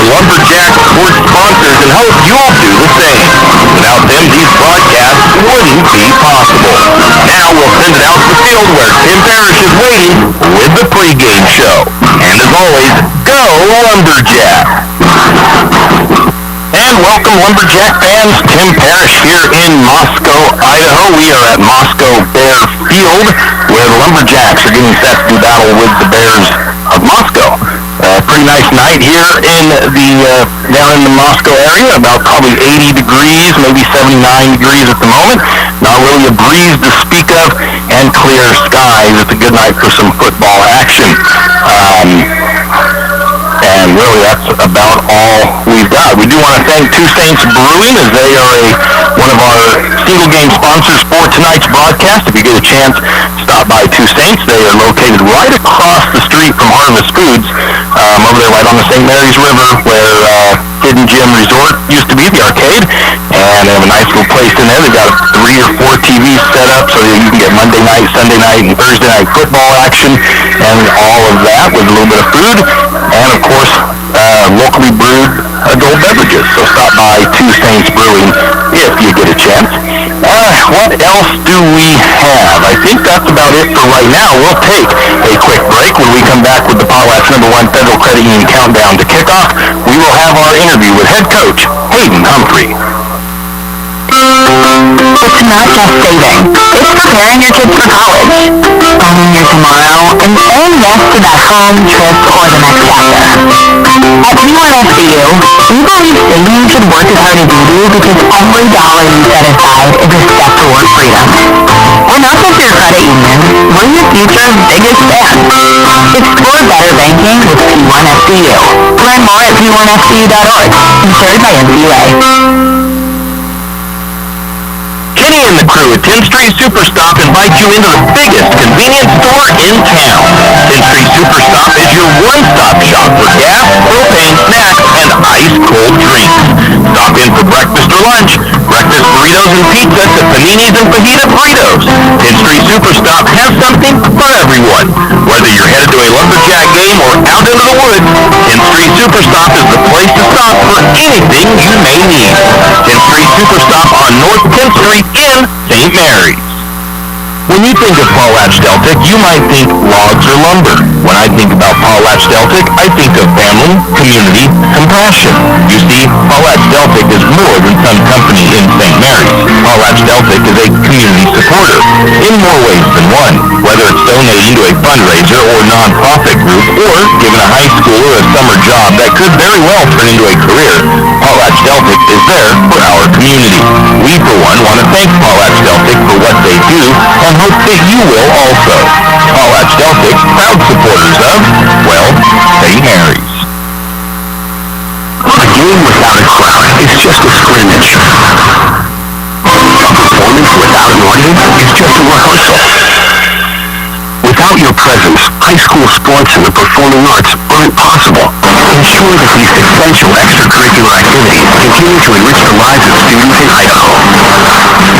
Lumberjack support sponsors and hope you'll do the same. Without them, these broadcasts wouldn't be possible. Now we'll send it out to the field where Tim Parrish is waiting with the pregame show. And as always, go Lumberjack! And welcome, Lumberjack fans. Tim Parrish here in Moscow, Idaho. We are at Moscow Bear Field, where the Lumberjacks are getting set to battle with the Bears of Moscow. Pretty nice night here in down in the Moscow area. About probably 80 degrees, maybe 79 degrees at the moment. Not really a breeze to speak of, and clear skies. It's a good night for some football action. And really, that's about all we've got. We do want to thank Two Saints Brewing, as they are one of our single-game sponsors for tonight's broadcast. If you get a chance, stop by Two Saints. They are located right across the street from Harvest Foods, over there right on the St. Mary's River, where Hidden Gem Resort used to be, the arcade. And they have a nice little place in there. They've got 3 or 4 TVs set up so that you can get Monday night, Sunday night, and Thursday night football action, and all of that with a little bit of food. And, of course, locally brewed adult beverages. So stop by Two Saints Brewing if you get a chance. What else do we have? I think that's about it for right now. We'll take a quick break. When we come back with the Potlatch #1 Federal Credit Union Countdown to Kickoff, we will have our interview with head coach Hayden Humphrey. It's not just saving. It's preparing your kids for college, owning your tomorrow, and saying yes to that home trip or the next chapter. At P1FCU, we believe saving should work as hard as you do because every dollar you set aside is a step toward freedom. We're not just your credit union, we're your future's biggest fan. Explore better banking with P1FCU. Learn more at p1fcu.org. Insured by NCUA. Kenny and the crew at 10th Street Superstop invite you into the biggest convenience store in town. 10th Street Superstop is your one-stop shop for gas, propane, snacks, and ice-cold drinks. Stop in for breakfast or lunch, breakfast burritos and pizzas at Panini's and Fajita Burritos. 10th Street Superstop has something for everyone. Whether you're headed to a Lumberjack game or out into the woods, 10th Street Superstop is the place to stop for anything you may need. 10th Street Superstop on North 10th Street in St. Mary's. When you think of Potlatch Deltic, you might think logs or lumber. When I think about Potlatch Deltic, I think of family, community, compassion. You see, Potlatch Deltic is more than some company in St. Mary's. Potlatch Deltic is a community supporter in more ways than one. Whether it's donating to a fundraiser or nonprofit group, or giving a high schooler a summer job that could very well turn into a career, Potlatch Deltic is there for our community. We, for one, want to thank Potlatch Deltic for what they do, and hope that you will also. Potlatch Deltic, proud supporters of, well, St. Mary's. A game without a crowd is just a scrimmage. A performance without an audience is just a rehearsal. Without your presence, high school sports and the performing arts aren't possible. Ensure that these essential extracurricular activities continue to enrich the lives of students in Idaho.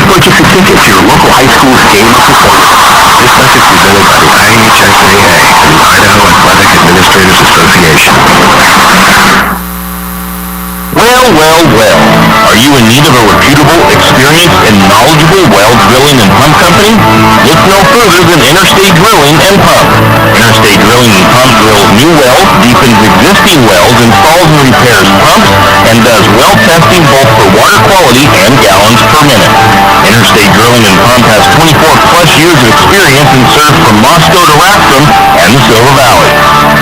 Purchase a ticket to your local high school's game of performance. This message presented by the IHSAA and the Idaho Athletic Administrators Association. Well. Are you in need of a reputable, experienced, and knowledgeable well drilling and pump company? Look no further than Interstate Drilling and Pump. Interstate Drilling and Pump drills new wells, deepens existing wells, installs and repairs pumps, and does well testing both for water quality and gallons per minute. Interstate Drilling and Pump has 24-plus years of experience and serves from Moscow to Rathdrum and the Silver Valley.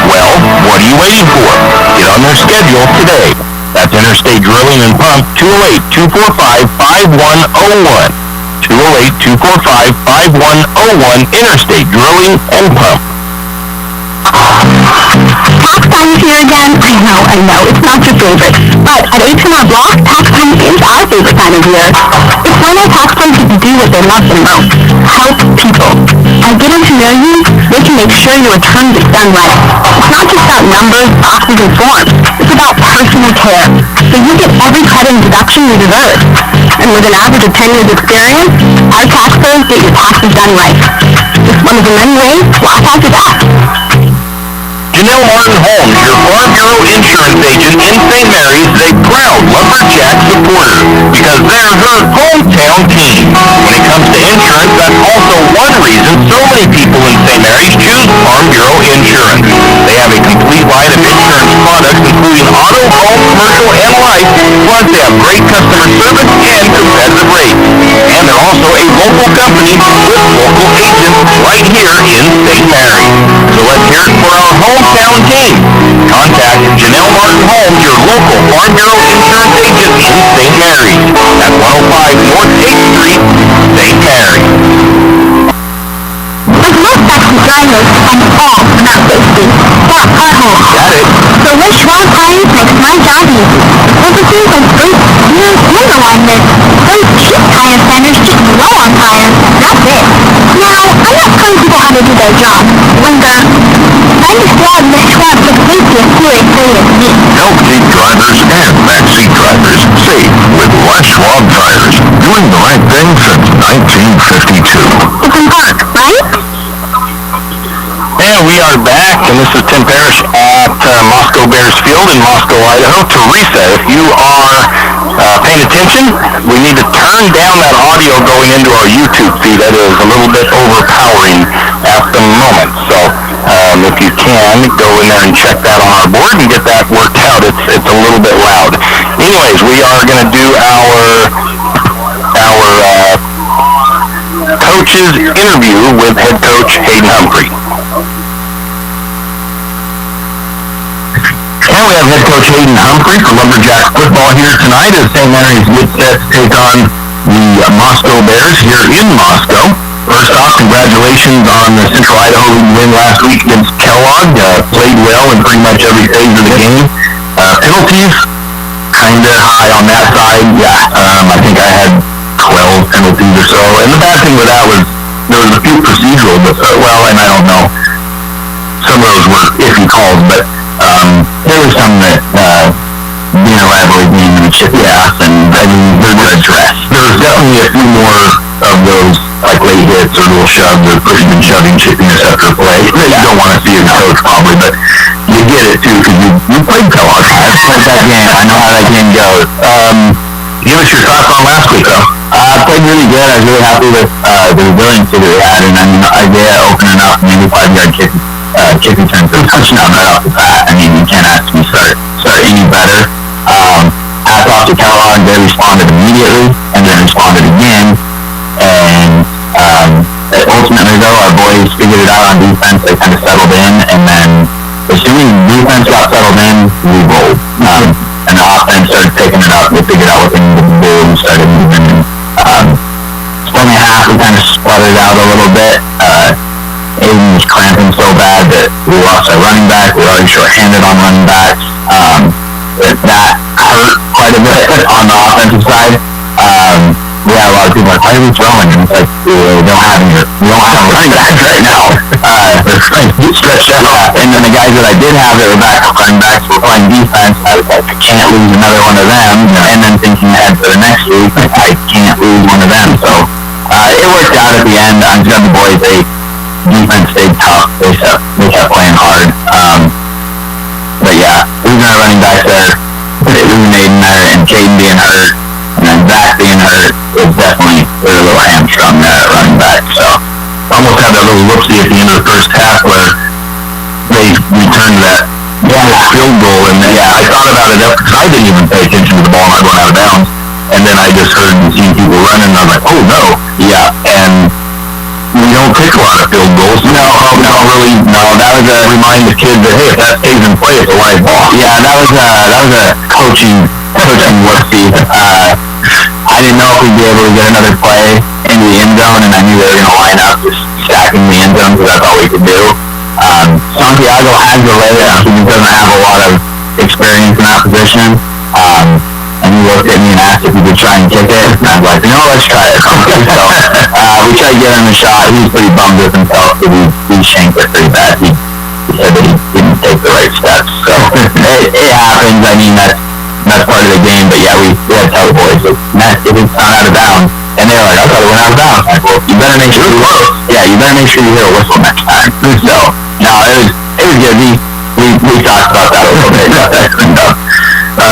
Well, what are you waiting for? Get on their schedule today. That's Interstate Drilling and Pump, 208-245-5101. 208-245-5101, Interstate Drilling and Pump. Tax time is here again. I know, it's not your favorite. But at H&R Block, tax time is our favorite time of year. It's when our tax brokers do what they love the most, help people. By getting to know you, they can make sure your return gets done right. It's not just about numbers, boxes, and forms. It's about personal care. So you get every credit and deduction you deserve. And with an average of 10 years experience, our tax pros get your taxes done right. It's one of the many ways Block has your back. Janelle Martin Holmes, your Farm Bureau insurance agent in St. Mary's, is a proud Lumberjack supporter because they're her hometown team. When it comes to insurance, that's also one reason so many people in St. Mary's choose Farm Bureau insurance. They have a complete line of insurance products, including auto, home, commercial, and life, plus they have great customer service and competitive rates. And they're also a local company with local agents right here in St. Mary's. So let's hear it for our hometown team. Contact Janelle Martin Holmes, your local Farm Bureau insurance agent in St. Mary's at 105 North 8th Street, St. Mary's. With most taxi drivers and all not safety, stop potholes. Got it. So which one tires makes my job easy? Empathy and great years in alignment. Those cheap tire centers just low on tires. That's it. Now, I'm not telling people how to do their job. Linda, I'm just glad Miss Schwab took safety as seriously as me. Help Jeep drivers and backseat drivers safe with Les Schwab tires. Doing the right thing since 1952. You can park, right? And we are back, and this is Tim Parrish at Moscow Bears Field in Moscow, Idaho. Teresa, if you are paying attention, we need to turn down that audio going into our YouTube feed. That is a little bit overpowering at the moment. So if you can, go in there and check that on our board and get that worked out. It's a little bit loud. Anyways, we are going to do our coach's interview with head coach Hayden Humphrey. And we have head coach Hayden Humphrey for Lumberjack football here tonight as St. Mary's gets set to take on the Moscow Bears here in Moscow. First off, congratulations on the Central Idaho League win last week against Kellogg. Played well in pretty much every phase of the game. Penalties, kind of high on that side. Yeah, I think I had 12 penalties or so. And the bad thing with that was there was a few procedural, but and I don't know. Some of those were iffy calls, but there was some that being a rivalry game and chippy ass, and I mean they're addressed. There's definitely a few more of those like late hits or little shoves or pushing and shoving, chipping interceptor play that you don't want to see as a coach probably, but you get it too because you played Kellogg. I played that game. I know how that game goes. Give us your thoughts on last week though. Played really good. I was really happy with the resiliency that we had, and I mean Isaiah opening up an 85-yard kick return for a touchdown right off the bat. I mean, you can't ask me start any better. Hats off to Kellogg. They responded immediately and then responded again. And ultimately, though, our boys figured it out on defense. They kind of settled in, and then as soon as defense got settled in, we rolled. And the offense started picking it up. They figured out what they needed to do and started moving. Second half, we kind of sputtered out a little bit. Aiden was cramping so bad that we lost our running back. We were already short-handed on running backs. That hurt quite a bit on the offensive side. We had a lot of people like, why are we throwing? And it's like, we don't have running backs right now. They're trying to get stretched out. And then the guys that I did have that were backup running backs were playing defense. I was like, I can't lose another one of them. And then thinking ahead for the next week, like, I can't lose one of them. So it worked out at the end. I'm glad the boys, defense stayed tough. They kept playing hard. But yeah, losing our running back there, losing Aiden there, and Caden being hurt, and then Zach being hurt, was definitely a little hamstrung there at running back. So almost had that little whoopsie at the end of the first half where they returned that field goal, and I thought about it because I didn't even pay attention to the ball not going out of bounds, and then I just heard and seen people running, and I was like, oh no, and we don't kick a lot of field goals. No, that was a remind the kids that, hey, if that stays in play, it's a live ball. Yeah, that was a coaching whoopsie. I didn't know if we'd be able to get another play into the end zone, and I knew they were going to line up just stacking the end zone because that's all we could do. Santiago has the layup. He doesn't have a lot of experience in that position. And he looked at me and asked if we could try and kick it. And I was like, no, let's try it. So we tried to get him a shot. He was pretty bummed with himself because he shanked it pretty bad. He said that he didn't take the right steps. So it happens. I mean, that's part of the game. But yeah, we had to tell the boys, if it's not out of bounds. And they were like, I thought it went out of bounds. Like, well, you better make sure you hear a whistle next time. So, no, it was good. We we talked about that a little bit.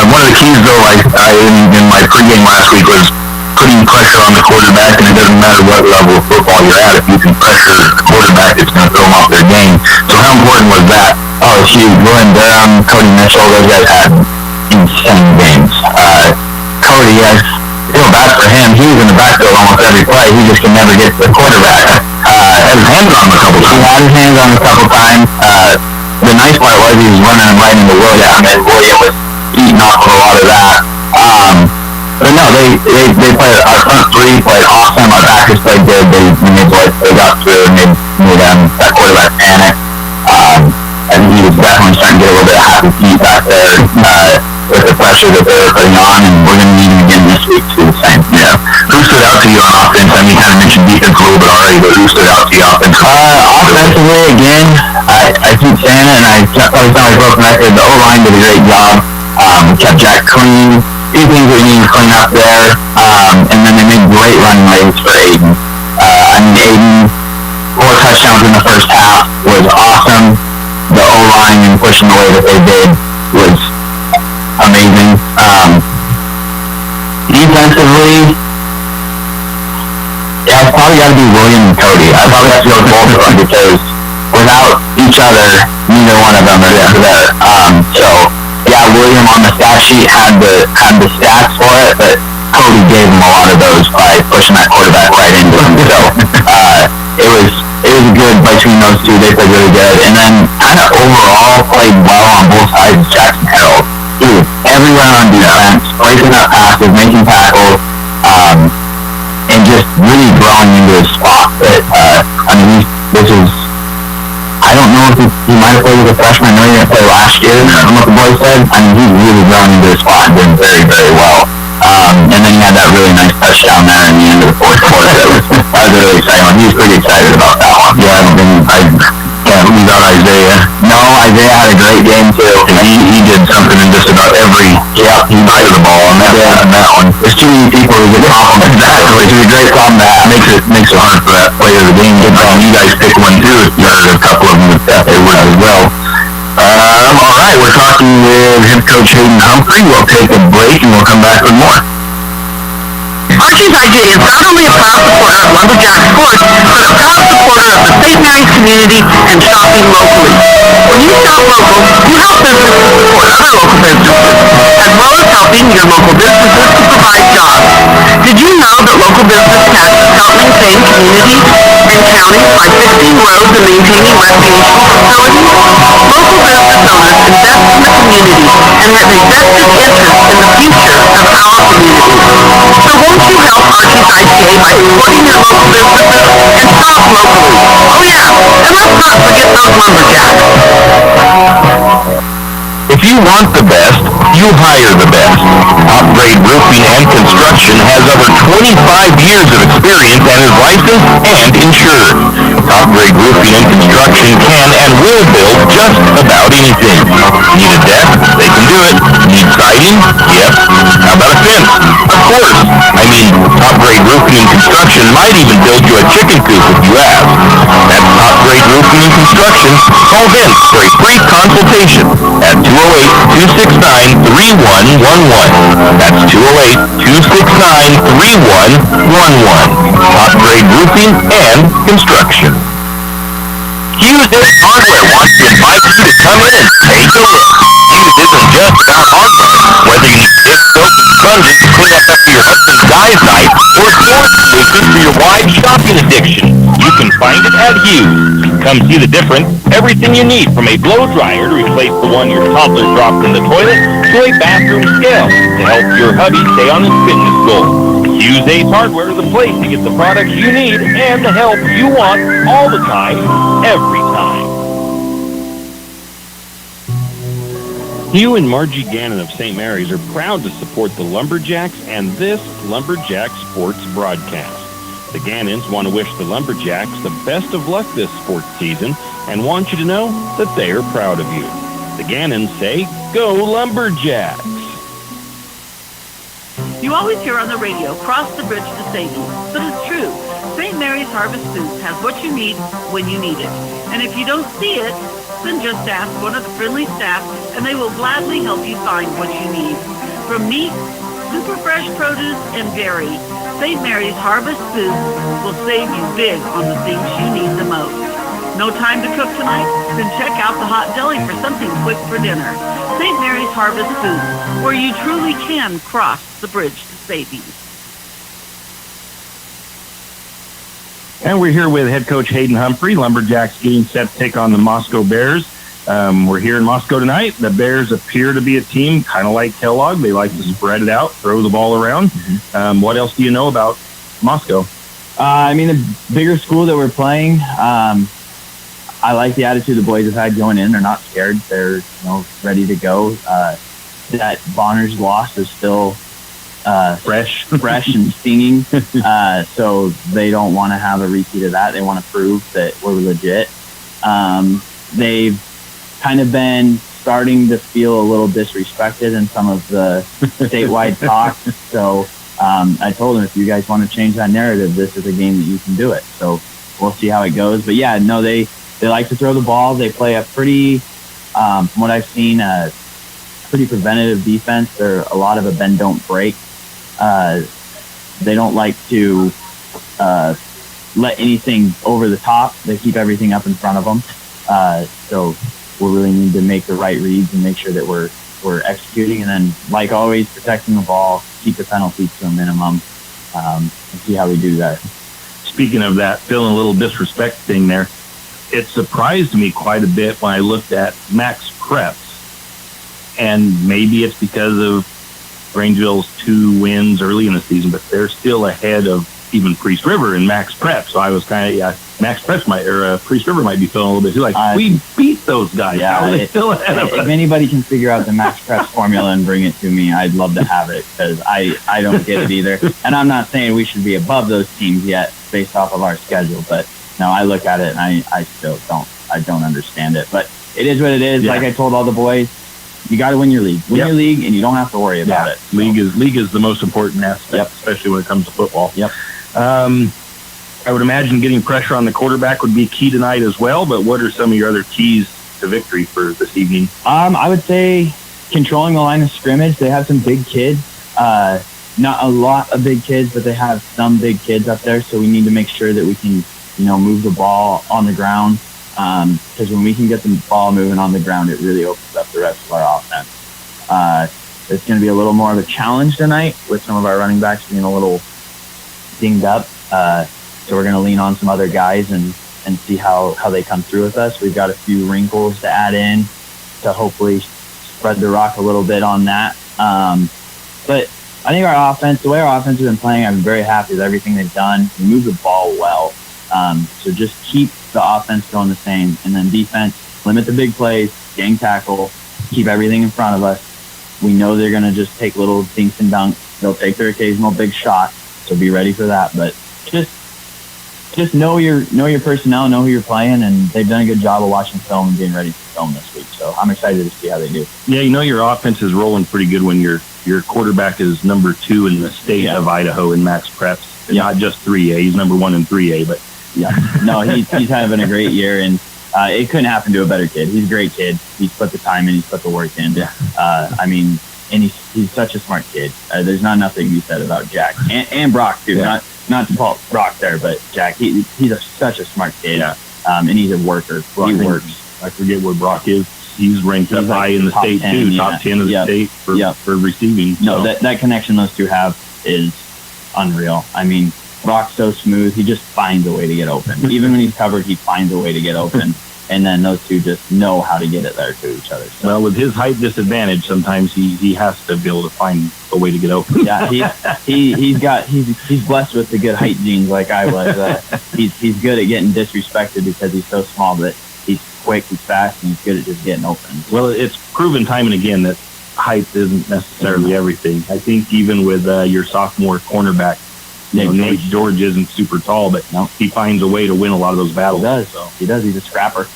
One of the keys, though, in my pregame last week was putting pressure on the quarterback, and it doesn't matter what level of football you're at. If you can pressure the quarterback, it's going to throw them off their game. So how important was that? Oh, it's huge. William Durham, Cody Mitchell, those guys had insane games. Cody, I feel bad for him. He was in the backfield almost every play. He just could never get to the quarterback. Had his hands on him a couple times. He had his hands on him a couple times. The nice part was he was running right into William, and William was eating off of a lot of that. But no, they played, our front three played awesome. Our backers played good. They got through and made that quarterback panic. I think he was definitely starting to get a little bit of happy feet back there with the pressure that they were putting on, and we're going to need him again this week to do the same. Yeah. Who stood out to you on offense? I mean, you kind of mentioned defense a little bit already, but who stood out to you offensively? Offensively, again, I keep saying it, and I probably sound like a broken record. The O-line did a great job. Kept Jack clean. Few things that we need to clean up there. And then they made great running lanes for Aiden. Aiden, 4 touchdowns in the first half was awesome. The O-line and pushing the way that they did was amazing. Defensively, yeah, it's probably got to be William and Cody. I probably have to go with both of them because without each other, neither one of them are there. So, yeah, William on the stat sheet had the stats for it, but Cody gave him a lot of those by pushing that quarterback right into him. So, it was good between those two. They played really good. And then kind of overall played well on both sides. Jackson Harold, he was everywhere on defense, breaking up passes, making tackles, and just really growing into his spot. But, I don't know if he might have played with a freshman. I know he didn't play last year, from what the boys said. I mean, he's really grown into his spot and doing very, very well. And then he had that really nice touchdown there in the end of the fourth quarter. That was really exciting. He was pretty excited about that one. Yeah, I can't leave out Isaiah. No, Isaiah had a great game too. He did something in just about every he side of the ball on that one. There's too many people who get compliments. Exactly. It's a great problem that makes it hard for that player of the game. You guys pick one too. You heard a couple of them with that they were as well. All right, we're talking with head coach Hayden Humphrey. We'll take a break and we'll come back with more. Archie's IJ is not only a proud supporter of Lumberjack sports, but a proud supporter of the St. Mary's community and shopping locally. When you shop local, you help businesses support other local businesses, as well as helping your local businesses to provide jobs. Did you know that local business taxes help maintain communities and counties by fixing roads and maintaining recreational facilities? Local business owners invest in the community and have a vested interest in the future of our community. So won't you help Archie's ICA by supporting your local businesses and shop locally? Oh yeah, and let's not forget those lumberjacks. If you want the best, you hire the best. Upgrade Roofing and Construction has over 25 years of experience and is licensed and insured. Upgrade Roofing and Construction can and will build just about anything. Need a deck? They can do it. Need siding? Yep. How about a fence? Of course. Upgrade Roofing and Construction might even build you a chicken coop if you ask. That's Upgrade Roofing and Construction. Call Vince for a free consultation at 208-269-3111. That's 208-269-3111. Upgrade Roofing and Construction. Hughes Hardware wants to invite you to come in and take a look. Hughes isn't just about hardware. Whether you need dish soap and sponges to clean up after your husband's guys' night, or floor solutions for your wife's shopping addiction, you can find it at Hughes. Come see the difference. Everything you need, from a blow dryer to replace the one your toddler dropped in the toilet, to a bathroom scale to help your hubby stay on his fitness goal. Hughes Ace Hardware is the place to get the products you need and the help you want all the time, every time. Hugh and Margie Gannon of St. Mary's are proud to support the Lumberjacks and this Lumberjack Sports broadcast. The Gannons want to wish the Lumberjacks the best of luck this sports season and want you to know that they are proud of you. The Gannons say, "Go Lumberjacks!" You always hear on the radio, cross the bridge to savings, but it's true. St. Mary's Harvest Foods has what you need when you need it. And if you don't see it, Then just ask one of the friendly staff, and they will gladly help you find what you need. From meat, super fresh produce, and dairy, St. Mary's Harvest Foods will save you big on the things you need the most. No time to cook tonight? Then check out the hot deli for something quick for dinner. St. Mary's Harvest Foods, where you truly can cross the bridge to savings. And we're here with head coach Hayden Humphrey. Lumberjacks getting set to take on the Moscow Bears. We're here in Moscow tonight. The Bears appear to be a team kind of like Kellogg. They like to spread it out, throw the ball around. What else do you know about Moscow? The bigger school that we're playing, I like the attitude the boys have had going in. They're not scared. They're ready to go. That Bonner's loss is still fresh and stinging. So they don't want to have a repeat of that. They want to prove that we're legit. They've kind of been starting to feel a little disrespected in some of the statewide talk. So I told them, if you guys want to change that narrative, this is a game that you can do it. So we'll see how it goes. But yeah, no, they like to throw the ball. They play a pretty, from what I've seen, pretty preventative defense. They're a lot of a bend, don't break. They don't like to let anything over the top. They keep everything up in front of them. So we really need to make the right reads and make sure that we're executing. And then, like always, protecting the ball, keep the penalties to a minimum, and see how we do that. Speaking of that, feeling a little disrespect thing there, it surprised me quite a bit when I looked at Max Preps. And maybe it's because of Grangeville's 2 wins early in the season, but they're still ahead of even Priest River and Max Prep. So I was kind of, Max Prep Priest River might be feeling a little bit too like, we beat those guys. Yeah, how are they still ahead of us? If anybody can figure out the Max Prep formula and bring it to me, I'd love to have it, because I don't get it either. And I'm not saying we should be above those teams yet based off of our schedule, but no, I look at it and I still don't understand it. But it is what it is. Yeah. Like I told all the boys, you got to win your league. Win your league, and you don't have to worry about it. So. League is the most important aspect, especially when it comes to football. Yep. I would imagine getting pressure on the quarterback would be key tonight as well, but what are some of your other keys to victory for this evening? I would say controlling the line of scrimmage. They have some big kids. Not a lot of big kids, but they have some big kids up there, so we need to make sure that we can, move the ball on the ground, because when we can get the ball moving on the ground, it really opens up the rest of our offense. It's going to be a little more of a challenge tonight with some of our running backs being a little dinged up. So we're going to lean on some other guys and see how they come through with us. We've got a few wrinkles to add in to hopefully spread the rock a little bit on that. But I think our offense, the way our offense has been playing, I'm very happy with everything they've done. We move the ball well. So just keep the offense going the same. And then defense, limit the big plays, gang tackle, keep everything in front of us. We know they're going to just take little dinks and dunks. They'll take their occasional big shot. So be ready for that. But just know your personnel, know who you're playing, and they've done a good job of watching film and getting ready for film this week. So I'm excited to see how they do. Yeah, your offense is rolling pretty good when your quarterback is number 2 in the state of Idaho in Max Preps. Not just 3A. He's number 1 in 3A, but no, he's having a great year, and it couldn't happen to a better kid. He's a great kid. He's put the time in. He's put the work in. And he's such a smart kid. There's not enough that can be said about Jack and Brock too. Yeah. Not to call Brock there, but Jack. He's such a smart kid. Yeah. And he's a worker. He works. I forget where Brock is. He's ranked up high in the state 10, too. Top 10 of the state for receiving. No, that connection those two have is unreal. Brock's so smooth. He just finds a way to get open. Even when he's covered, he finds a way to get open. And then those two just know how to get it there to each other. So. Well, with his height disadvantage, sometimes he has to be able to find a way to get open. Yeah, he's blessed with the good height genes like I was. He's good at getting disrespected because he's so small, but he's quick, he's fast, and he's good at just getting open. Well, it's proven time and again that height isn't necessarily everything. I think even with your sophomore cornerback, Nate George isn't super tall, but he finds a way to win a lot of those battles. He does. He's a scrapper.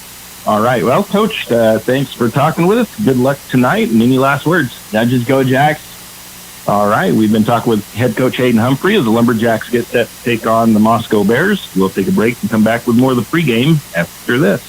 All right. Well, Coach, thanks for talking with us. Good luck tonight. And any last words? Now just go, Jacks. All right. We've been talking with head coach Hayden Humphrey as the Lumberjacks get set to take on the Moscow Bears. We'll take a break and come back with more of the pregame after this.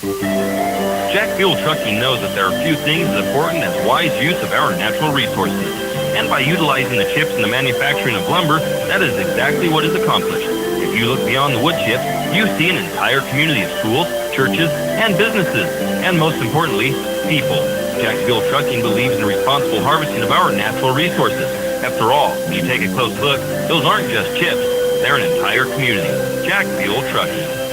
Jack Fuel Trucking knows that there are few things as important as wise use of our natural resources. And by utilizing the chips in the manufacturing of lumber, that is exactly what is accomplished. If you look beyond the wood chips, you see an entire community of schools, churches, and businesses, and most importantly, people. Jack Fuel Trucking believes in the responsible harvesting of our natural resources. After all, when you take a close look, those aren't just chips, they're an entire community. Jack Fuel Trucking.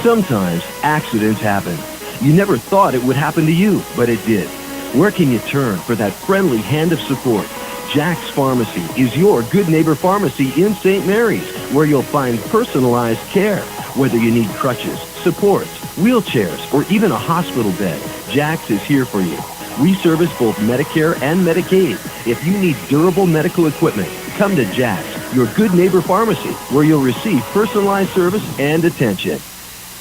Sometimes accidents happen. You never thought it would happen to you, but it did. Where can you turn for that friendly hand of support? Jack's Pharmacy is your good neighbor pharmacy in St. Mary's, where you'll find personalized care. Whether you need crutches, supports, wheelchairs, or even a hospital bed, Jack's is here for you. We service both Medicare and Medicaid. If you need durable medical equipment, come to Jack's, your good neighbor pharmacy, where you'll receive personalized service and attention.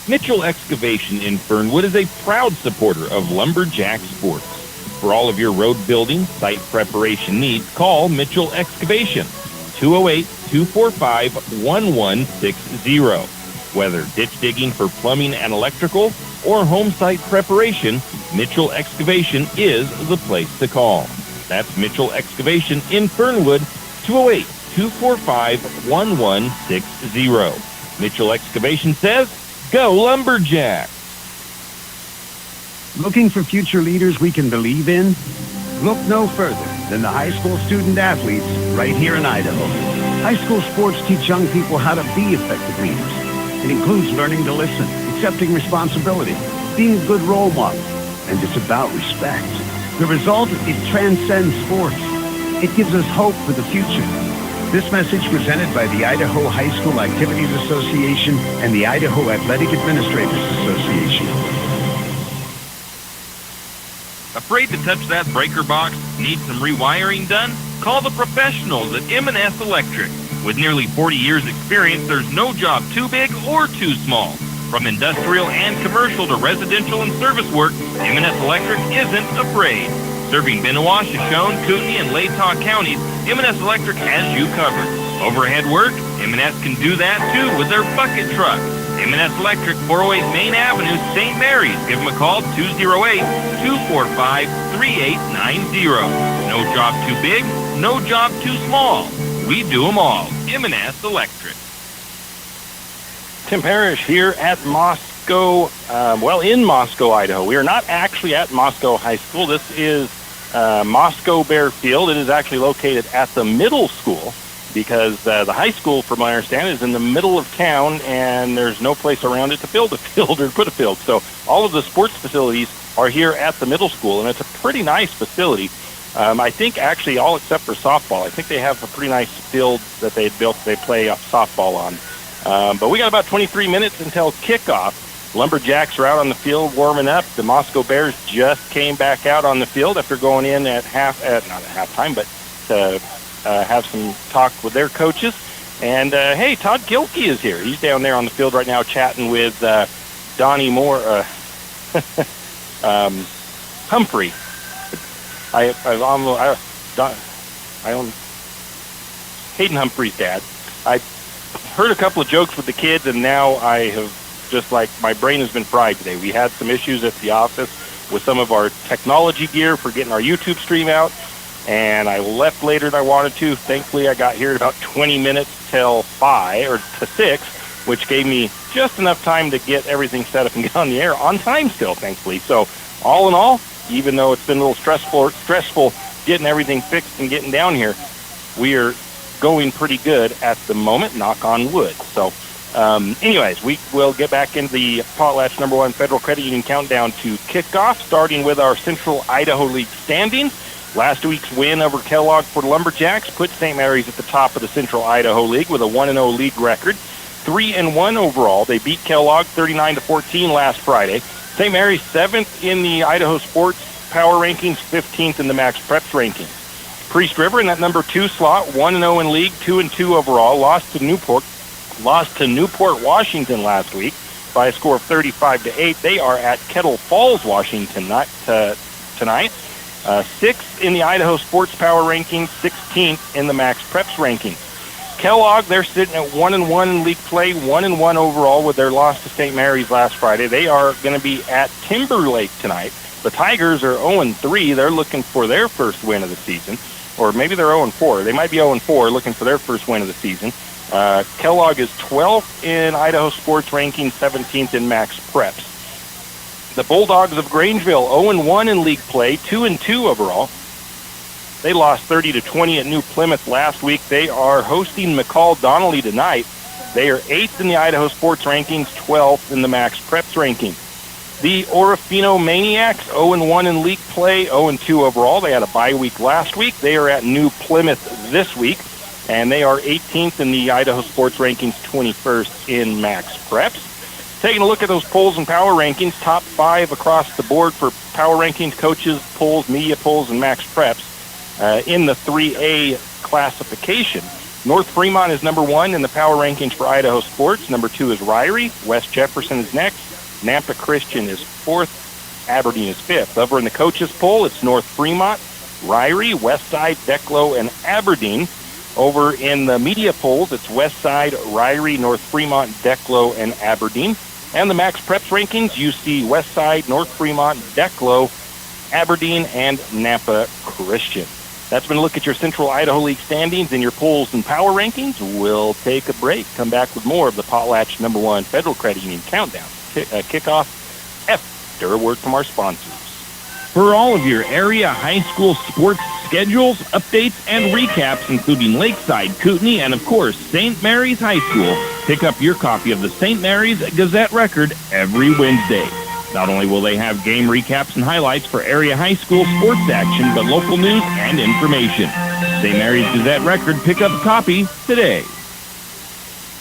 Mitchell Excavation in Fernwood is a proud supporter of Lumberjack Sports. For all of your road building, site preparation needs, call Mitchell Excavation, 208-245-1160. Whether ditch digging for plumbing and electrical or home site preparation, Mitchell Excavation is the place to call. That's Mitchell Excavation in Fernwood, 208-245-1160. Mitchell Excavation says, go Lumberjack! Looking for future leaders we can believe in? Look no further than the high school student athletes right here in Idaho. High school sports teach young people how to be effective leaders. It includes learning to listen, accepting responsibility, being a good role model, and it's about respect. The result, it transcends sports. It gives us hope for the future. This message presented by the Idaho High School Activities Association and the Idaho Athletic Administrators Association. Afraid to touch that breaker box? Need some rewiring done? Call the professionals at M&S Electric. With nearly 40 years experience, there's no job too big or too small. From industrial and commercial to residential and service work, M&S Electric isn't afraid. Serving Bennewash, Shoshone, Kootenai, and Latah counties, M&S Electric has you covered. Overhead work? M&S can do that too with their bucket truck. M&S Electric, 408 Main Avenue, St. Mary's. Give them a call, 208-245-3890. No job too big, no job too small. We do them all. M&S Electric. Tim Parrish here at Moscow, in Moscow, Idaho. We are not actually at Moscow High School. This is Moscow Bear Field. It is actually located at the middle school because the high school, from what I understand, is in the middle of town and there's no place around it to build a field or put a field. So all of the sports facilities are here at the middle school, and it's a pretty nice facility. I think actually all except for softball. I think they have a pretty nice field that they built. They play softball on. But we got about 23 minutes until kickoff. Lumberjacks are out on the field warming up. The Moscow Bears just came back out on the field after going in at not at halftime, but to have some talk with their coaches. And hey, Todd Gilkey is here. He's down there on the field right now chatting with Donnie Moore, Humphrey. Hayden Humphrey's dad. I heard a couple of jokes with the kids, and now I have just my brain has been fried today. We had some issues at the office with some of our technology gear for getting our YouTube stream out, and I left later than I wanted to. Thankfully, I got here at about 20 minutes till 5 or to 6, which gave me just enough time to get everything set up and get on the air on time still, thankfully. So all in all, even though it's been a little stressful getting everything fixed and getting down here, we are going pretty good at the moment, knock on wood. So anyways, we will get back into the Potlatch number 1 Federal Credit Union countdown to kickoff, starting with our Central Idaho League standings. Last week's win over Kellogg for the Lumberjacks put St. Mary's at the top of the Central Idaho League with a 1-0 league record. 3-1 overall. They beat Kellogg 39-14 last Friday. St. Mary's 7th in the Idaho Sports Power Rankings, 15th in the Max Preps Rankings. Priest River in that number 2 slot, 1-0 in league, 2-2 overall. Lost to Newport, Washington last week by a score of 35-8. They are at Kettle Falls, Washington tonight. 6th in the Idaho Sports Power Rankings, 16th in the Max Preps Rankings. Kellogg, they're sitting at 1-1 in league play, 1-1 overall with their loss to St. Mary's last Friday. They are going to be at Timberlake tonight. The Tigers are 0-3. They're looking for their first win of the season. Or maybe they're 0-4. They might be 0-4, looking for their first win of the season. Kellogg is 12th in Idaho Sports ranking, 17th in Max Preps. The Bulldogs of Grangeville, 0-1 in league play, 2-2 overall. They lost 30-20 at New Plymouth last week. They are hosting McCall Donnelly tonight. They are 8th in the Idaho Sports rankings, 12th in the Max Preps ranking. The Orofino Maniacs, 0-1 in league play, 0-2 overall. They had a bye week last week. They are at New Plymouth this week, and they are 18th in the Idaho Sports rankings, 21st in Max Preps. Taking a look at those polls and power rankings, top 5 across the board for power rankings, coaches, polls, media polls, and Max Preps. In the 3A classification, North Fremont is number 1 in the power rankings for Idaho Sports. Number 2 is Ryrie. West Jefferson is next. Nampa Christian is 4th. Aberdeen is 5th. Over in the coaches poll, it's North Fremont, Ryrie, Westside, Declo, and Aberdeen. Over in the media polls, it's Westside, Ryrie, North Fremont, Declo, and Aberdeen. And the Max Preps rankings, you see Westside, North Fremont, Declo, Aberdeen, and Nampa Christian. That's been a look at your Central Idaho League standings and your polls and power rankings. We'll take a break. Come back with more of the Potlatch #1 Federal Credit Union Countdown kickoff after a word from our sponsors. For all of your area high school sports schedules, updates, and recaps, including Lakeside, Kootenai, and of course, St. Mary's High School, pick up your copy of the St. Mary's Gazette-Record every Wednesday. Not only will they have game recaps and highlights for area high school sports action, but local news and information. St. Mary's Gazette-Record, pick up a copy today.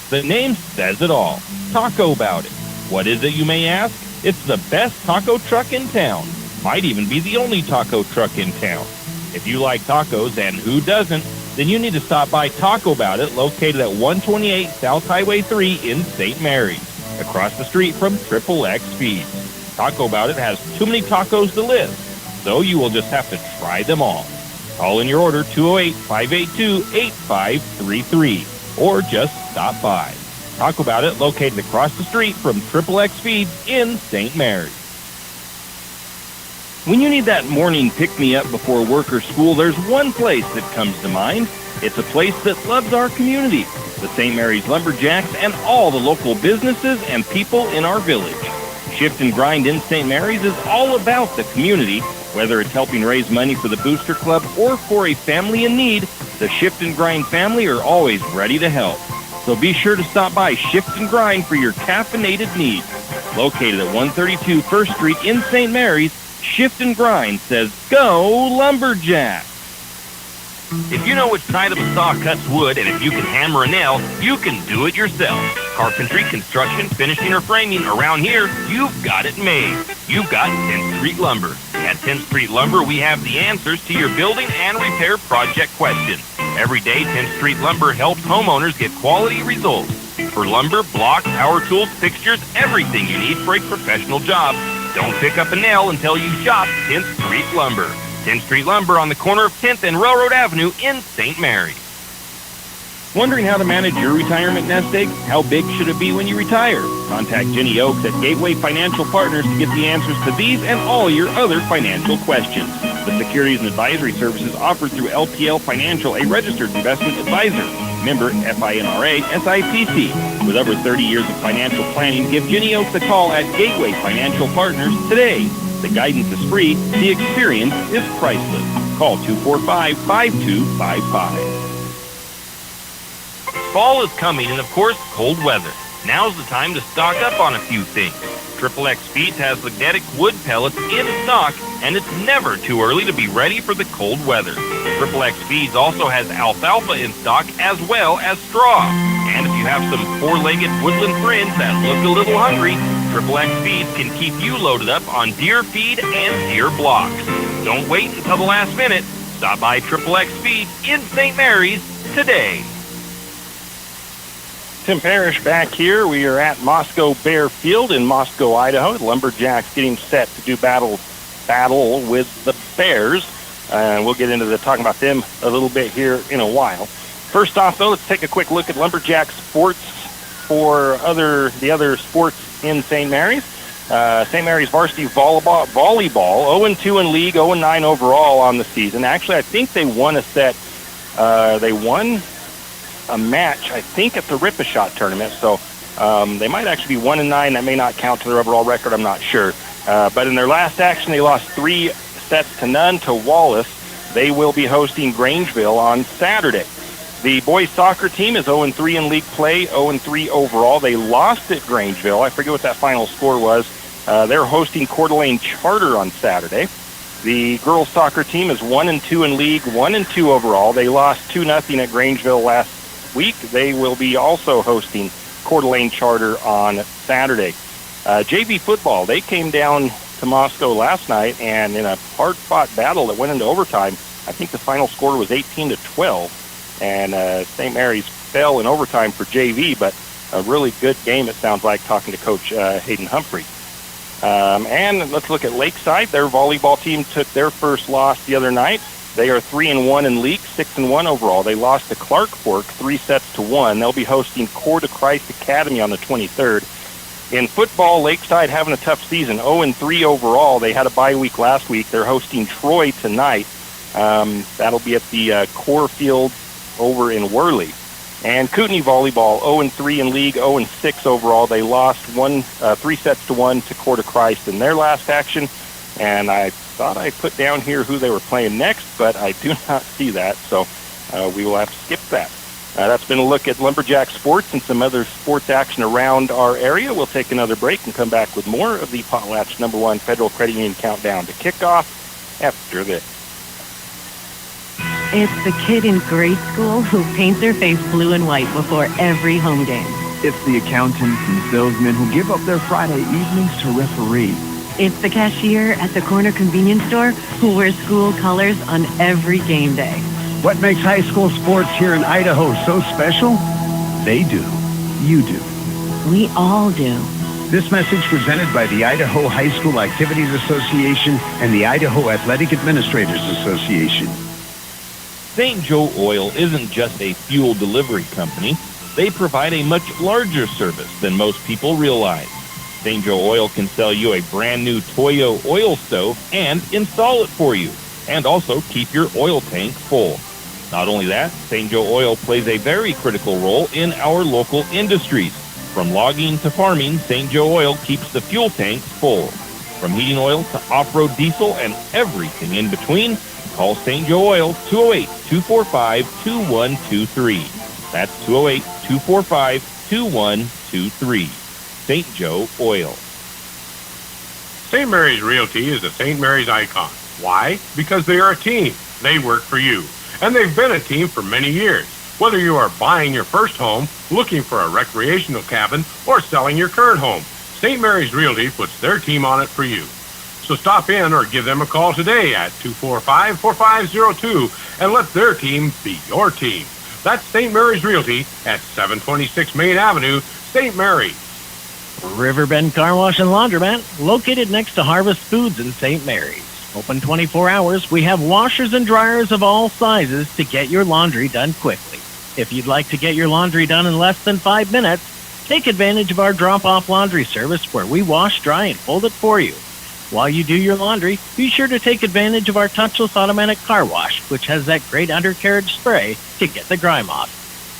The name says it all. Taco About It. What is it, you may ask? It's the best taco truck in town. Might even be the only taco truck in town. If you like tacos, and who doesn't, then you need to stop by Taco About It, located at 128 South Highway 3 in St. Mary's, across the street from XXX Feeds. Taco About It has too many tacos to list, so you will just have to try them all. Call in your order 208-582-8533, or just stop by. Taco About It, located across the street from XXX Feeds in St. Mary's. When you need that morning pick-me-up before work or school, there's one place that comes to mind. It's a place that loves our community, the St. Mary's Lumberjacks, and all the local businesses and people in our village. Shift and Grind in St. Mary's is all about the community. Whether it's helping raise money for the Booster Club or for a family in need, the Shift and Grind family are always ready to help. So be sure to stop by Shift and Grind for your caffeinated needs. Located at 132 First Street in St. Mary's, Shift and Grind says, go Lumberjack! If you know which side of a saw cuts wood, and if you can hammer a nail, you can do it yourself. Carpentry, construction, finishing, or framing, around here, you've got it made. You've got 10th Street Lumber. At 10th Street Lumber, we have the answers to your building and repair project questions. Every day, 10th Street Lumber helps homeowners get quality results. For lumber, blocks, power tools, fixtures, everything you need for a professional job. Don't pick up a nail until you shop 10th Street Lumber. 10th Street Lumber on the corner of 10th and Railroad Avenue in St. Mary's. Wondering how to manage your retirement nest egg? How big should it be when you retire? Contact Jenny Oaks at Gateway Financial Partners to get the answers to these and all your other financial questions. The securities and advisory services offered through LPL Financial, a registered investment advisor. Member FINRA SIPC. With over 30 years of financial planning, give Jenny Oaks a call at Gateway Financial Partners today. The guidance is free. The experience is priceless. Call 245-5255. Fall is coming, and of course, cold weather. Now's the time to stock up on a few things. XXX Feeds has magnetic wood pellets in stock, and it's never too early to be ready for the cold weather. XXX Feeds also has alfalfa in stock as well as straw. And if you have some four-legged woodland friends that look a little hungry, XXX Feeds can keep you loaded up on deer feed and deer blocks. Don't wait until the last minute. Stop by XXX Feeds in St. Mary's today. Tim Parrish back here. We are at Moscow Bear Field in Moscow, Idaho. The Lumberjacks getting set to do battle with the Bears. And we'll get into talking about them a little bit here in a while. First off, though, let's take a quick look at Lumberjack sports for the other sports in St. Mary's. St. Mary's varsity volleyball 0-2 in league, 0-9 overall on the season. Actually, I think they won a set. They won a match, I think, at the Rip-A-Shot tournament. So they might actually be 1-9. That may not count to their overall record. I'm not sure. But in their last action, they lost 3-0 to Wallace. They will be hosting Grangeville on Saturday. The boys soccer team is 0-3 in league play, 0-3 overall. They lost at Grangeville. I forget what that final score was. They're hosting Coeur d'Alene Charter on Saturday. The girls soccer team is 1-2 in league, 1-2 overall. They lost 2-0 at Grangeville last week. They will be also hosting Coeur d'Alene Charter on Saturday. JV football, they came down to Moscow last night, and in a hard-fought battle that went into overtime, I think the final score was 18-12. And St. Mary's fell in overtime for JV, but a really good game, it sounds like, talking to Coach Hayden Humphrey. And let's look at Lakeside. Their volleyball team took their first loss the other night. They are 3-1 in league, 6-1 overall. They lost to Clark Fork 3-1. They'll be hosting Coeur de Christ Academy on the 23rd. In football, Lakeside having a tough season, 0-3 overall. They had a bye week last week. They're hosting Troy tonight. That'll be at the Core Field over in Worley. And Kootenai volleyball, 0-3 in league, 0-6 overall. They lost 3-1 to Coeur de Christ in their last action. And I thought I put down here who they were playing next, but I do not see that, so we will have to skip that. That's been a look at Lumberjack sports and some other sports action around our area. We'll take another break and come back with more of the Potlatch #1 Federal Credit Union Countdown to Kickoff after this. It's the kid in grade school who paints their face blue and white before every home game. It's the accountants and salesmen who give up their Friday evenings to referee. It's the cashier at the corner convenience store who wears school colors on every game day. What makes high school sports here in Idaho so special? They do. You do. We all do. This message presented by the Idaho High School Activities Association and the Idaho Athletic Administrators Association. St. Joe Oil isn't just a fuel delivery company. They provide a much larger service than most people realize. St. Joe Oil can sell you a brand new Toyo oil stove and install it for you, and also keep your oil tank full. Not only that, St. Joe Oil plays a very critical role in our local industries. From logging to farming, St. Joe Oil keeps the fuel tanks full. From heating oil to off-road diesel and everything in between, call St. Joe Oil 208-245-2123. That's 208-245-2123. St. Joe Oil. St. Mary's Realty is a St. Mary's icon. Why? Because they are a team. They work for you. And they've been a team for many years. Whether you are buying your first home, looking for a recreational cabin, or selling your current home, St. Mary's Realty puts their team on it for you. So stop in or give them a call today at 245-4502 and let their team be your team. That's St. Mary's Realty at 726 Main Avenue, St. Mary's. Riverbend Car Wash and Laundromat, located next to Harvest Foods in St. Mary's. Open 24 hours, we have washers and dryers of all sizes to get your laundry done quickly. If you'd like to get your laundry done in less than 5 minutes, take advantage of our drop-off laundry service where we wash, dry, and fold it for you. While you do your laundry, be sure to take advantage of our touchless automatic car wash, which has that great undercarriage spray to get the grime off.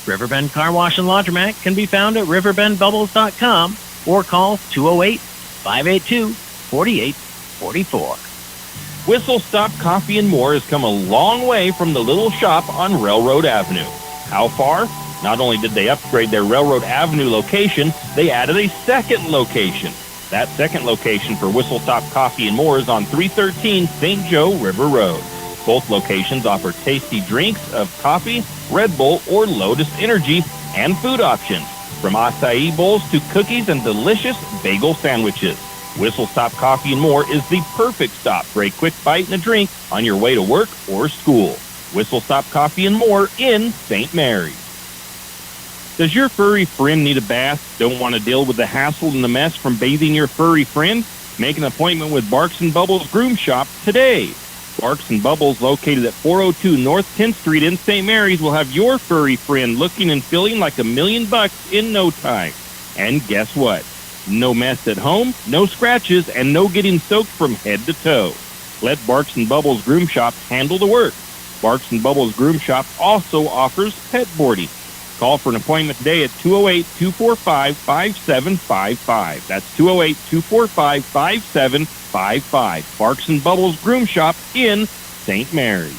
Riverbend Car Wash and Laundromat can be found at riverbendbubbles.com or call 208-582-4844. Whistle Stop Coffee and More has come a long way from the little shop on Railroad Avenue. How far? Not only did they upgrade their Railroad Avenue location, they added a second location. That second location for Whistle Stop Coffee and More is on 313 St. Joe River Road. Both locations offer tasty drinks of coffee, Red Bull, or Lotus Energy, and food options, from acai bowls to cookies and delicious bagel sandwiches. Whistle Stop Coffee and More is the perfect stop for a quick bite and a drink on your way to work or school. Whistle Stop Coffee and More in St. Mary's. Does your furry friend need a bath? Don't want to deal with the hassle and the mess from bathing your furry friend? Make an appointment with Barks and Bubbles Groom Shop today. Barks and Bubbles, located at 402 North 10th Street in St. Mary's, will have your furry friend looking and feeling like $1 million in no time. And guess what? No mess at home, no scratches, and no getting soaked from head to toe. Let Barks and Bubbles Groom Shop handle the work. Barks and Bubbles Groom Shop also offers pet boarding. Call for an appointment today at 208-245-5755. That's 208-245-5755. Barks and Bubbles Groom Shop in St. Mary's.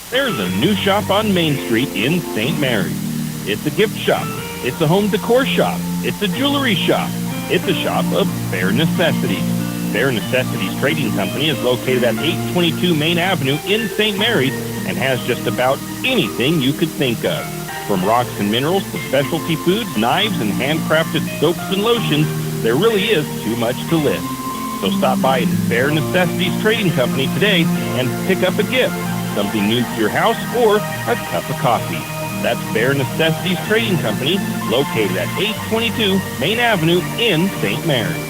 There's a new shop on Main Street in St. Mary's. It's a gift shop. It's a home decor shop. It's a jewelry shop. It's a shop of bare necessities. Bare Necessities Trading Company is located at 822 Main Avenue in St. Mary's and has just about anything you could think of. From rocks and minerals to specialty foods, knives, and handcrafted soaps and lotions, there really is too much to list. So stop by Bare Necessities Trading Company today and pick up a gift, something new for your house, or a cup of coffee. That's Bare Necessities Trading Company, located at 822 Main Avenue in St. Mary's.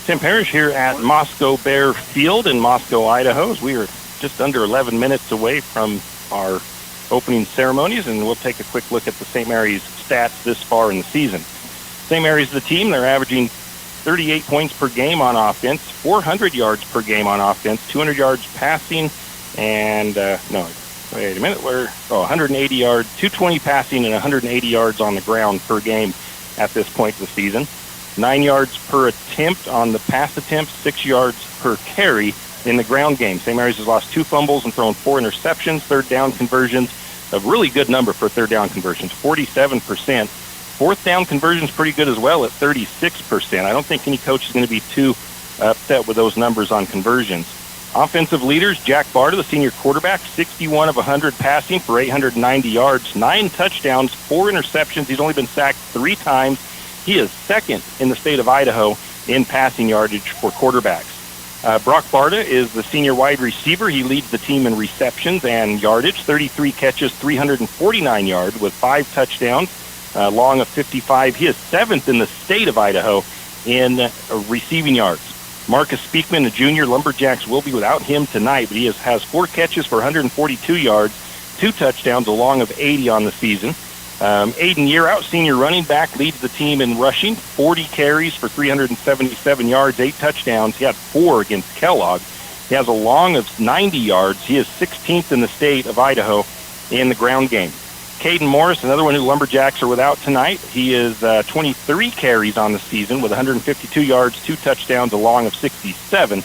Tim Parrish here at Moscow Bear Field in Moscow, Idaho. We are just under 11 minutes away from our opening ceremonies, and we'll take a quick look at the St. Mary's stats this far in the season. St. Mary's, the team, they're averaging 38 points per game on offense, 400 yards per game on offense, 200 yards passing, and, 180 yards, 220 passing and 180 yards on the ground per game at this point of the season. 9 yards per attempt on the pass attempt, 6 yards per carry in the ground game. St. Mary's has lost 2 fumbles and thrown 4 interceptions. Third down conversions, a really good number for third down conversions, 47%. Fourth down conversions pretty good as well at 36%. I don't think any coach is going to be too upset with those numbers on conversions. Offensive leaders, Jack Barta, the senior quarterback, 61 of 100 passing for 890 yards, 9 touchdowns, 4 interceptions. He's only been sacked 3 times. He is second in the state of Idaho in passing yardage for quarterbacks. Brock Barta is the senior wide receiver. He leads the team in receptions and yardage, 33 catches, 349 yards with 5 touchdowns, long of 55. He is 7th in the state of Idaho in receiving yards. Marcus Speakman, a junior, Lumberjacks will be without him tonight, but he has 4 catches for 142 yards, 2 touchdowns, a long of 80 on the season. Aiden Yearout, senior running back, leads the team in rushing, 40 carries for 377 yards, 8 touchdowns. He had 4 against Kellogg. He has a long of 90 yards. He is 16th in the state of Idaho in the ground game. Caden Morris, another one who Lumberjacks are without tonight. He is 23 carries on the season with 152 yards, 2 touchdowns, a long of 67.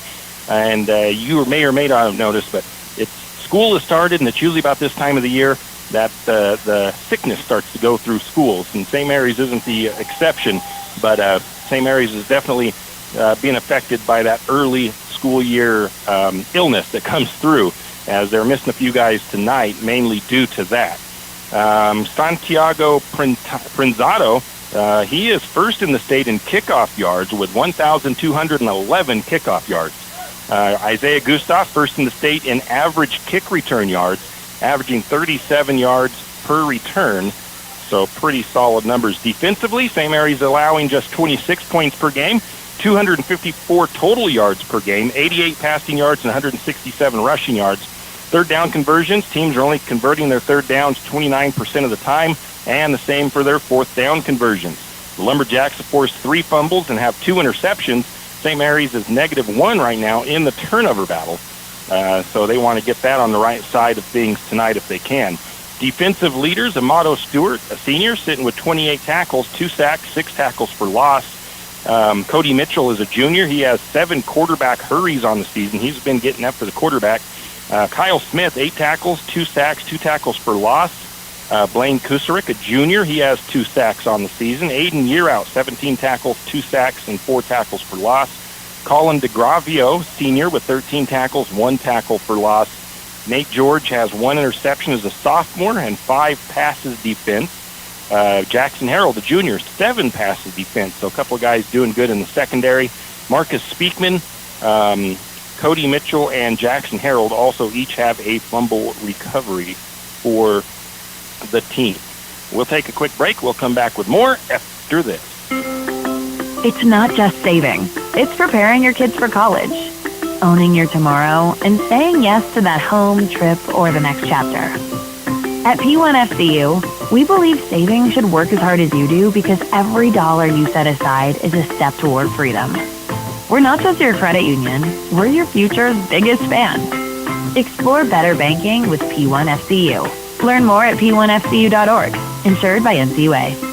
And you may or may not have noticed, but school has started, and it's usually about this time of the year that the sickness starts to go through schools. And St. Mary's isn't the exception, but St. Mary's is definitely being affected by that early school year illness that comes through, as they're missing a few guys tonight, mainly due to that. Santiago Prinzado, he is first in the state in kickoff yards with 1,211 kickoff yards. Isaiah Gustav, first in the state in average kick return yards, averaging 37 yards per return, so pretty solid numbers. Defensively, St. Mary's allowing just 26 points per game, 254 total yards per game, 88 passing yards and 167 rushing yards. Third down conversions, teams are only converting their third downs 29% of the time, and the same for their fourth down conversions. The Lumberjacks have forced 3 fumbles and have 2 interceptions. St. Mary's is -1 right now in the turnover battle. So they want to get that on the right side of things tonight if they can. Defensive leaders, Amato Stewart, a senior, sitting with 28 tackles, 2 sacks, 6 tackles for loss. Cody Mitchell is a junior. He has 7 quarterback hurries on the season. He's been getting after the quarterback. Kyle Smith, 8 tackles, 2 sacks, 2 tackles for loss. Blaine Kusarik, a junior, he has 2 sacks on the season. Aiden Yearout, 17 tackles, 2 sacks, and 4 tackles for loss. Colin DeGravio, senior, with 13 tackles, 1 tackle for loss. Nate George has 1 interception as a sophomore and 5 passes defense. Jackson Harrell, the junior, 7 passes defense, so a couple of guys doing good in the secondary. Marcus Speakman, Cody Mitchell, and Jackson Harrell also each have a fumble recovery for the team. We'll take a quick break. We'll come back with more after this. It's not just saving. It's preparing your kids for college. owning your tomorrow, and saying yes to that home, trip, or the next chapter. At P1FCU, we believe saving should work as hard as you do because every dollar you set aside is a step toward freedom. We're not just your credit union, we're your future's biggest fan. Explore better banking with P1FCU. Learn more at p1fcu.org. Insured by NCUA.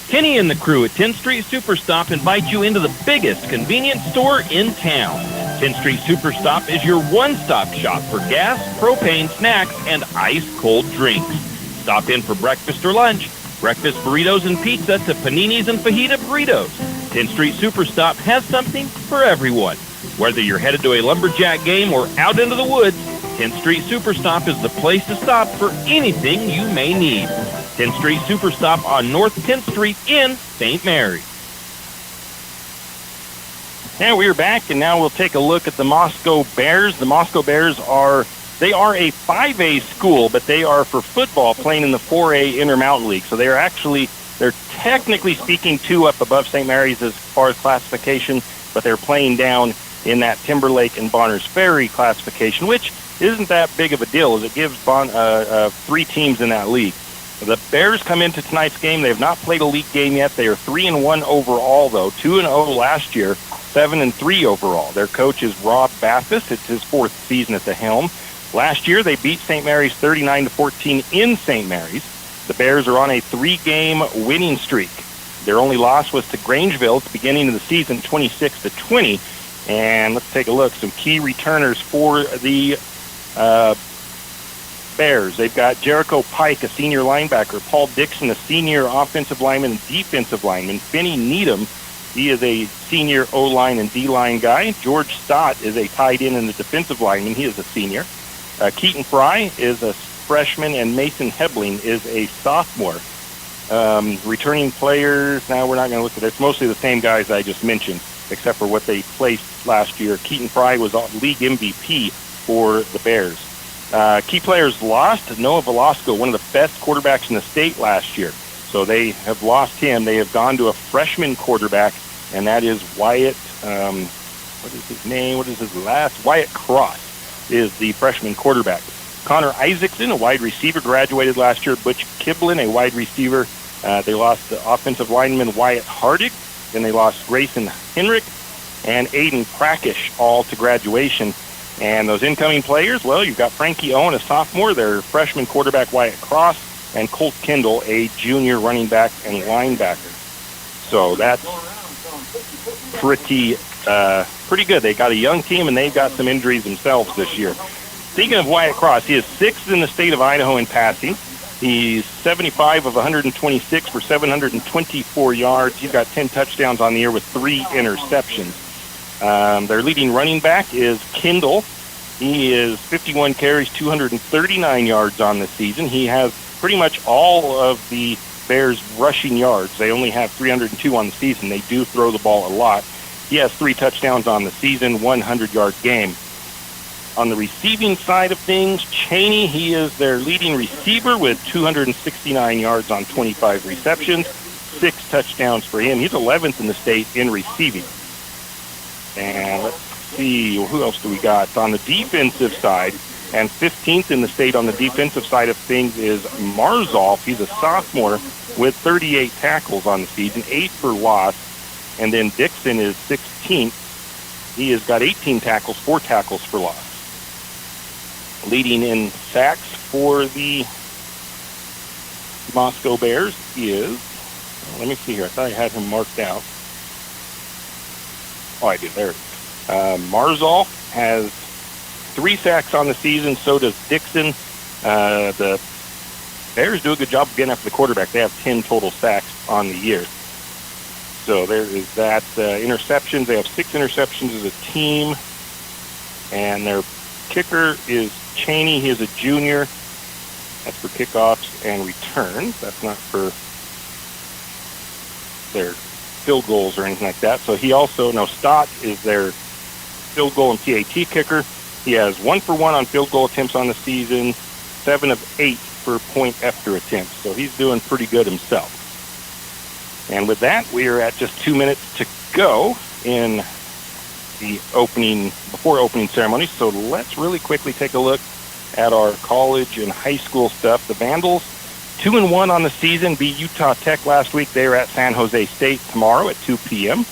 Kenny and the crew at 10th Street Superstop invite you into the biggest convenience store in town. 10th Street Superstop is your one-stop shop for gas, propane, snacks, and ice-cold drinks. Stop in for breakfast or lunch. Breakfast burritos and pizza to paninis and fajita burritos. 10th Street Superstop has something for everyone. Whether you're headed to a Lumberjack game or out into the woods, 10th Street Superstop is the place to stop for anything you may need. 10th Street Superstop on North 10th Street in St. Mary's. And we're back, and now we'll take a look at the Moscow Bears. The Moscow Bears are a 5A school, but they are for football playing in the 4A Intermountain League. So they're technically speaking 2 up above St. Mary's as far as classification, but they're playing down in that Timberlake and Bonners Ferry classification, which isn't that big of a deal, as it gives 3 teams in that league. The Bears come into tonight's game. They have not played a league game yet. They are 3-1 overall, though. 2-0 last year, 7-3 overall. Their coach is Rob Bathis. It's his 4th season at the helm. Last year, they beat St. Mary's 39-14 in St. Mary's. The Bears are on a 3-game winning streak. Their only loss was to Grangeville at the beginning of the season, 26-20. And let's take a look. Some key returners for the Bears. They've got Jericho Pike, a senior linebacker. Paul Dixon, a senior offensive lineman and defensive lineman. Finney Needham, he is a senior O-line and D-line guy. George Stott is a tight end and a defensive lineman. He is a senior. Keaton Fry is a freshman, and Mason Hebling is a sophomore. Returning players, now we're not going to look at this. Mostly the same guys I just mentioned, except for what they placed last year. Keaton Fry was league MVP for the Bears. Key players lost. Noah Velasco, one of the best quarterbacks in the state last year. So they have lost him. They have gone to a freshman quarterback, and that is Wyatt, what is his name? What is his last? Wyatt Cross is the freshman quarterback. Connor Isaacson, a wide receiver, graduated last year. Butch Kiblin, a wide receiver. They lost the offensive lineman Wyatt Hardig. Then they lost Grayson Henrik and Aiden Prakish, all to graduation. And those incoming players, well, you've got Frankie Owen, a sophomore, their freshman quarterback Wyatt Cross, and Colt Kendall, a junior running back and linebacker. So that's pretty good. They got a young team, and they've got some injuries themselves this year. Speaking of Wyatt Cross, he is 6th in the state of Idaho in passing. He's 75 of 126 for 724 yards. He's got 10 touchdowns on the year with 3 interceptions. Their leading running back is Kendall. He is 51 carries, 239 yards on the season. He has pretty much all of the Bears' rushing yards. They only have 302 on the season. They do throw the ball a lot. He has 3 touchdowns on the season, 100-yard game. On the receiving side of things, Cheney, he is their leading receiver with 269 yards on 25 receptions, 6 touchdowns for him. He's 11th in the state in receiving. And let's see, who else do we got? On the defensive side, and 15th in the state on the defensive side of things is Marzolf. He's a sophomore with 38 tackles on the season, 8 for loss. And then Dixon is 16th. He has got 18 tackles, 4 tackles for loss. Leading in sacks for the Moscow Bears is, let me see here, I thought I had him marked out. Oh, I did. There it is. Marzolf has 3 sacks on the season. So does Dixon. The Bears do a good job of getting after the quarterback. They have 10 total sacks on the year. So there is that. Interceptions. They have 6 interceptions as a team. And their kicker is Cheney. He is a junior. That's for kickoffs and returns. That's not for their field goals or anything like that. So he also, Stott is their field goal and PAT kicker. He has 1 for 1 on field goal attempts on the season, 7 of 8 for point after attempts. So he's doing pretty good himself. And with that, we are at just 2 minutes to go in before opening ceremony. So let's really quickly take a look at our college and high school stuff. The Vandals, 2-1 on the season, beat Utah Tech last week. They are at San Jose State tomorrow at 2 p.m.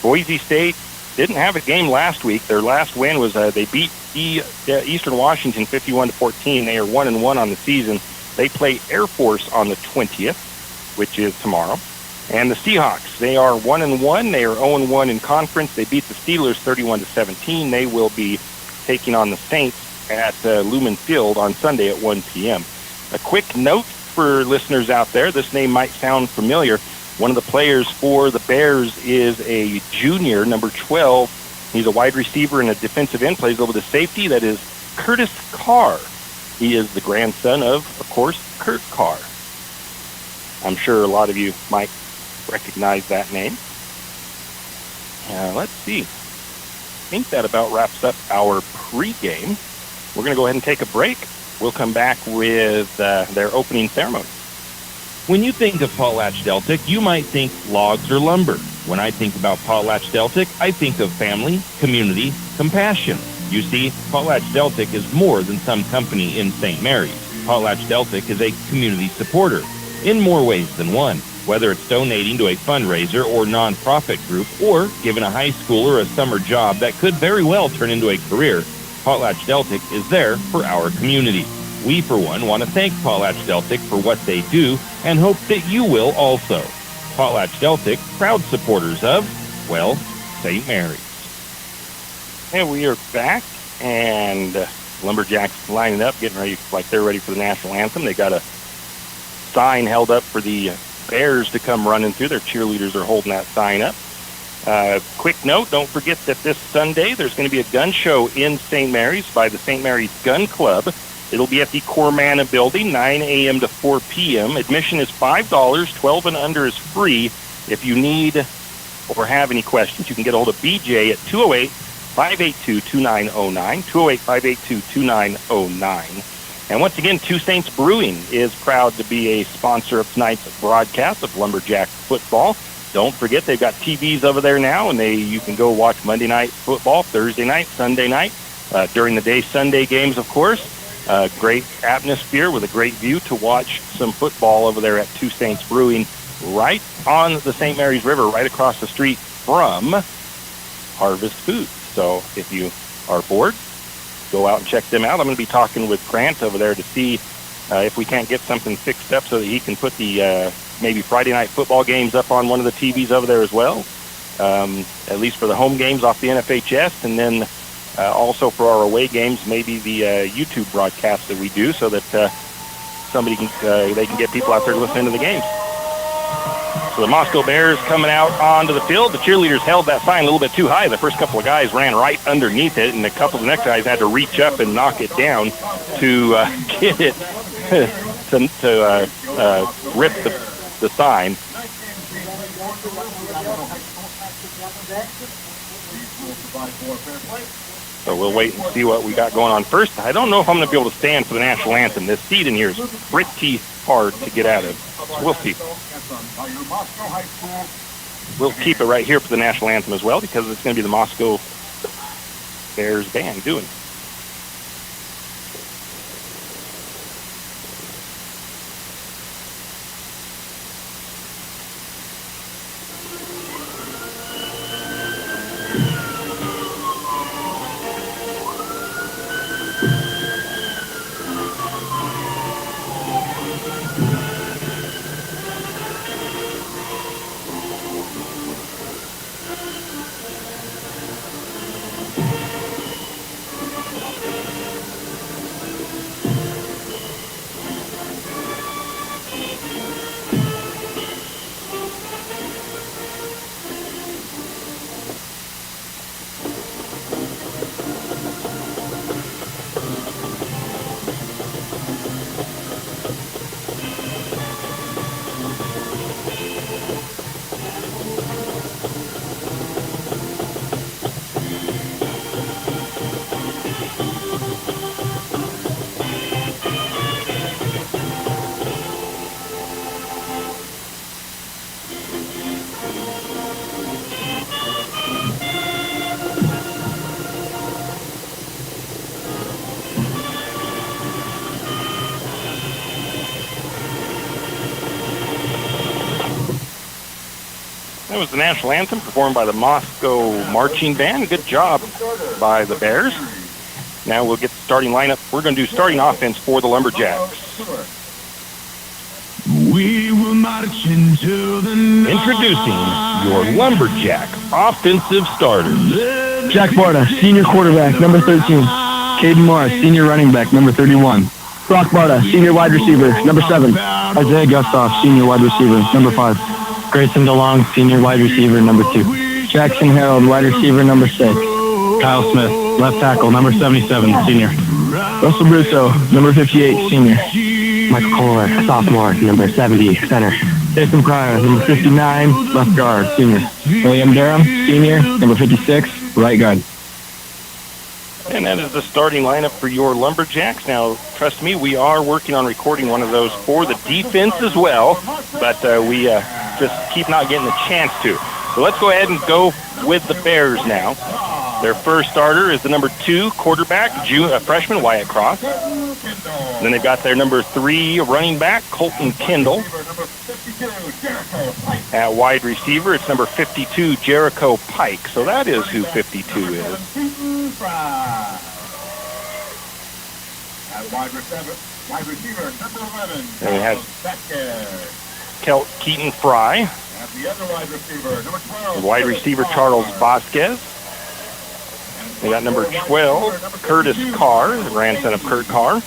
Boise State didn't have a game last week. Their last win was they beat Eastern Washington 51-14. They are 1-1 on the season. They play Air Force on the 20th, which is tomorrow. And the Seahawks, they are 1-1. They are 0-1 in conference. They beat the Steelers 31-17. They will be taking on the Saints at Lumen Field on Sunday at 1 p.m. A quick note for listeners out there, this name might sound familiar. One of the players for the Bears is a junior, number 12. He's a wide receiver and a defensive end, plays over the safety. That is Curtis Carr. He is the grandson of course, Kurt Carr. I'm sure a lot of you might recognize that name. Let's see. I think that about wraps up our pregame. We're going to go ahead and take a break. We'll come back with their opening ceremony. When you think of PotlatchDeltic, you might think logs or lumber. When I think about PotlatchDeltic, I think of family, community, compassion. You see, PotlatchDeltic is more than some company in St. Mary's. PotlatchDeltic is a community supporter in more ways than one. Whether it's donating to a fundraiser or nonprofit group, or giving a high schooler a summer job that could very well turn into a career, PotlatchDeltic is there for our community. We, for one, want to thank PotlatchDeltic for what they do and hope that you will also. PotlatchDeltic, proud supporters of, well, St. Mary's. And we are back, and Lumberjacks lining up, getting ready, like they're ready for the national anthem. They got a sign held up for the Bears to come running through. Their cheerleaders are holding that sign up. Quick note, don't forget that this Sunday there's going to be a gun show in St. Mary's by the St. Mary's Gun Club. It'll be at the Cormana Building, 9 a.m. to 4 p.m. Admission is $5. 12 and under is free. If you need or have any questions, you can get a hold of BJ at 208-582-2909, 208-582-2909. And once again, Two Saints Brewing is proud to be a sponsor of tonight's broadcast of Lumberjack football. Don't forget, they've got TVs over there now, and you can go watch Monday night football, Thursday night, Sunday night, during the day Sunday games, of course. Great atmosphere with a great view to watch some football over there at Two Saints Brewing, right on the St. Mary's River, right across the street from Harvest Foods. So if you are bored, go out and check them out. I'm going to be talking with Grant over there to see if we can't get something fixed up so that he can put the maybe Friday night football games up on one of the TVs over there as well, at least for the home games off the NFHS, and then also for our away games, maybe the YouTube broadcast that we do, so that they can get people out there to listen to the games. So the Moscow Bears coming out onto the field. The cheerleaders held that sign a little bit too high. The first couple of guys ran right underneath it, and a couple of the next guys had to reach up and knock it down to get it to rip the sign. So we'll wait and see what we got going on first. I don't know if I'm going to be able to stand for the national anthem. This seat in here is pretty hard to get out of. So we'll see. We'll keep it right here for the national anthem as well, because it's going to be the Moscow Bears band doing it. was the national anthem performed by the Moscow Marching Band. Good job by the Bears. Now we'll get the starting lineup. We're going to do starting offense for the Lumberjacks. We will march into the night. Introducing your Lumberjack offensive starters. Jack Barta, senior quarterback, number 13. Caden Morris, senior running back, number 31. Brock Barta, senior wide receiver, number 7. Isaiah Gustav, senior wide receiver, number 5. Grayson DeLong, senior wide receiver, number 2. Jackson Harold, wide receiver, number 6. Kyle Smith, left tackle, number 77, senior. Russell Russo, number 58, senior. Michael Kohler, sophomore, number 70, center. Jason Pryor, number 59, left guard, senior. William Durham, senior, number 56, right guard. And that is the starting lineup for your Lumberjacks. Now, trust me, we are working on recording one of those for the defense as well, but we just keep not getting the chance to. So let's go ahead and go with the Bears now. Their first starter is the number 2 quarterback, freshman Wyatt Cross. Then they've got their number 3 running back, Colton Kendall. At wide receiver, it's number 52, Jericho Pike. So that is who 52 is. At wide receiver, number 11. And we have Keaton Fry. At the other wide receiver, number 12. Wide receiver, Charles Vasquez. They got number 12, Curtis Carr, the grandson of Kurt Carr.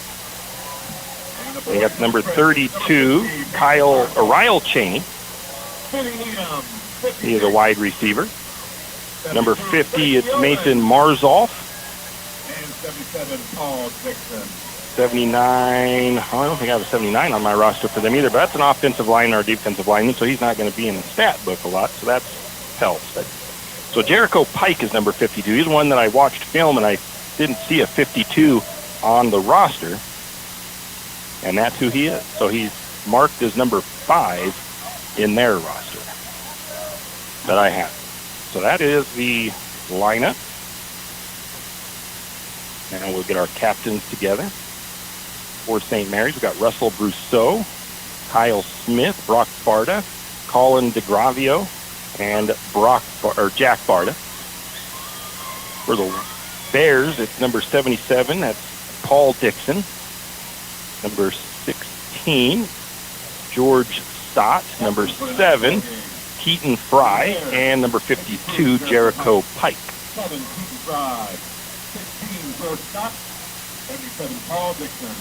They got number 32, Kyle Ariel Cheney. He is a wide receiver. Number 50, it's Mason Marzolf. And 77, Paul Dixon. 79, I don't think I have a 79 on my roster for them either, but that's an offensive line or a defensive lineman, so he's not going to be in the stat book a lot, so that helps. So Jericho Pike is number 52. He's one that I watched film, and I didn't see a 52 on the roster, and that's who he is. So he's marked as number 5 in their roster that I have. So that is the lineup. Now we'll get our captains together. For St. Mary's, we've got Russell Brousseau, Kyle Smith, Brock Barta, Colin DeGravio, and Jack Barta. For the Bears, it's number 77. That's Paul Dixon. Number 16, George Stott. Number 7, Keaton Fry. And number 52, Jericho Pike. 7, Keaton Fry. 16, George Stott. 77, Paul Dixon.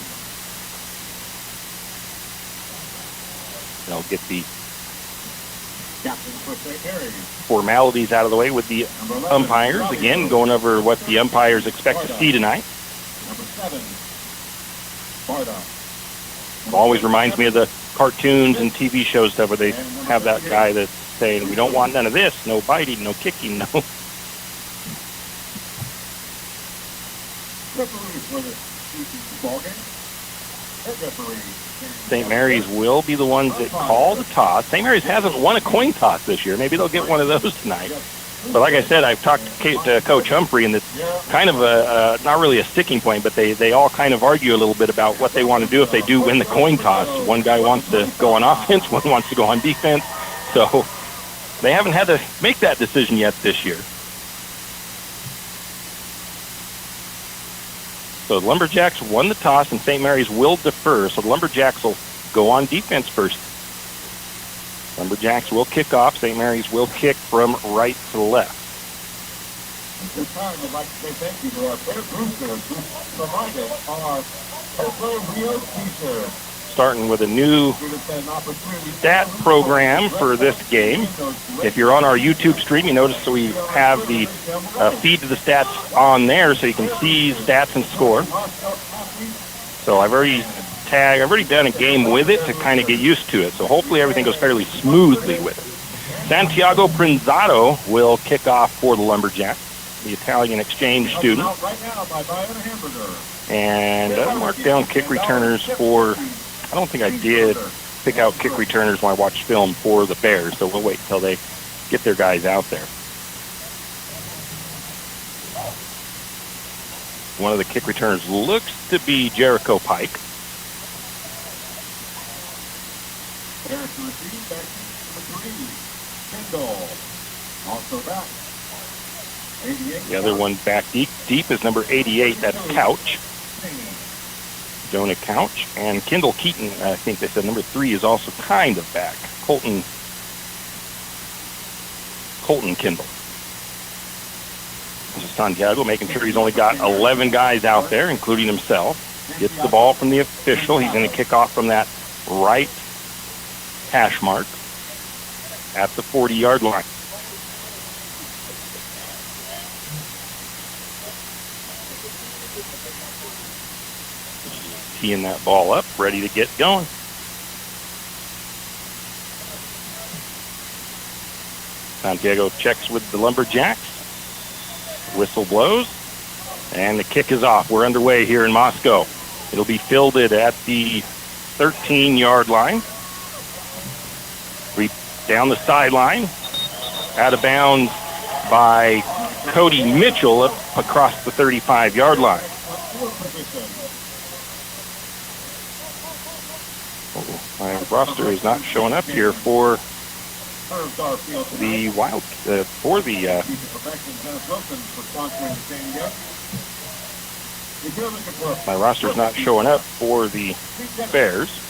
I'll get the formalities out of the way with the umpires. Again, going over what the umpires expect to see tonight. Number 7, Barta. Always reminds me of the cartoons and TV show stuff where they have that guy that's saying, we don't want none of this, no biting, no kicking, no. Referees for the ballgame. St. Mary's will be the ones that call the toss. St. Mary's hasn't won a coin toss this year. Maybe they'll get one of those tonight. But like I said, I've talked to Coach Humphrey, and it's kind of not really a sticking point, but they all kind of argue a little bit about what they want to do if they do win the coin toss. One guy wants to go on offense, one wants to go on defense. So they haven't had to make that decision yet this year. So the Lumberjacks won the toss, and St. Mary's will defer. So the Lumberjacks will go on defense first. Lumberjacks will kick off. St. Mary's will kick from right to left. At this time, I'd like to say thank you to our Bear Boosters who provided our Purple Rio t-shirt. Starting with a new stat program for this game. If you're on our YouTube stream, you notice that we have the feed to the stats on there so you can see stats and score. So I've already done a game with it to kind of get used to it. So hopefully everything goes fairly smoothly with it. Santiago Prinzato will kick off for the Lumberjacks, the Italian exchange student. And mark down kick returners for... I don't think I did pick out kick returners when I watched film for the Bears, so we'll wait until they get their guys out there. One of the kick returners looks to be Jericho Pike. Kendall. Also back. 88. The other one back deep is number 88. That's Couch. Jonah Couch. And Kendall Keaton, I think they said number 3 is also kind of back. Colton Kendall. This is Santiago making sure he's only got 11 guys out there, including himself. Gets the ball from the official. He's going to kick off from that right hash mark at the 40-yard line. Teeing that ball up, ready to get going. Santiago checks with the Lumberjacks. Whistle blows, and the kick is off. We're underway here in Moscow. It'll be fielded at the 13-yard line. Down the sideline, out of bounds by Cody Mitchell up across the 35-yard line. My roster is not showing up here for the my roster's not showing up for the Bears.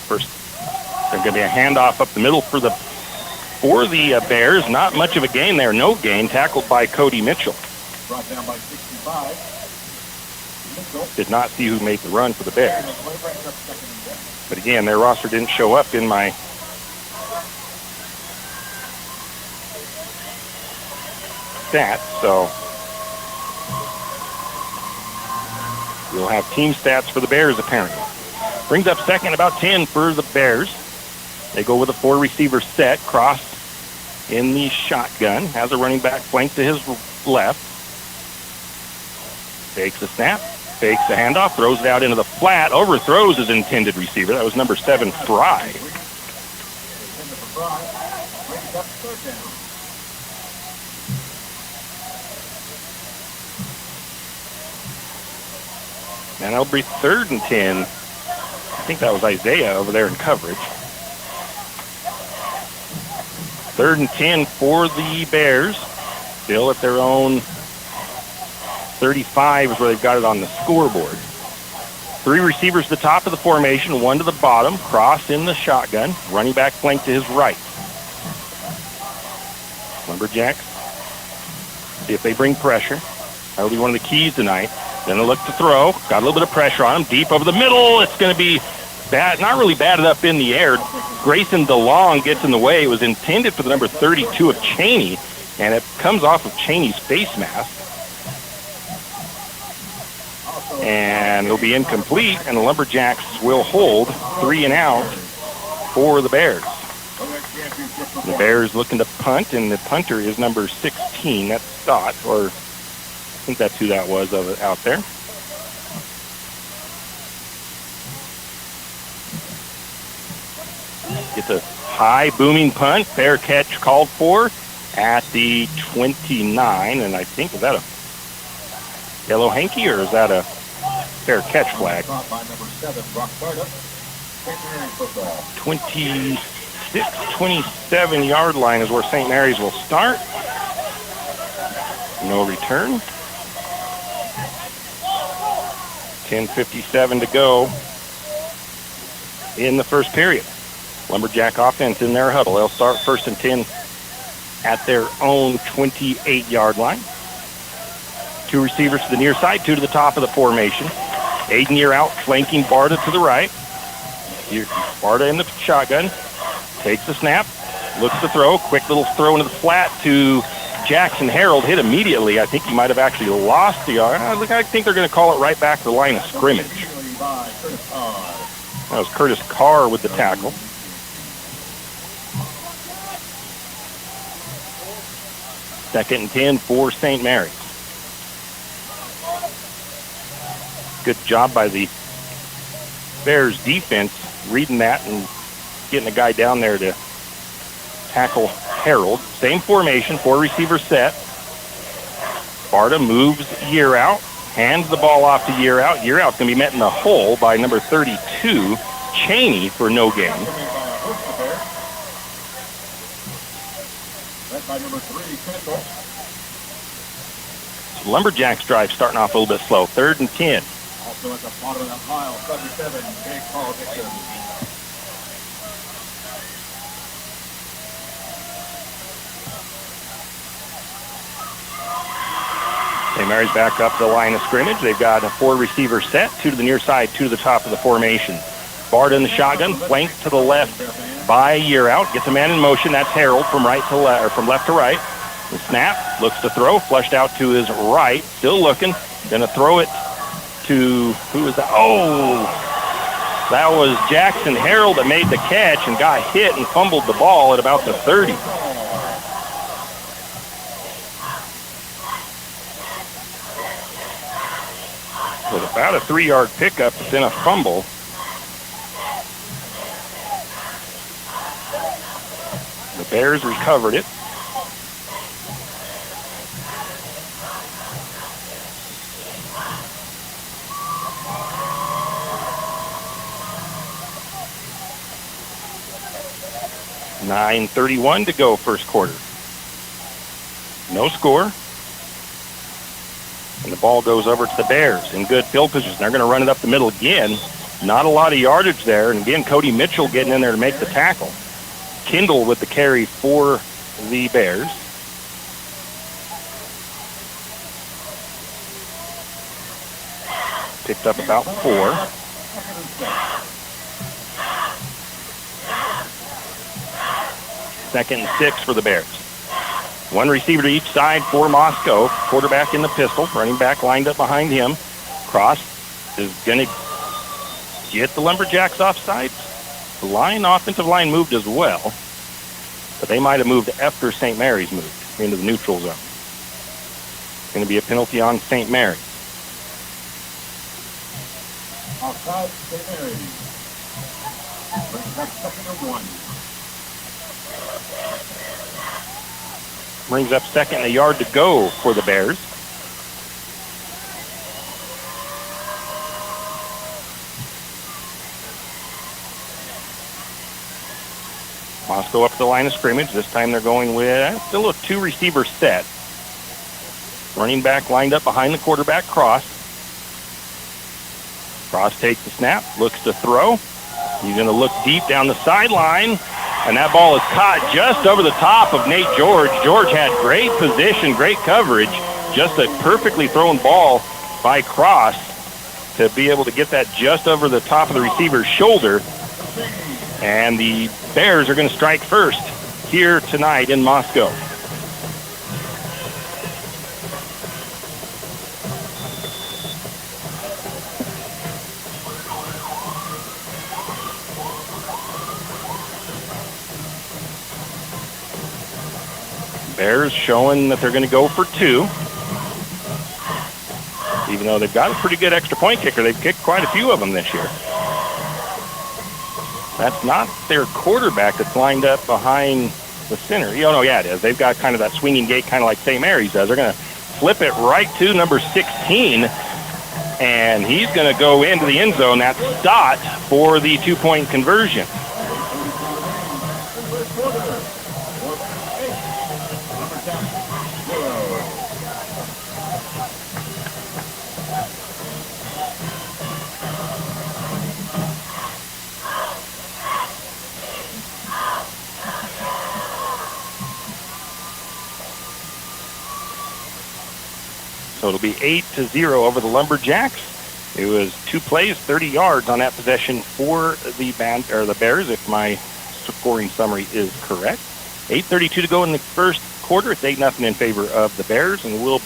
First, there's going to be a handoff up the middle for the Bears. Not much of a gain there. No gain. Tackled by Cody Mitchell. Brought down by 65. Did not see who made the run for the Bears. But again, their roster didn't show up in my stats, so we'll have team stats for the Bears apparently. Brings up second, about 10 for the Bears. They go with a 4-receiver set. Cross in the shotgun. Has a running back flanked to his left. Fakes a snap. Fakes a handoff. Throws it out into the flat. Overthrows his intended receiver. That was number 7, Fry. And it'll be 3rd and 10. I think that was Isaiah over there in coverage. 3rd and 10 for the Bears. Still at their own 35 is where they've got it on the scoreboard. 3 receivers to the top of the formation, 1 to the bottom. Cross in the shotgun. Running back flank to his right. Lumberjacks see if they bring pressure. That'll be one of the keys tonight. Then they'll look to throw. Got a little bit of pressure on him. Deep over the middle. It's going to be bad. Not really batted up in the air. Grayson DeLong gets in the way. It was intended for the number 32 of Cheney, and it comes off of Cheney's face mask. And it'll be incomplete, and the Lumberjacks will hold 3 and out for the Bears. The Bears looking to punt, and the punter is number 16. That's Stott, or I think that's who that was out there. Gets a high booming punt. Fair catch called for at the 29. And I think, is that a yellow hanky or is that a fair catch flag? 27 yard line is where St. Mary's will start. No return. 10:57 to go in the first period. Lumberjack offense in their huddle. They'll start 1st and 10 at their own 28-yard line. 2 receivers to the near side, 2 to the top of the formation. Aiden Year out, flanking Barta to the right. Barta in the shotgun. Takes the snap, looks to throw. Quick little throw into the flat to Jackson Harold. Hit immediately. I think he might have actually lost the yard. I think they're going to call it right back to the line of scrimmage. That was Curtis Carr with the tackle. Second and 10 for St. Mary's. Good job by the Bears defense reading that and getting a guy down there to tackle Harold. Same formation, 4-receiver set. Sparta moves Year Out, hands the ball off to Year Out. Year Out's going to be met in the hole by number 32, Cheney, for no gain. By number 3, Kendall. Lumberjacks drive starting off a little bit slow. 3rd and 10. Also at the bottom of the pile, 77, Big Paul Dixon. St. Mary's back up the line of scrimmage. They've got a 4-receiver set, 2 to the near side, 2 to the top of the formation. Sparta in the shotgun, flanked to the left by Year Out. Gets a man in motion. That's Harold from right to left, or from left to right. The snap, looks to throw, flushed out to his right, still looking. Gonna throw it to, who was that? Oh, that was Jackson Harold that made the catch and got hit and fumbled the ball at about the 30. With about a 3-yard pickup, then a fumble. The Bears recovered it. .9:31 to go first quarter. No score. And the ball goes over to the Bears in good field position. They're going to run it up the middle again. Not a lot of yardage there. And again, Cody Mitchell getting in there to make the tackle. Kendall with the carry for the Bears. Picked up about 4. Second and 6 for the Bears. 1 receiver to each side for Moscow. Quarterback in the pistol. Running back lined up behind him. Cross is going to get the Lumberjacks offside. The offensive line moved as well. But they might have moved after St. Mary's moved into the neutral zone. It's going to be a penalty on St. Mary's. Offside, St. Mary's. Brings up 2nd and 1. Brings up 2nd and a yard to go for the Bears. Moscow up to the line of scrimmage. This time they're going with still a 2-receiver set. Running back lined up behind the quarterback, Cross. Cross takes the snap, looks to throw. He's going to look deep down the sideline. And that ball is caught just over the top of Nate George. George had great position, great coverage. Just a perfectly thrown ball by Cross to be able to get that just over the top of the receiver's shoulder. And the Bears are going to strike first here tonight in Moscow. Bears showing that they're going to go for 2. Even though they've got a pretty good extra point kicker. They've kicked quite a few of them this year. That's not their quarterback that's lined up behind the center. Oh, no, yeah, it is. They've got kind of that swinging gait kind of like St. Mary's does. They're going to flip it right to number 16. And he's going to go into the end zone. That's Stott for the 2-point conversion. So it'll be 8-0 over the Lumberjacks. It was 2 plays, 30 yards on that possession for the Bears, if my scoring summary is correct. 8:32 to go in the first quarter. It's 8-0 in favor of the Bears, and we're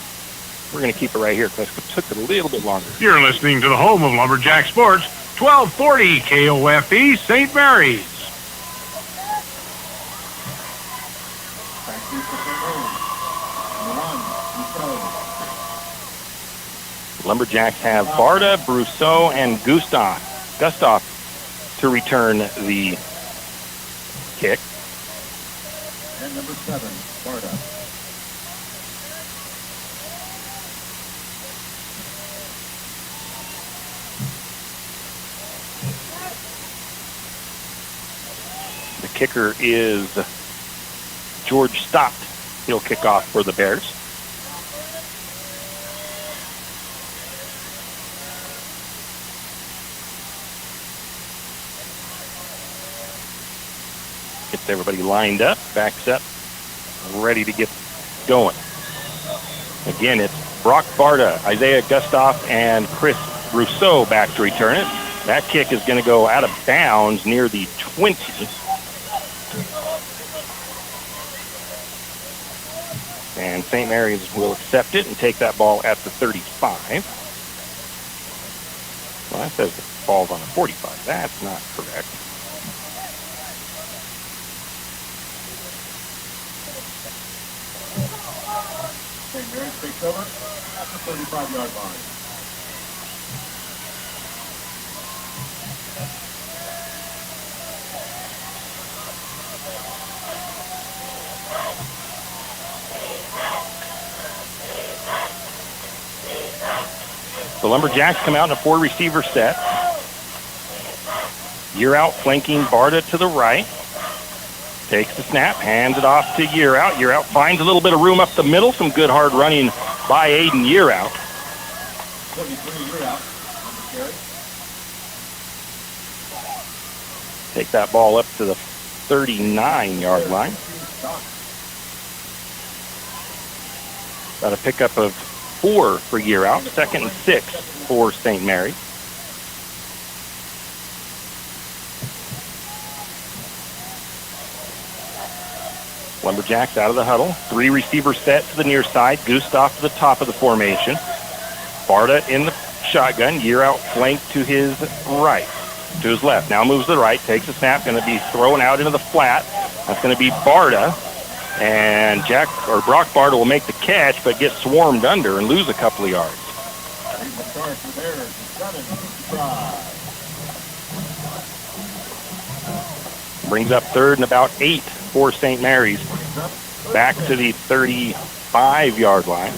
going to keep it right here because it took a little bit longer. You're listening to the home of Lumberjack Sports, 1240 KOFE St. Mary's. Lumberjacks have Barda, Brousseau, and Gustav to return the kick. And number 7, Barda. The kicker is George Stott. He'll kick off for the Bears. Gets everybody lined up, backs up, ready to get going. Again, it's Brock Barda, Isaiah Gustav, and Chris Rousseau back to return it. That kick is going to go out of bounds near the 20. And St. Mary's will accept it and take that ball at the 35. Well, that says the ball's on the 45. That's not correct. St. Mary's takes over at the 35-yard line. The Lumberjacks come out in a 4-receiver set. Year out flanking Barda to the right. Takes the snap, hands it off to Year Out. Year Out finds a little bit of room up the middle. Some good hard running by Aiden Year Out. 23 Year Out. Take that ball up to the 39-yard line. Got a pickup of 4 for Year Out. 2nd and 6 for St. Mary. Lumberjacks out of the huddle. 3-receiver set to the near side. Gustav to the top of the formation. Barda in the shotgun. Year Out flanked to his right. To his left. Now moves to the right. Takes a snap. Going to be thrown out into the flat. That's going to be Barda. And Brock Barda will make the catch, but get swarmed under and lose a couple of yards. Brings up 3rd and about 8 for St. Mary's. Back to the 35-yard line.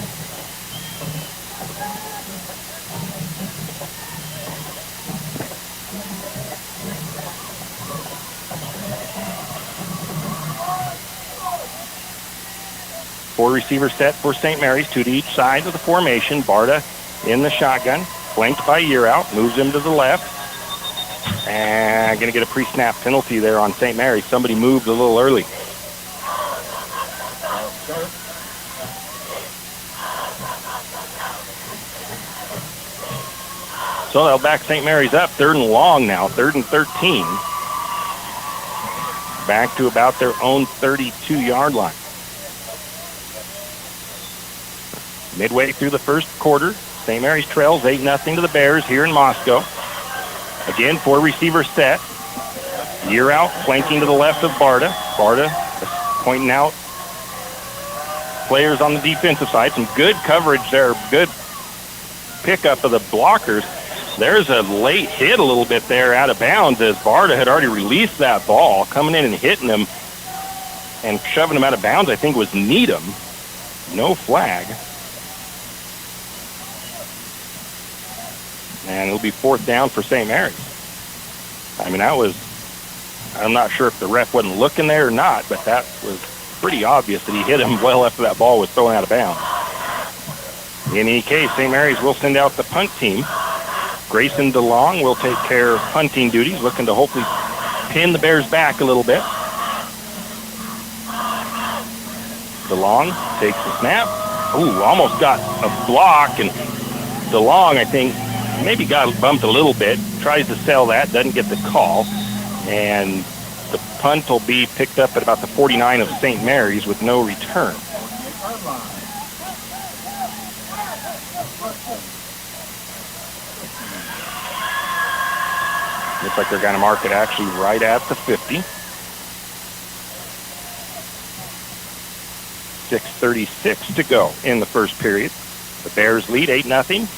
Four-receiver set for St. Mary's, 2 to each side of the formation. Barda in the shotgun, flanked by Year Out, moves him to the left. And going to get a pre-snap penalty there on St. Mary's. Somebody moved a little early. So they'll back St. Mary's up, 3rd and long now, 3rd and 13. Back to about their own 32-yard line. Midway through the first quarter, St. Mary's trails 8-0 to the Bears here in Moscow. Again, 4-receiver set. Year Out flanking to the left of Barda. Barda pointing out players on the defensive side. Some good coverage there, good pickup of the blockers. There's a late hit a little bit there out of bounds as Barda had already released that ball. Coming in and hitting him and shoving him out of bounds, I think, was Needham. No flag. And it'll be 4th down for St. Mary's. I mean, I'm not sure if the ref wasn't looking there or not, but that was pretty obvious that he hit him well after that ball was thrown out of bounds. In any case, St. Mary's will send out the punt team. Grayson DeLong will take care of punting duties, looking to hopefully pin the Bears back a little bit. DeLong takes the snap. Ooh, almost got a block, and DeLong, I think, maybe got bumped a little bit, tries to sell that, doesn't get the call, and the punt will be picked up at about the 49 of St. Mary's with no return. Looks like they're going to mark it actually right at the 50. 6:36 to go in the first period. The Bears lead 8-0.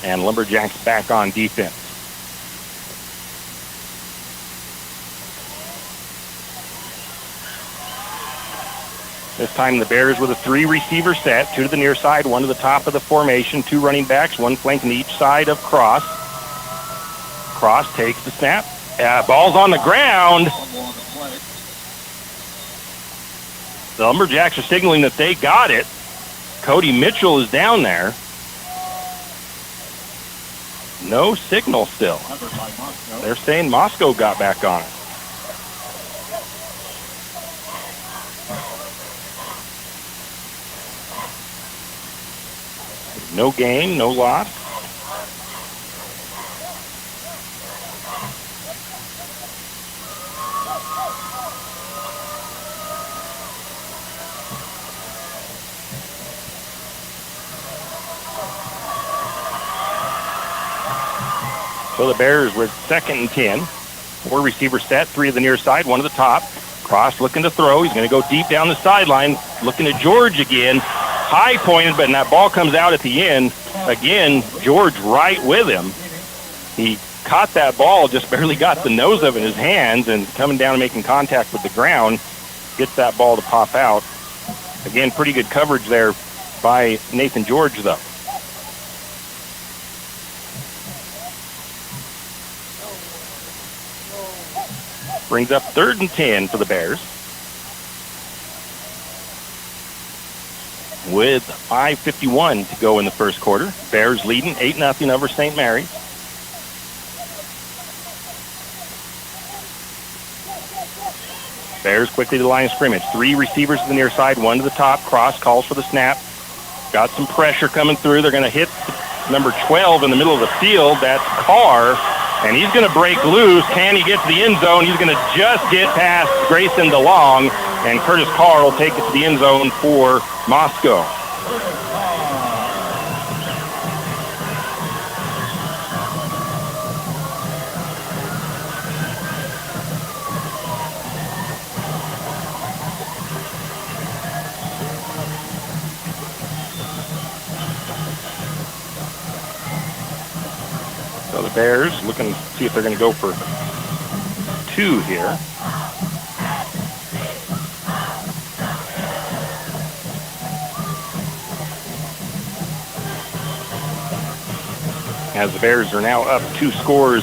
And Lumberjacks back on defense. This time the Bears with a 3-receiver set, 2 to the near side, 1 to the top of the formation, 2 running backs, 1 flanking each side of Cross. Cross takes the snap. Ball's on the ground. The Lumberjacks are signaling that they got it. Cody Mitchell is down there. No signal still. They're saying Moscow got back on it. No gain, no loss. So the Bears with 2nd and 10. 4 receiver set, 3 to the near side, 1 to the top. Cross looking to throw. He's going to go deep down the sideline. Looking at George again. High pointed, but that ball comes out at the end. Again, George right with him. He caught that ball, just barely got the nose of it in his hands, and coming down and making contact with the ground, gets that ball to pop out. Again, pretty good coverage there by Nathan George, though. Brings up 3rd and 10 for the Bears. With 5:51 to go in the first quarter. Bears leading 8-0 over St. Mary's. Bears quickly to the line of scrimmage. 3 receivers to the near side, 1 to the top. Cross calls for the snap. Got some pressure coming through. They're going to hit number 12 in the middle of the field. That's Carr. And he's going to break loose. Can he get to the end zone? He's going to just get past Grayson DeLong. And Curtis Carr will take it to the end zone for Moscow. So the Bears looking to see if they're going to go for 2 here. As the Bears are now up 2 scores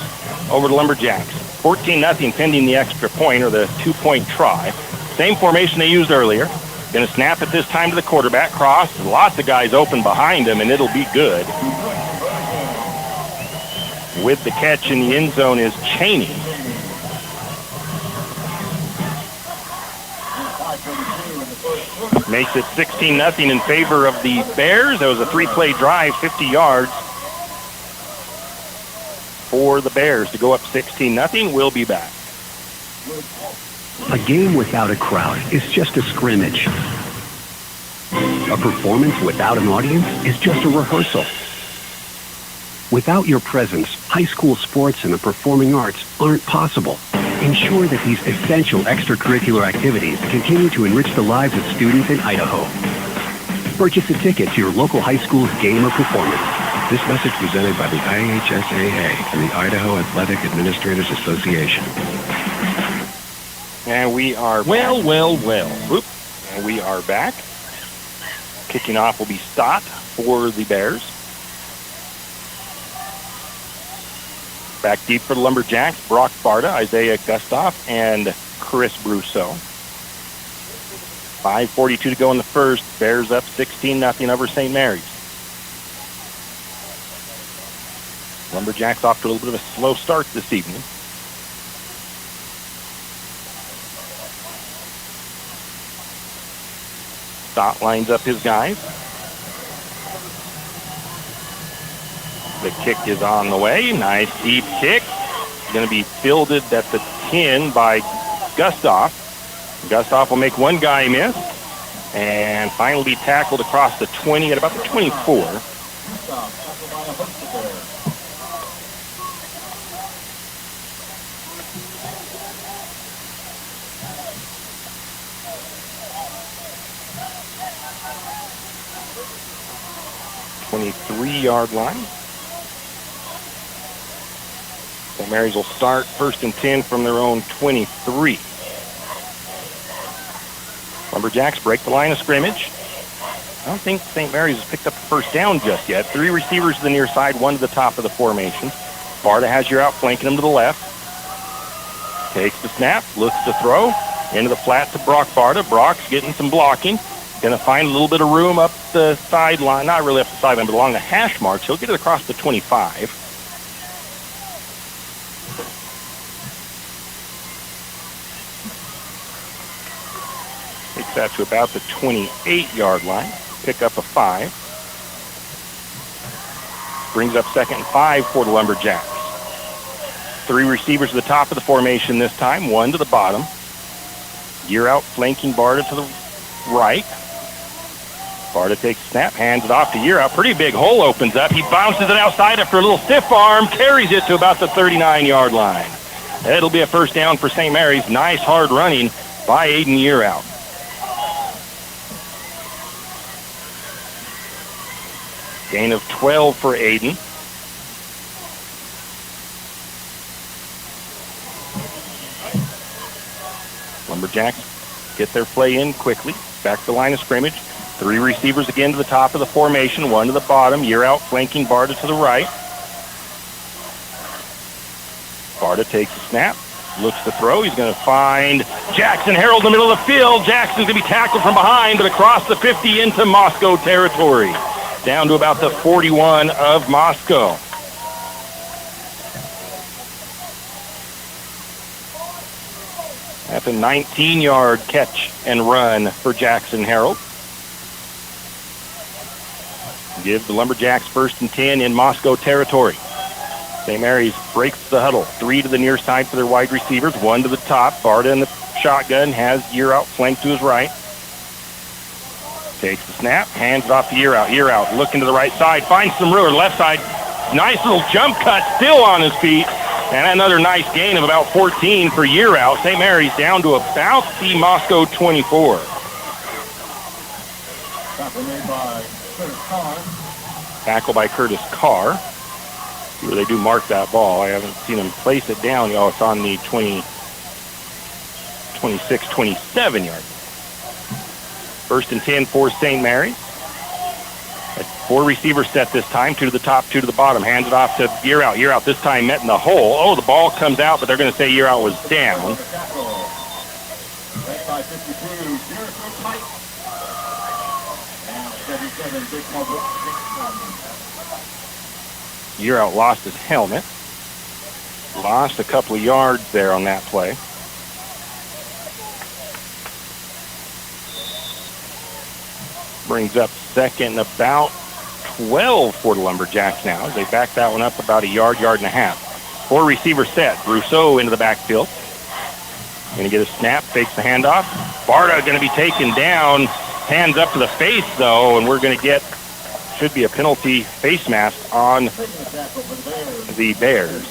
over the Lumberjacks. 14-0 pending the extra point or the 2-point try. Same formation they used earlier. Going to snap it this time to the quarterback. Cross, lots of guys open behind him, and it'll be good. With the catch in the end zone is Cheney. Makes it 16-0 in favor of the Bears. That was a 3-play drive, 50 yards for the Bears to go up 16-0. We'll be back. A game without a crowd is just a scrimmage. A performance without an audience is just a rehearsal. Without your presence, high school sports and the performing arts aren't possible. Ensure that these essential extracurricular activities continue to enrich the lives of students in Idaho. Purchase a ticket to your local high school's game or performance. This message presented by the IHSAA and the Idaho Athletic Administrators Association. And we are well. Whoop. And we are back. Kicking off will be Stott for the Bears. Back deep for the Lumberjacks, Brock Barta, Isaiah Gustav, and Chris Brousseau. 5:42 to go in the first. Bears up 16-0 over St. Mary's. Lumberjacks off to a little bit of a slow start this evening. Stott lines up his guys. The kick is on the way. Nice deep kick. Going to be fielded at the 10 by Gustav. Gustav will make one guy miss. And finally be tackled across the 20 at about the 24. Yard line. St. Mary's will start 1st and 10 from their own 23. Lumberjacks break the line of scrimmage. I don't think St. Mary's has picked up a first down just yet. 3 receivers to the near side, 1 to the top of the formation. Barta has you out, flanking him to the left. Takes the snap, looks to throw. Into the flat to Brock Barta. Brock's getting some blocking. Going to find a little bit of room up the sideline. Not really up the sideline, but along the hash marks. He'll get it across the 25. Takes that to about the 28-yard line. Pick up a 5. Brings up 2nd and 5 for the Lumberjacks. 3 receivers to the top of the formation this time, 1 to the bottom. Year out, flanking Barta to the right. Barta takes a snap, hands it off to Year out. Pretty big hole opens up. He bounces it outside after a little stiff arm, carries it to about the 39-yard line. It'll be a first down for St. Mary's. Nice hard running by Aiden Year out. Gain of 12 for Aiden. Lumberjacks get their play in quickly. Back to the line of scrimmage. 3 receivers again to the top of the formation, 1 to the bottom. Year out, flanking Barta to the right. Barta takes a snap, looks to throw. He's going to find Jackson Harold in the middle of the field. Jackson's going to be tackled from behind, but across the 50 into Moscow territory. Down to about the 41 of Moscow. That's a 19-yard catch and run for Jackson Harold. Give the Lumberjacks 1st and 10 in Moscow territory. St. Mary's breaks the huddle. 3 to the near side for their wide receivers, 1 to the top. Barta in the shotgun, has Year out flanked to his right. Takes the snap, hands it off to Year out. Year out, looking to the right side, finds some room, left side. Nice little jump cut, still on his feet. And another nice gain of about 14 for Year out. St. Mary's down to about the Moscow 24. Tackle by Curtis Carr. See where they do mark that ball. I haven't seen him place it down. Oh, it's on the 26, 27 yard. 1st and 10 for St. Mary's. A 4 receiver set this time, 2 to the top, 2 to the bottom. Hands it off to Year out. Year out this time met in the hole. Oh, the ball comes out, but they're going to say Year out was down. Year out lost his helmet. Lost a couple of yards there on that play. Brings up 2nd and about 12 for the Lumberjacks now. They back that one up about a yard, yard and a half. 4 receiver set. Brousseau into the backfield. Going to get a snap, fakes the handoff. Barta going to be taken down. Hands up to the face, though, and we're going to get, should be a penalty face mask on the Bears.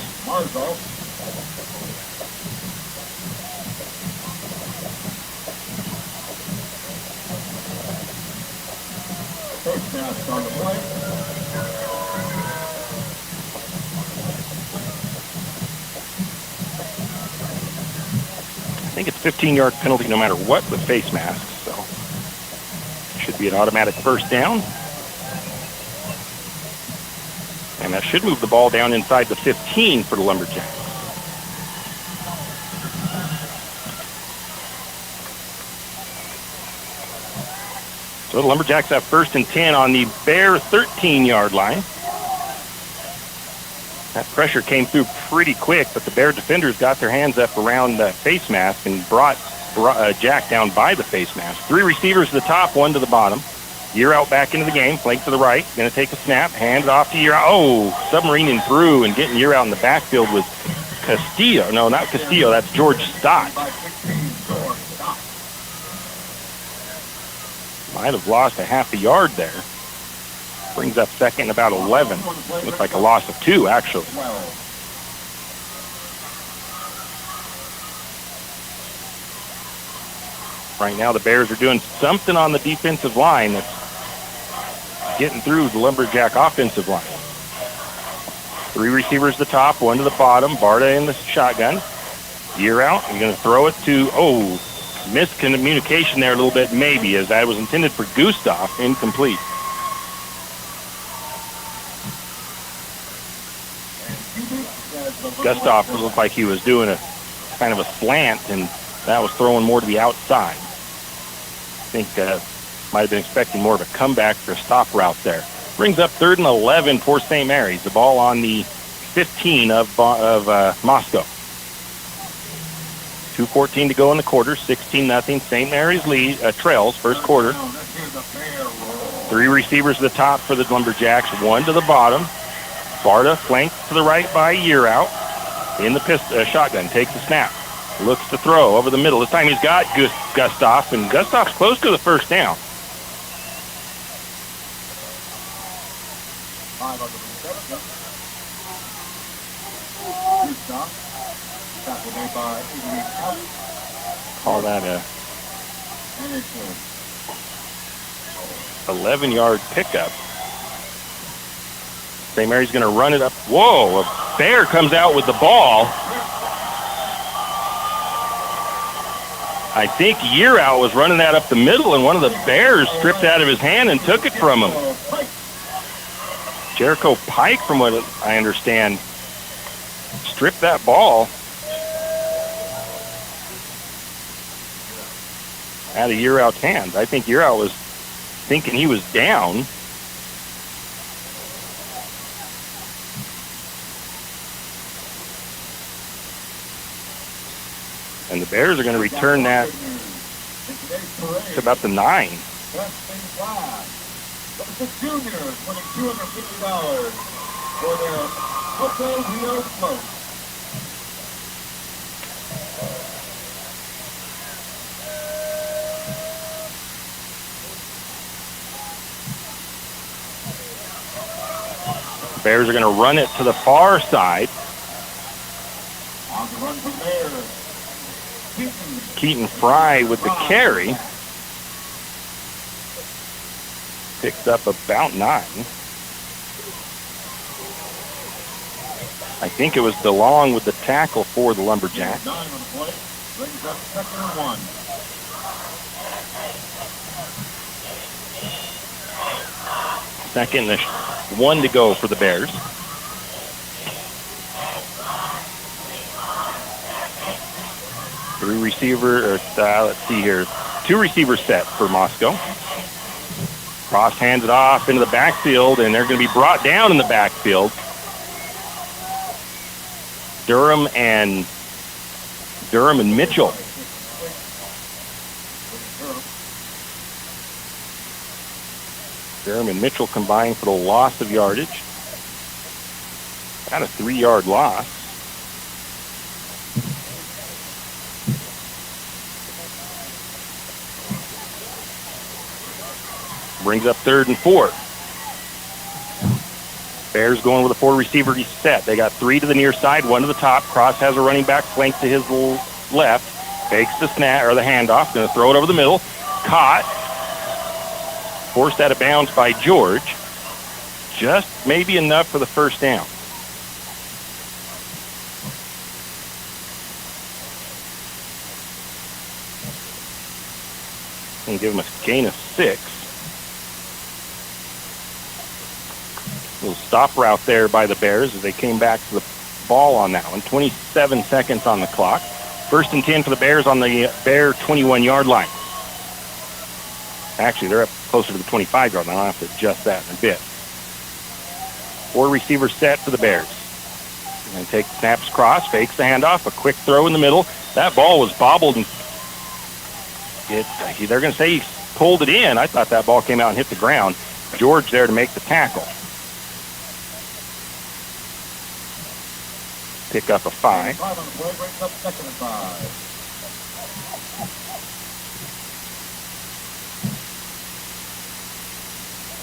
I think it's 15-yard penalty no matter what with face masks, so should be an automatic first down. And that should move the ball down inside the 15 for the Lumberjacks. So the Lumberjacks have 1st and 10 on the Bear 13-yard line. That pressure came through pretty quick, but the Bear defenders got their hands up around the face mask and brought Jack down by the face mask. 3 receivers to the top, 1 to the bottom. Year out back into the game, flank to the right. Going to take a snap, hands off to Year out. Oh, submarining through and getting Year out in the backfield was Castillo. No, not Castillo, that's George Stott. Might have lost a half a yard there. Brings up 2nd and about 11. Looks like a loss of 2, actually. Right now, the Bears are doing something on the defensive line that's getting through the Lumberjack offensive line. Three receivers to the top, one to the bottom. Barta in the shotgun. Year out. You're going to throw it to, miscommunication there a little bit, maybe, as that was intended for Gustav. Incomplete. Gustav looked like he was doing a kind of a slant, and that was throwing more to the outside. I think might have been expecting more of a comeback or a stop route there. Brings up 3rd and 11 for St. Mary's. The ball on the 15 of Moscow. 2:14 to go in the quarter. 16-0. St. Mary's lead trails first quarter. Three receivers to the top for the Lumberjacks. One to the bottom. Barta flanked to the right by Year out. In the shotgun. Takes the snap. Looks to throw over the middle. This time he's got Gustav, and Gustav's close to the first down. Call that a 11-yard pickup. St. Mary's going to run it up. Whoa, a Bear comes out with the ball. I think Year out was running that up the middle, and one of the Bears stripped out of his hand and took it from him. Jericho Pike, from what I understand, stripped that ball out of Year out's hands. I think Year out was thinking he was down. And the Bears are going to return that to about the 9. The juniors winning $250 for their Hotel Rio float. Bears are going to run it to the far side. On the run from Bears. Keaton Fry with the carry. Picks up about 9. I think it was DeLong with the tackle for the Lumberjacks. 9 on the play. Brings up 2nd and 1. Second and 1 to go for the Bears. Two receiver set for Moscow. Cross hands it off into the backfield, and they're going to be brought down in the backfield. Durham and Mitchell. Durham and Mitchell combined for the loss of yardage. About a 3-yard loss. Brings up 3rd and 4. Bears going with a 4-receiver set. They got 3 to the near side, 1 to the top. Cross has a running back flanked to his left. Fakes the snap or the handoff. Going to throw it over the middle. Caught. Forced out of bounds by George. Just maybe enough for the first down. And give him a gain of 6. Little stop route there by the Bears as they came back to the ball on that one. 27 seconds on the clock. 1st and 10 for the Bears on the Bear 21-yard line. Actually, they're up closer to the 25-yard line. I'll have to adjust that in a bit. 4-receiver set for the Bears. And take snaps cross, fakes the handoff, a quick throw in the middle. That ball was bobbled, and they're going to say he pulled it in. I thought that ball came out and hit the ground. George there to make the tackle. Pick up a 5. 5 on the play, brings up 2nd and 5.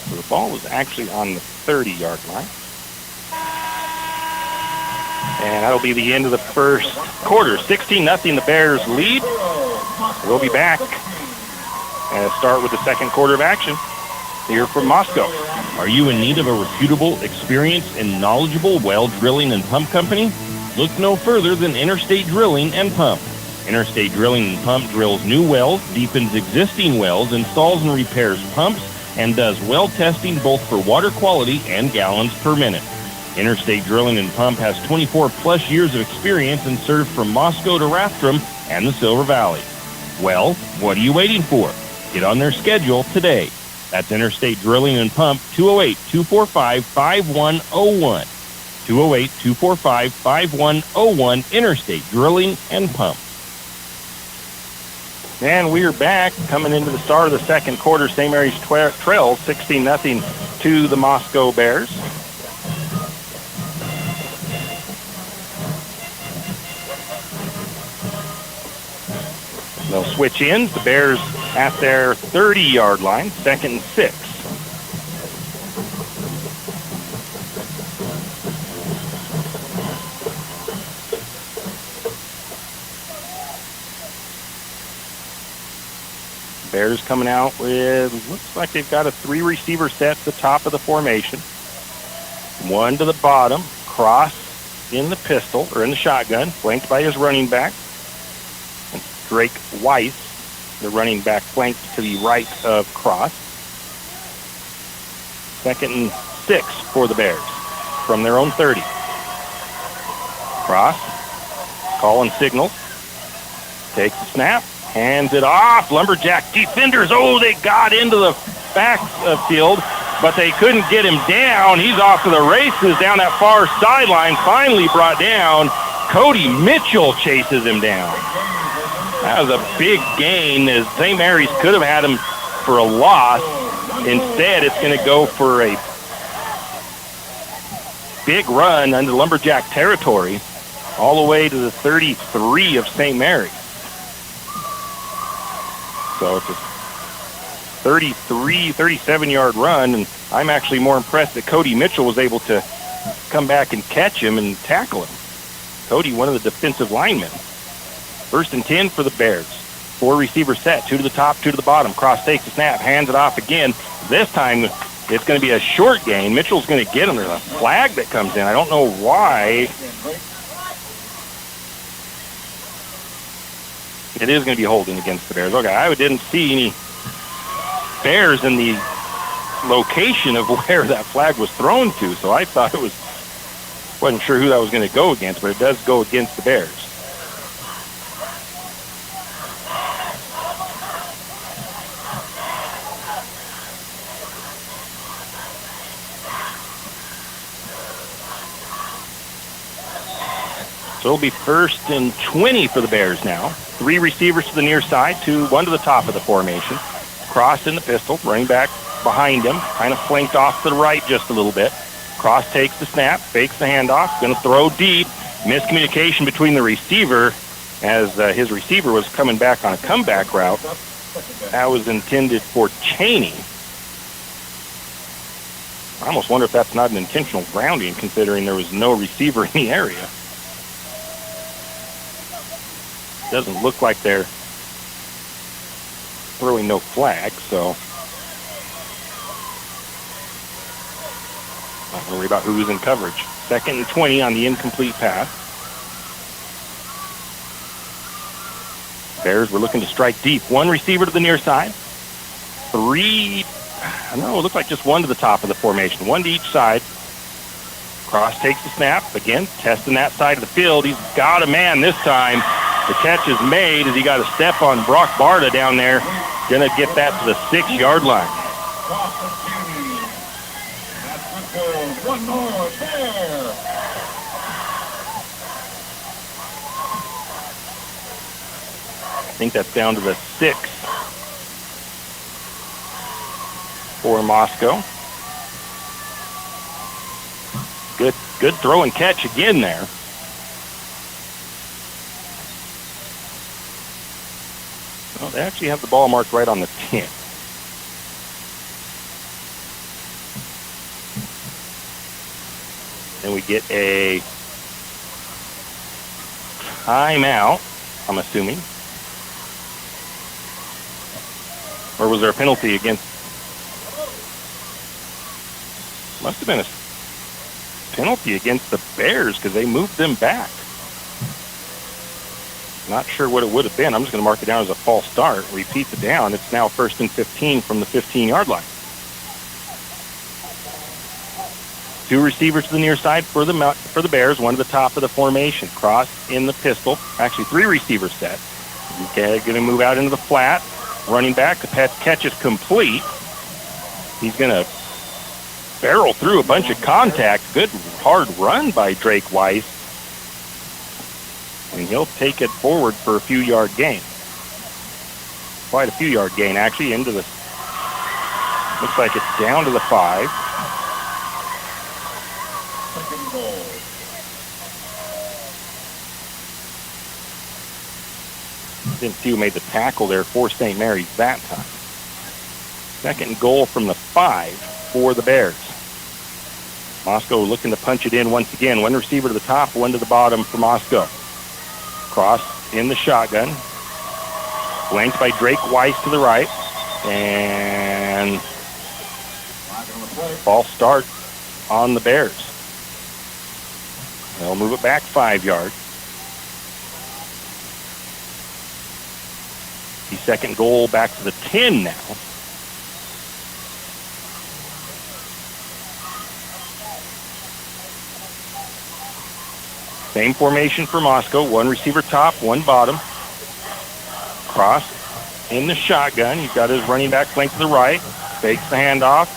So the ball was actually on the 30-yard line. And that'll be the end of the first quarter. 16-0, the Bears lead. We'll be back and start with the second quarter of action here from Moscow. Are you in need of a reputable, experienced, and knowledgeable well drilling and pump company? Look no further than Interstate Drilling and Pump. Interstate Drilling and Pump drills new wells, deepens existing wells, installs and repairs pumps, and does well testing both for water quality and gallons per minute. Interstate Drilling and Pump has 24-plus years of experience and served from Moscow to Rathdrum and the Silver Valley. Well, what are you waiting for? Get on their schedule today. That's Interstate Drilling and Pump, 208-245-5101. 208-245-5101, Interstate Drilling and Pump. And we are back, coming into the start of the second quarter. St. Mary's trails 16-0 to the Moscow Bears. They'll switch ends. The Bears at their 30-yard line, 2nd and 6. Bears coming out with, looks like they've got a 3-receiver set at the top of the formation. 1 to the bottom, Cross in the pistol, or in the shotgun, flanked by his running back. And Drake Weiss, the running back, flanked to the right of Cross. 2nd and 6 for the Bears from their own 30. Cross, calling signals, takes the snap, hands it off. Lumberjack defenders, they got into the back field, but they couldn't get him down. He's off to the races down that far sideline, finally brought down. Cody Mitchell chases him down. That was a big gain, as St. Mary's could have had him for a loss. Instead, it's going to go for a big run under Lumberjack territory all the way to the 33 of St. Mary's. So it's a 37-yard run, and I'm actually more impressed that Cody Mitchell was able to come back and catch him and tackle him. Cody, one of the defensive linemen. 1st and 10 for the Bears. 4-receiver set, 2 to the top, 2 to the bottom. Cross takes the snap, hands it off again. This time it's going to be a short gain. Mitchell's going to get him. There's a flag that comes in. I don't know why. It is going to be holding against the Bears. Okay, I didn't see any Bears in the location of where that flag was thrown to, so I thought wasn't sure who that was going to go against, but it does go against the Bears. So it'll be 1st and 20 for the Bears now. 3 receivers to the near side, 1 to the top of the formation. Cross in the pistol, running back behind him, kind of flanked off to the right just a little bit. Cross takes the snap, fakes the handoff, going to throw deep. Miscommunication between the receiver, as his receiver was coming back on a comeback route. That was intended for Cheney. I almost wonder if that's not an intentional grounding, considering there was no receiver in the area. Doesn't look like they're throwing no flag, so not going to worry about who's in coverage. 2nd and 20 on the incomplete pass. Bears were looking to strike deep. 1 receiver to the near side. 3, it looked like just 1 to the top of the formation. 1 to each side. Cross takes the snap. Again, testing that side of the field. He's got a man this time. The catch is made as he got a step on Brock Barta down there. Going to get that to the 6-yard line. One more there. I think that's down to the 6 for Moscow. Good throw and catch again there. Well, they actually have the ball marked right on the 10. Then we get a timeout, I'm assuming. Or was there a penalty against? Must have been a penalty against the Bears because they moved them back. Not sure what it would have been. I'm just going to mark it down as a false start. Repeat the down. It's now 1st and 15 from the 15-yard line. 2 receivers to the near side for the Bears, one to the top of the formation. Cross in the pistol. Actually, 3 receivers set. Okay, going to move out into the flat. Running back, the catch is complete. He's going to barrel through a bunch of contact. Good hard run by Drake Weiss. And he'll take it forward for a few-yard gain. Quite a few-yard gain, actually, into the... Looks like it's down to the 5. Second goal. Didn't see who made the tackle there for St. Mary's that time. Second goal from the 5 for the Bears. Moscow looking to punch it in once again. One receiver to the top, one to the bottom for Moscow. Cross in the shotgun. Flanked by Drake Weiss to the right. And false start on the Bears. They'll move it back 5 yards. The second goal back to the 10 now. Same formation for Moscow. One receiver top, one bottom. Cross in the shotgun. He's got his running back flanked to the right. Fakes the handoff.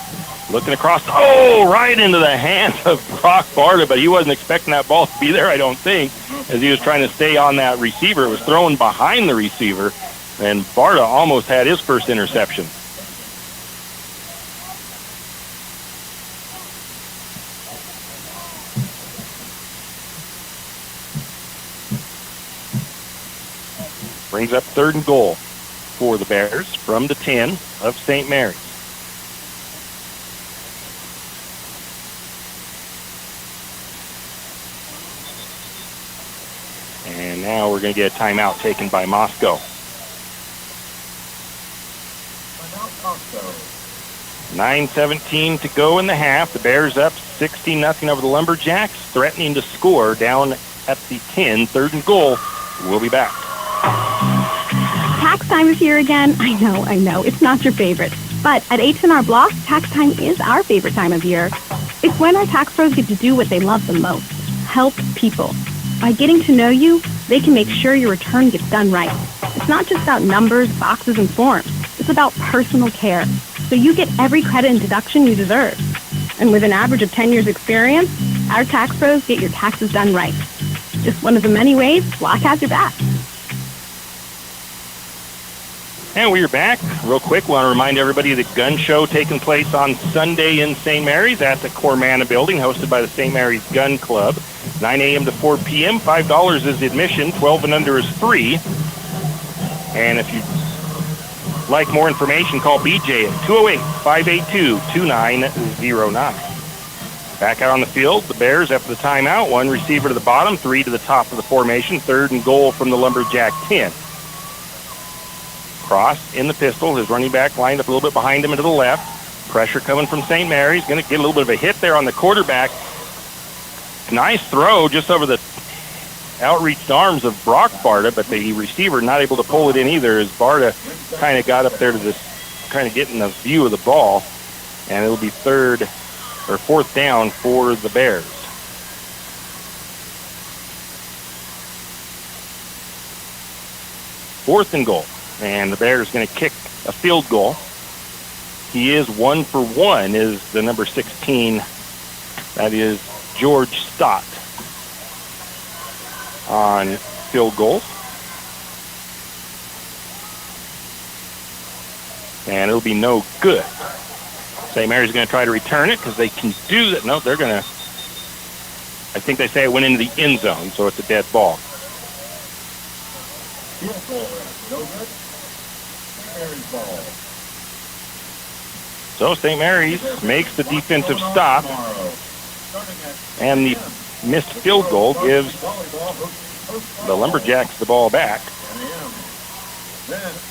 Looking across. Oh, right into the hands of Brock Barta, but he wasn't expecting that ball to be there, I don't think, as he was trying to stay on that receiver. It was thrown behind the receiver, and Barta almost had his first interception. Brings up 3rd and goal for the Bears from the 10 of St. Mary's. And now we're going to get a timeout taken by Moscow. Timeout Moscow. 9:17 to go in the half. The Bears up 16-0 over the Lumberjacks, threatening to score down at the 10, 3rd and goal. We'll be back. Tax time is here again. I know. It's not your favorite. But at H&R Block, tax time is our favorite time of year. It's when our tax pros get to do what they love the most, help people. By getting to know you, they can make sure your return gets done right. It's not just about numbers, boxes, and forms. It's about personal care. So you get every credit and deduction you deserve. And with an average of 10 years experience, our tax pros get your taxes done right. Just one of the many ways Block has your back. And we are back. Real quick, we want to remind everybody of the gun show taking place on Sunday in St. Mary's at the Cormana building, hosted by the St. Mary's Gun Club. 9 a.m. to 4 p.m. $5 is admission. 12 and under is free. And if you'd like more information, call BJ at 208-582-2909. Back out on the field, the Bears after the timeout. One receiver to the bottom, 3 to the top of the formation. 3rd and goal from the Lumberjack 10. Cross in the pistol. His running back lined up a little bit behind him and to the left. Pressure coming from St. Mary's. Going to get a little bit of a hit there on the quarterback. Nice throw just over the outreached arms of Brock Barta, but the receiver not able to pull it in either as Barta kind of got up there to just kind of get in the view of the ball. And it'll be 4th down for the Bears. Fourth and goal. And the Bears going to kick a field goal. He is 1 for 1, is the number 16. That is George Stott on field goals. And it'll be no good. St. Mary's going to try to return it because they can do that. No, they're going to, I think they say it went into the end zone, so it's a dead ball. Field goal is no good. St. Mary's ball. So St. Mary's makes the defensive stop, and the missed field goal gives the Lumberjacks the ball back.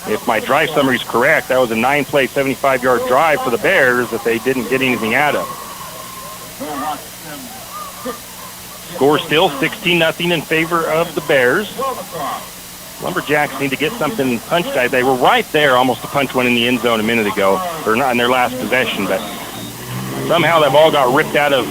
If my drive summary is correct, that was a 9-play, 75-yard drive for the Bears that they didn't get anything out of. Score still 16-0 in favor of the Bears. Lumberjacks need to get something punched. They were right there almost to punch one in the end zone a minute ago, or not in their last possession, but somehow that ball got ripped out of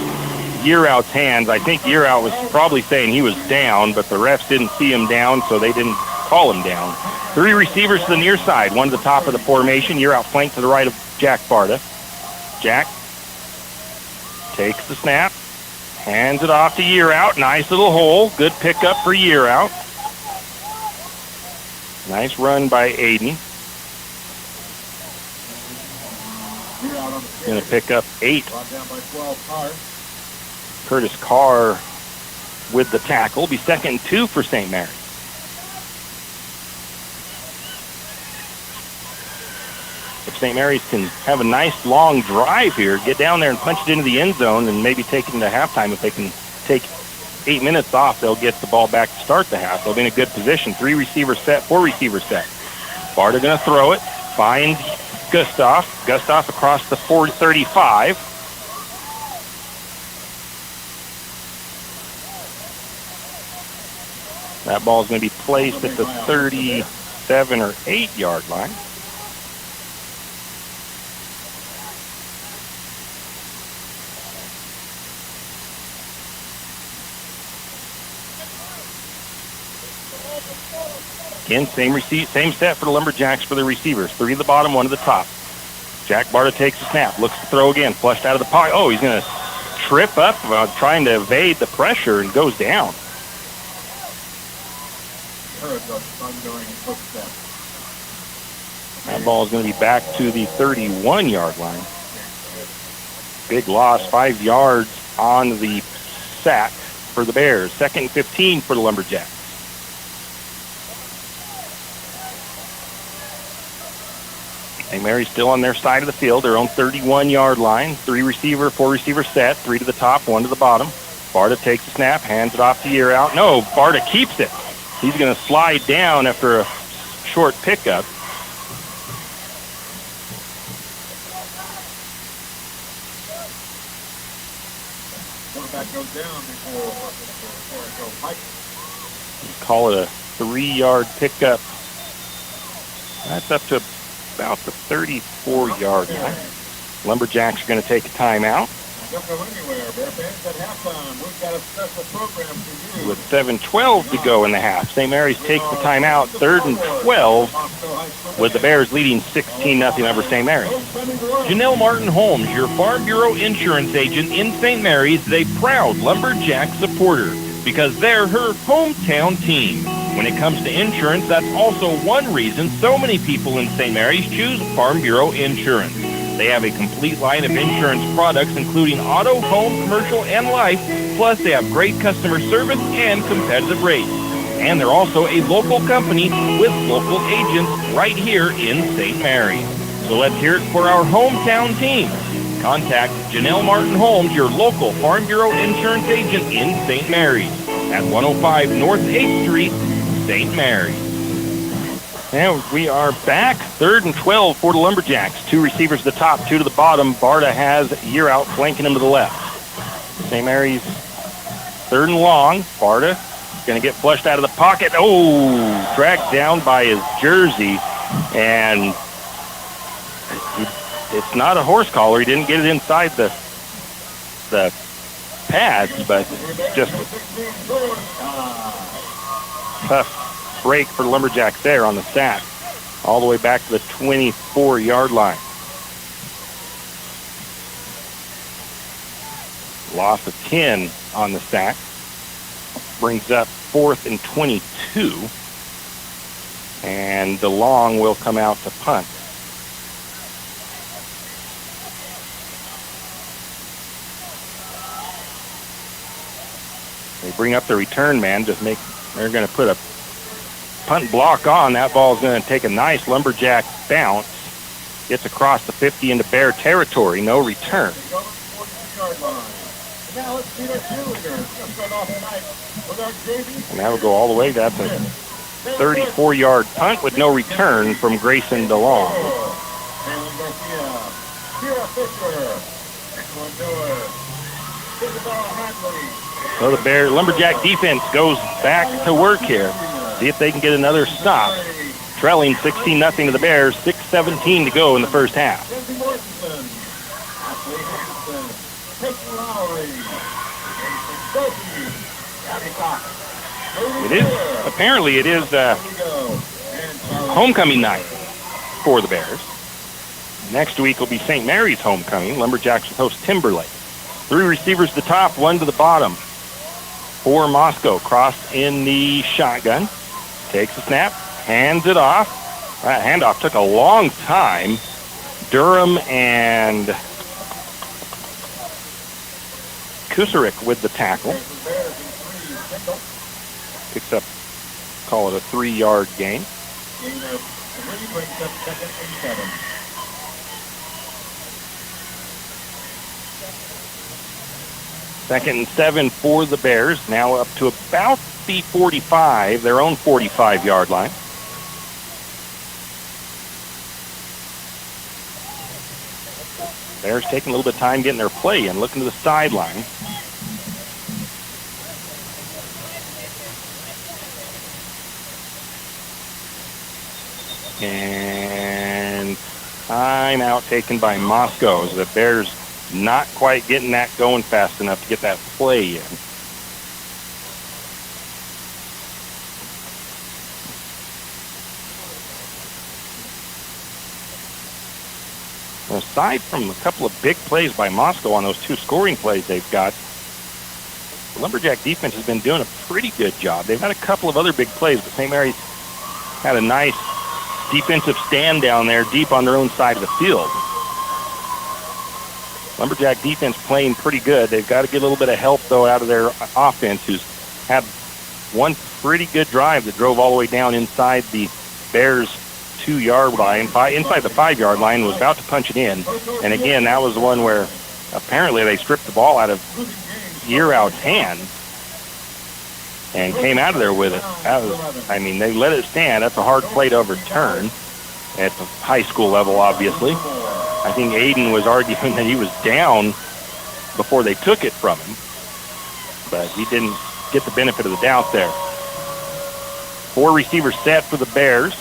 Yearout's hands. I think Yearout was probably saying he was down, but the refs didn't see him down, so they didn't call him down. 3 receivers to the near side, one to the top of the formation. Yearout flanked to the right of Jack Barta. Jack takes the snap, hands it off to Yearout. Nice little hole. Good pickup for Yearout. Nice run by Aiden. Going to pick up 8. Curtis Carr with the tackle. Be 2nd and 2 for St. Mary's. If St. Mary's can have a nice long drive here, get down there and punch it into the end zone and maybe take it into halftime. If they can take 8 minutes off, they'll get the ball back to start the half. They'll be in a good position. 3 receiver set, 4 receiver set. Barta going to throw it. Find Gustav. Gustav across the 35. That ball is going to be placed at the 37 or 8 yard line. Again, same set for the Lumberjacks for the receivers. 3 to the bottom, 1 to the top. Jack Barta takes the snap, looks to throw again, flushed out of the pocket. Oh, he's going to trip up trying to evade the pressure and goes down. That ball is going to be back to the 31 yard line. Big loss, 5 yards on the sack for the Bears. 2nd and 15 for the Lumberjacks. St. Mary's still on their side of the field, their own 31 yard line. 3 receiver, 4 receiver set, 3 to the top, 1 to the bottom. Barta takes the snap, hands it off to Yearout. No, Barta keeps it. He's going to slide down after a short pickup. Call it a 3 yard pickup. That's up to about the 34 yard line. Lumberjacks are going to take a timeout. With 7:12 to go in the half. St. Mary's takes the timeout, 3rd and 12, with the Bears leading 16-0 over St. Mary's. Janelle Martin Holmes, your Farm Bureau insurance agent in St. Mary's, is a proud Lumberjack supporter because they're her hometown team. When it comes to insurance, that's also one reason so many people in St. Mary's choose Farm Bureau Insurance. They have a complete line of insurance products, including auto, home, commercial, and life. Plus, they have great customer service and competitive rates. And they're also a local company with local agents right here in St. Mary's. So let's hear it for our hometown team. Contact Janelle Martin Holmes, your local Farm Bureau insurance agent in St. Mary's at 105 North 8th Street, St. Mary's. And we are back. 3rd and 12 for the Lumberjacks. 2 receivers to the top, 2 to the bottom. Barta has Yearout flanking him to the left. St. Mary's 3rd and long. Barta going to get flushed out of the pocket. Oh, dragged down by his jersey. And it's not a horse collar. He didn't get it inside the pads, but just tough break for the Lumberjacks there on the sack, all the way back to the 24 yard line. Loss of 10 on the sack brings up 4th and 22, and DeLong will come out to punt. They bring up the return man, they're going to put a punt block on. That ball is going to take a nice Lumberjack bounce. Gets across the 50 into Bear territory. No return. And that will go all the way. That's a 34-yard punt with no return from Grayson DeLong. So the Lumberjack defense goes back to work here. See if they can get another stop. Trailing 16-0 to the Bears, 6:17 to go in the first half. It is homecoming night for the Bears. Next week will be St. Mary's homecoming. Lumberjacks will host Timberlake. 3 receivers to the top, 1 to the bottom. For Moscow, crossed in the shotgun. Takes the snap, hands it off. That handoff took a long time. Durham and Kusarik with the tackle. Picks up, call it a 3-yard gain. Second and 7 for the Bears, now up to about the 45, their own 45-yard line. Bears taking a little bit of time getting their play in, looking to the sideline. And timeout taken by Moscow. The Bears not quite getting that going fast enough to get that play in. Aside from a couple of big plays by Moscow on those 2 scoring plays they've got, the Lumberjack defense has been doing a pretty good job. They've had a couple of other big plays, but St. Mary's had a nice defensive stand down there deep on their own side of the field. Lumberjack defense playing pretty good. They've got to get a little bit of help, though, out of their offense, who's had one pretty good drive that drove all the way down inside the Bears' 2-yard line, inside the 5-yard line, was about to punch it in. And again, that was the one where apparently they stripped the ball out of Yearout's hands and came out of there with it. That was, I mean, they let it stand. That's a hard play to overturn at the high school level, obviously. I think Aiden was arguing that he was down before they took it from him, but he didn't get the benefit of the doubt there. 4 receivers set for the Bears.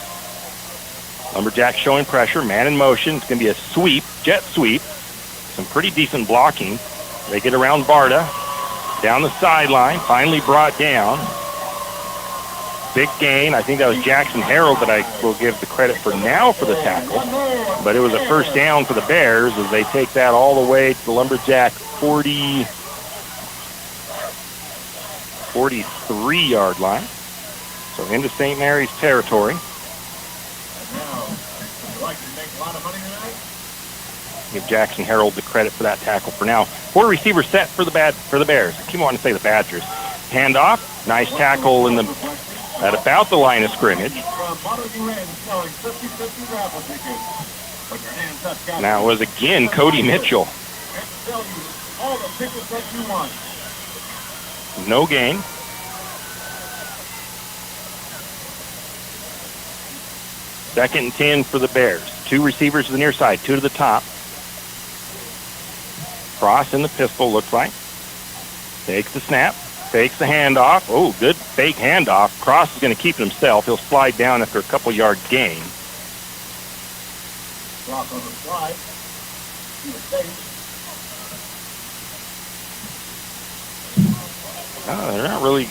Lumberjacks showing pressure, man in motion. It's going to be a sweep, jet sweep. Some pretty decent blocking. They get around Barta, down the sideline, finally brought down. Big gain. I think that was Jackson Harold that I will give the credit for now for the tackle. But it was a first down for the Bears as they take that all the way to the Lumberjack 43-yard line. So into St. Mary's territory. Give Jackson Harold the credit for that tackle for now. 4 receivers set for the Bears. I keep wanting to say the Badgers. Handoff. Nice tackle at about the line of scrimmage. Now it was again Cody Mitchell. No gain. Second and 10 for the Bears. 2 receivers to the near side, 2 to the top. Cross in the pistol, looks like. Takes the snap, fakes the handoff. Oh, good fake handoff. Cross is going to keep it himself. He'll slide down after a couple yard gain. Cross on the slide. They're not really...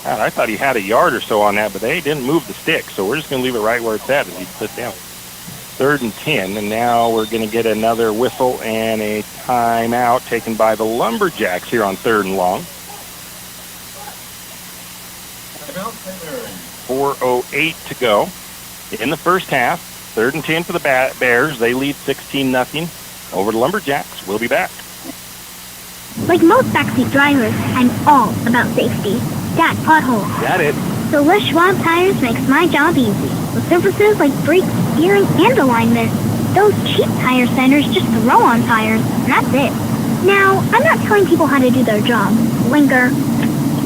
God, I thought he had a yard or so on that, but they didn't move the stick, so we're just going to leave it right where it's at as he puts down. 3rd and 10, and now we're going to get another whistle and a timeout taken by the Lumberjacks here on 3rd and long. 4:08 to go in the first half. 3rd and 10 for the Bears. They lead 16-0 over the Lumberjacks. We'll be back. Like most backseat drivers, I'm all about safety. Dad, potholes. Got it. So Les Schwab Tires makes my job easy, with services like brakes, steering, and alignment. Those cheap tire centers just throw on tires, and that's it. Now, I'm not telling people how to do their job. Linker.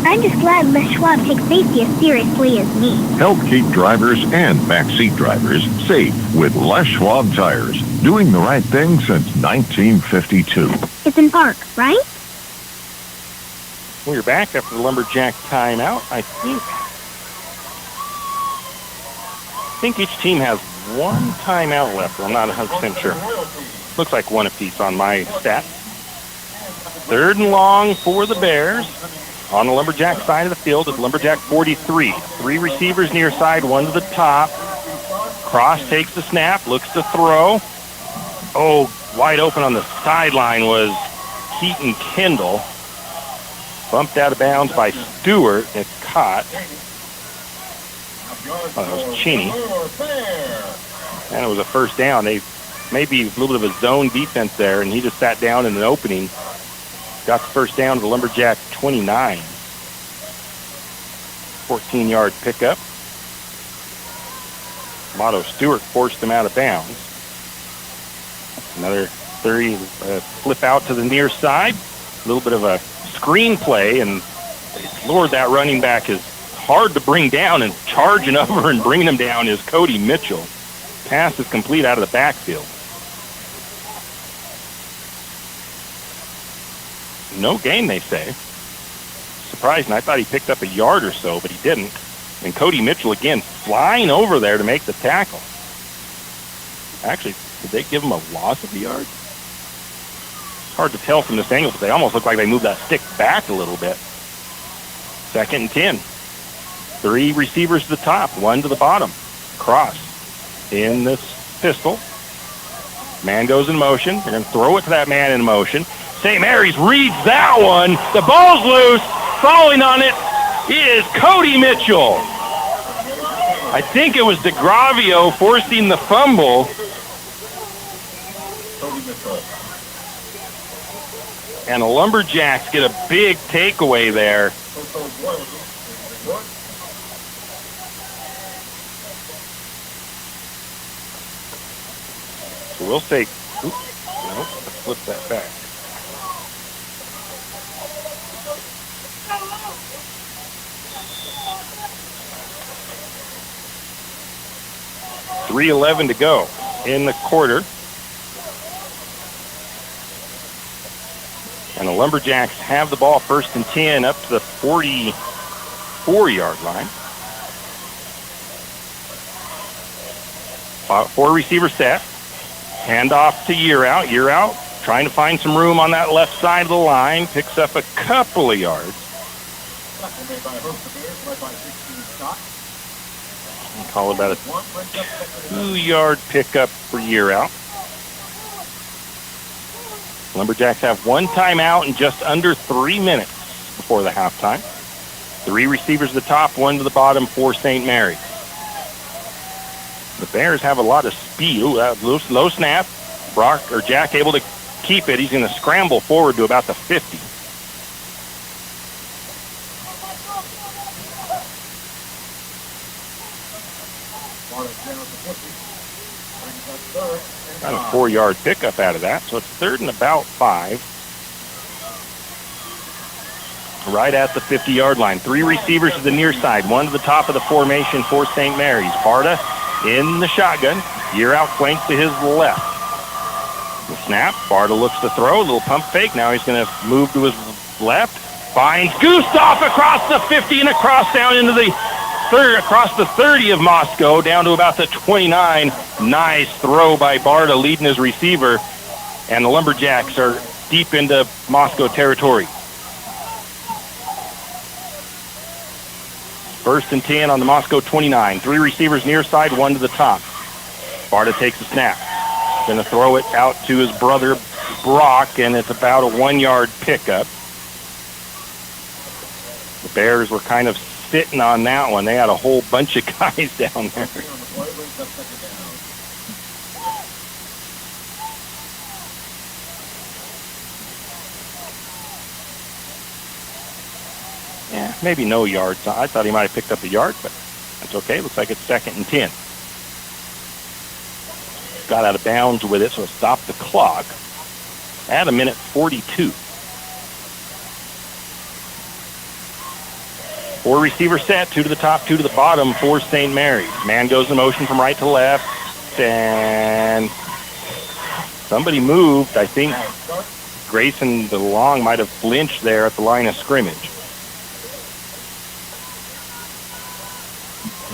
I'm just glad Les Schwab takes safety as seriously as me. Help keep drivers and backseat drivers safe with Les Schwab Tires. doing the right thing since 1952. It's in park, right? We're back after the Lumberjack timeout. I think each team has one timeout left. I'm not 100% sure. Looks like one apiece on my stat. 3rd and long for the Bears. On the Lumberjack side of the field is Lumberjack 43. 3 receivers near side, 1 to the top. Cross takes the snap, looks to throw. Oh, wide open on the sideline was Keaton Kendall. Bumped out of bounds by Stewart. It's caught. Oh, that was Cheney. And it was a first down. They maybe a little bit of a zone defense there, and he just sat down in an opening. Got the first down to the Lumberjack 29. 14-yard pickup. Motto Stewart forced him out of bounds. Another 30 flip out to the near side. A little bit of a screen play, and Lord, that running back is hard to bring down, and charging over and bringing him down is Cody Mitchell. Pass is complete out of the backfield. No gain, they say. Surprising. I thought he picked up a yard or so, but he didn't. And Cody Mitchell, again, flying over there to make the tackle. Actually, did they give him a loss of the yard? It's hard to tell from this angle, but they almost look like they moved that stick back a little bit. 2nd and 10. 3 receivers to the top, 1 to the bottom. Cross in this pistol. Man goes in motion. They're going to throw it to that man in motion. St. Mary's reads that one. The ball's loose. Falling on it is Cody Mitchell. I think it was DeGravio forcing the fumble. And the Lumberjacks get a big takeaway there. So we'll say, let's flip that back. .3:11 to go in the quarter. And the Lumberjacks have the ball 1st and 10 up to the 44-yard line. 4 receiver set. Hand off to Year Out. Year Out trying to find some room on that left side of the line. Picks up a couple of yards. Call it about a 2-yard pickup for Year Out. Lumberjacks have 1 timeout in just under 3 minutes before the halftime. 3 receivers to the top, 1 to the bottom for St. Mary's. The Bears have a lot of speed. Ooh, that was low snap. Jack able to keep it. He's going to scramble forward to about the 50. Got a 4-yard pickup out of that, so it's 3rd and about 5. Right at the 50-yard line. 3 receivers to the near side, 1 to the top of the formation for St. Mary's. Barta in the shotgun. Year Out flank to his left. The snap. Barta looks to throw. A little pump fake. Now he's going to move to his left. Finds Gustav across the 50 and across down into the across the 30 of Moscow down to about the 29. Nice throw by Barta leading his receiver. And the Lumberjacks are deep into Moscow territory. 1st and 10 on the Moscow 29. 3 receivers near side, 1 to the top. Barta takes the snap. Going to throw it out to his brother Brock, and it's about a 1-yard pickup. The Bears were kind of sitting on that one. They had a whole bunch of guys down there. Yeah, maybe no yards. I thought he might have picked up a yard, but that's okay. Looks like it's 2nd and 10. Got out of bounds with it, so it stopped the clock at 1:42. 4 receiver set, 2 to the top, 2 to the bottom for St. Mary's. Man goes in motion from right to left, and Somebody moved. I think Grayson DeLong might have flinched there at the line of scrimmage.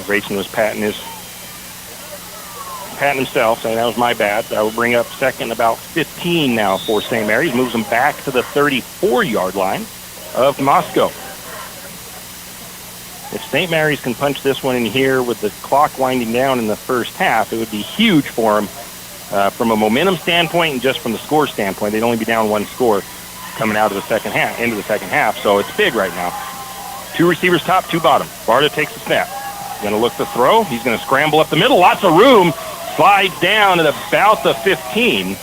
Grayson was patting himself, saying that was my bad. That will bring up second about 15 now for St. Mary's. Moves them back to the 34-yard line of Moscow. If St. Mary's can punch this one in here with the clock winding down in the first half, it would be huge for them from a momentum standpoint and just from the score standpoint. They'd only be down one score coming out of the second half, into the second half, so it's big right now. 2 receivers top, 2 bottom. Barta takes the snap. Going to look to throw. He's going to scramble up the middle. Lots of room. Slides down at about the 15.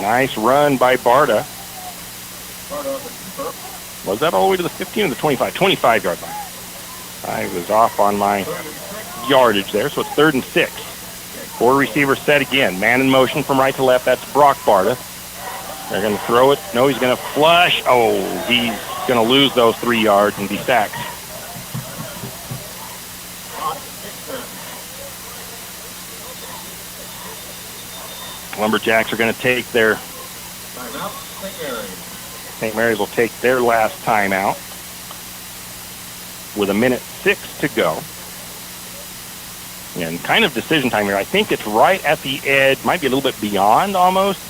Nice run by Barta. Was that all the way to the 15 or the 25? 25-yard line. I was off on my yardage there, so it's 3rd and 6. 4 receivers set again. Man in motion from right to left. That's Brock Barta. They're going to throw it. No, he's going to flush. Oh, he's going to lose those 3 yards and be sacked. Lumberjacks are going to take their... St. Mary's will take their last timeout with 1:06 to go. And kind of decision time here. I think it's right at the edge, might be a little bit beyond almost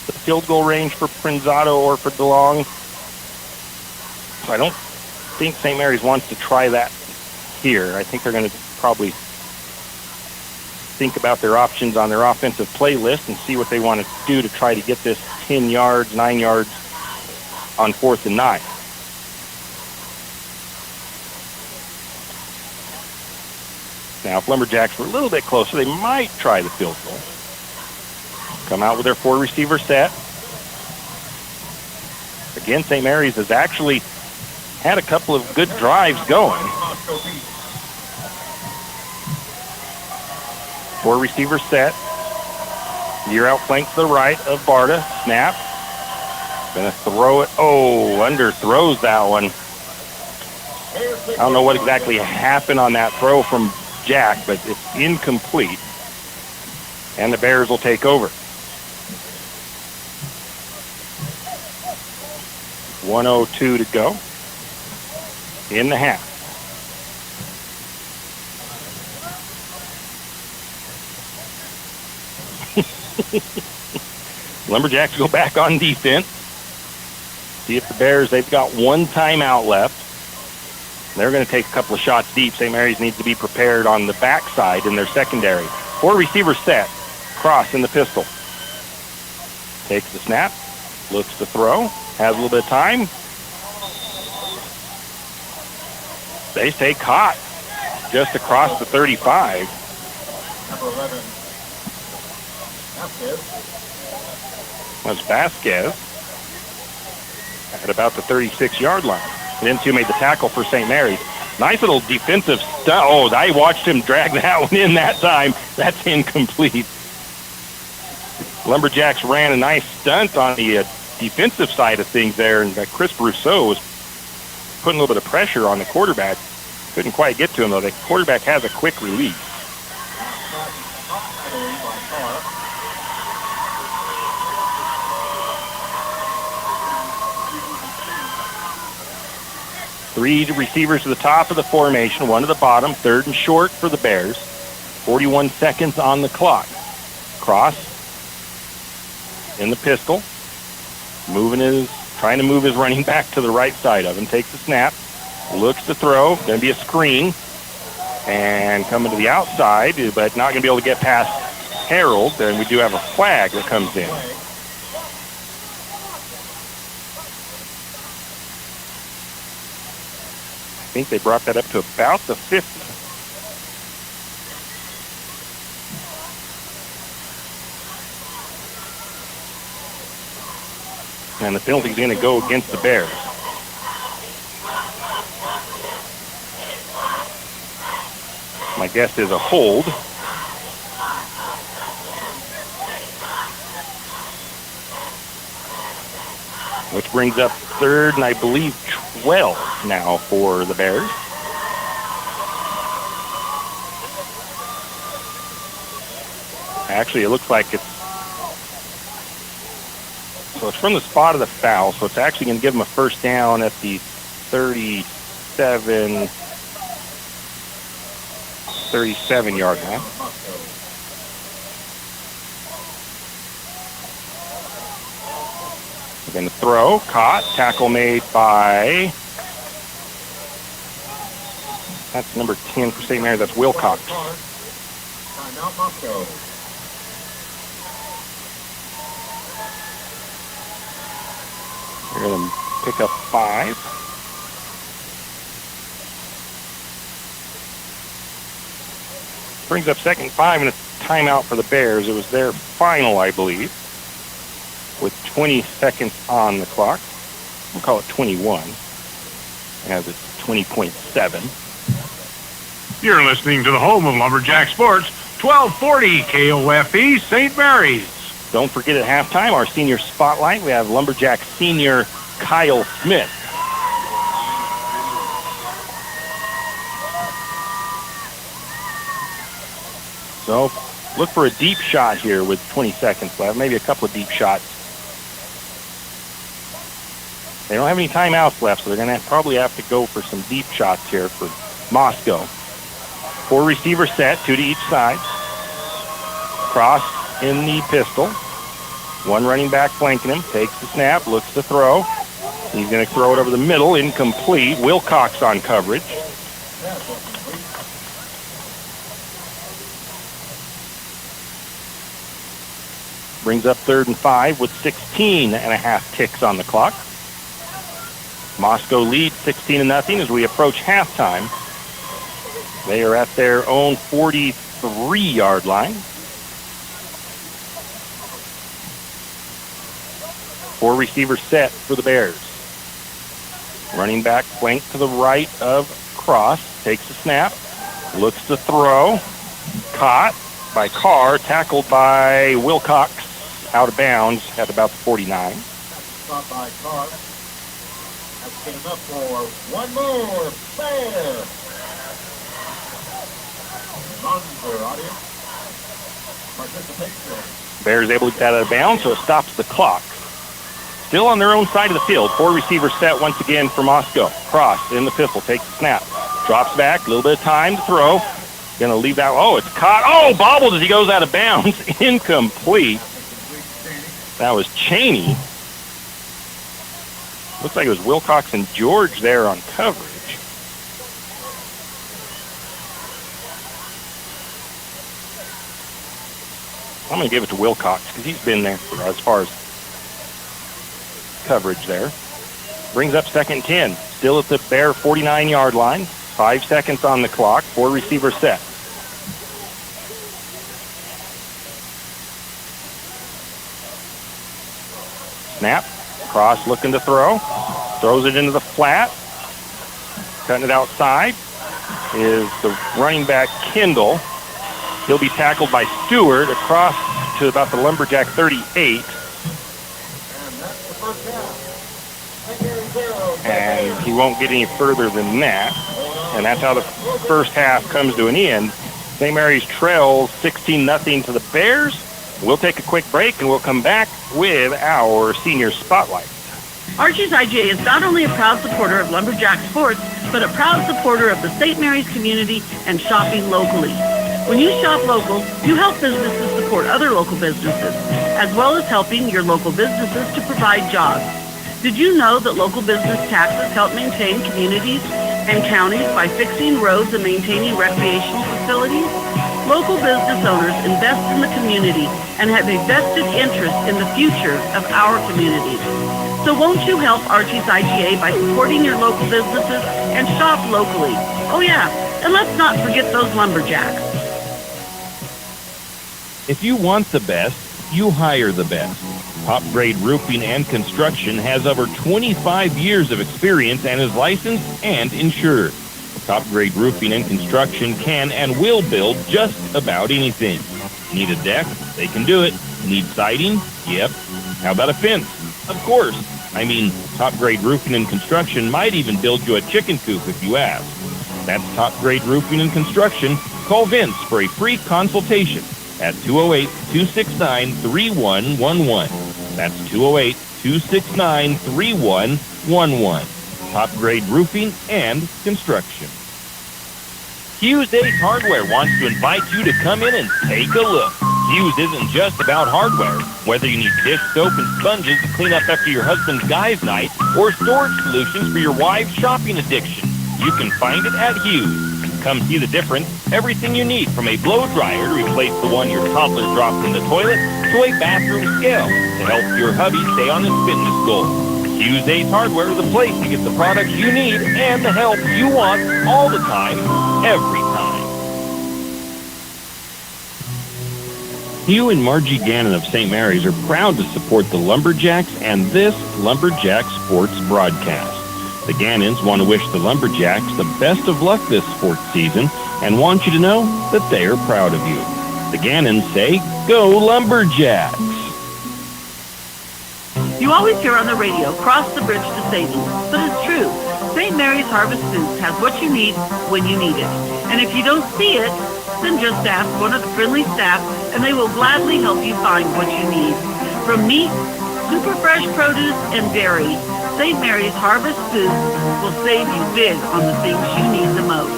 the field goal range for Prinzato or for DeLong. So I don't think St. Mary's wants to try that here. I think they're going to probably think about their options on their offensive play list and see what they want to do to try to get this 10 yards, 9 yards on 4th and 9. Now, if Lumberjacks were a little bit closer, they might try the field goal. Come out with their 4 receiver set. Again, St. Mary's has actually had a couple of good drives going. 4 receiver set. You're out flank to the right of Barta. Snap. Gonna throw it. Oh, underthrows that one. I don't know what exactly happened on that throw from Jack, but it's incomplete. And the Bears will take over. 1:02 to go in the half. Lumberjacks go back on defense. See if the Bears, they've got 1 timeout left. They're going to take a couple of shots deep. St. Mary's needs to be prepared on the backside in their secondary. 4 receivers set. Cross in the pistol. Takes the snap. Looks to throw. Has a little bit of time. They stay caught just across the 35. Number 11. Was Vasquez at about the 36-yard line. And then made the tackle for St. Mary's. Nice little defensive stunt. Oh, I watched him drag that one in that time. That's incomplete. Lumberjacks ran a nice stunt on the defensive side of things there, and Chris Brousseau was putting a little bit of pressure on the quarterback. Couldn't quite get to him, though. The quarterback has a quick release. Three receivers to the top of the formation, 1 to the bottom, 3rd and short for the Bears. 41 seconds on the clock. Cross in the pistol. Trying to move his running back to the right side of him. Takes the snap. Looks to throw. Going to be a screen. And coming to the outside, but not going to be able to get past Harold. And we do have a flag that comes in. I think they brought that up to about the 50. And the penalty is going to go against the Bears. My guess is a hold. Which brings up 3rd and I believe 12 now for the Bears. Actually, it looks like it's from the spot of the foul, so it's actually going to give them a first down at the 37-yard line. We're going to throw, caught, tackle made by, that's number 10 for St. Mary's, that's Wilcox. Timeout Moscow. We're going to pick up 5. Brings up 2nd and 5, and it's timeout for the Bears. It was their final, I believe, with 20 seconds on the clock. We'll call it 21, as it's 20.7. You're listening to the home of Lumberjack Sports, 1240 KOFE St. Mary's. Don't forget at halftime, our senior spotlight, we have Lumberjack senior Kyle Smith. So look for a deep shot here with 20 seconds left, maybe a couple of deep shots. They don't have any timeouts left, so they're going to probably have to go for some deep shots here for Moscow. 4 receiver set, 2 to each side. Cross in the pistol. 1 running back flanking him, takes the snap, looks to throw. He's going to throw it over the middle, incomplete. Wilcox on coverage. Brings up 3rd and 5 with 16 and a half ticks on the clock. Moscow leads 16-0 as we approach halftime. They are at their own 43-yard line. 4 receivers set for the Bears. Running back flank to the right of Cross. Takes a snap. Looks to throw. Caught by Carr. Tackled by Wilcox. Out of bounds at about the 49. Stop by Carr. That's good enough for one more fair. None for audience participation. Bears able to get that out of bounds, so it stops the clock. Still on their own side of the field. 4 receivers set once again for Moscow. Cross in the pistol, takes the snap. Drops back, a little bit of time to throw. Going to leave that. Oh, it's caught. Oh, bobbled as he goes out of bounds. Incomplete. That was Cheney. Looks like it was Wilcox and George there on coverage. I'm going to give it to Wilcox because he's been there for as far as coverage there. Brings up 2nd and 10. Still at the Bear 49-yard line. 5 seconds on the clock. 4 receivers set. Snap. Cross looking to throw. Throws it into the flat. Cutting it outside is the running back Kendall. He'll be tackled by Stewart across to about the Lumberjack 38. And he won't get any further than that. And that's how the first half comes to an end. St. Mary's trails 16-0 to the Bears. We'll take a quick break and we'll come back with our senior spotlight. Archie's IGA is not only a proud supporter of Lumberjack Sports, but a proud supporter of the St. Mary's community and shopping locally. When you shop local, you help businesses support other local businesses, as well as helping your local businesses to provide jobs. Did you know that local business taxes help maintain communities and counties by fixing roads and maintaining recreational facilities? Local business owners invest in the community and have a vested interest in the future of our communities. So won't you help Archie's IGA by supporting your local businesses and shop locally? Oh yeah, and let's not forget those lumberjacks. If you want the best, you hire the best. Top Grade Roofing and Construction has over 25 years of experience and is licensed and insured. Top Grade Roofing and Construction can and will build just about anything. Need a deck? They can do it. Need siding? Yep. How about a fence? Of course. I mean, Top Grade Roofing and Construction might even build you a chicken coop if you ask. That's Top Grade Roofing and Construction. Call Vince for a free consultation. at 208-269-3111. That's 208-269-3111. Top grade roofing and construction. Hughes Ace Hardware wants to invite you to come in and take a look. Hughes isn't just about hardware. Whether you need dish soap and sponges to clean up after your husband's guys' night or storage solutions for your wife's shopping addiction, you can find it at Hughes. Come see the difference. Everything you need from a blow dryer to replace the one your toddler dropped in the toilet to a bathroom scale to help your hubby stay on his fitness goal. Hughes Ace Hardware is the place to get the products you need and the help you want all the time, every time. Hugh and Margie Gannon of St. Mary's are proud to support the Lumberjacks and this Lumberjack Sports broadcast. The Gannons want to wish the Lumberjacks the best of luck this sports season and want you to know that they are proud of you. The Gannons say, "Go Lumberjacks!" You always hear on the radio, cross the bridge to savings. But it's true. St. Mary's Harvest Foods has what you need when you need it. And if you don't see it, then just ask one of the friendly staff and they will gladly help you find what you need. From meat, super fresh produce, and dairy, St. Mary's Harvest Foods will save you big on the things you need the most.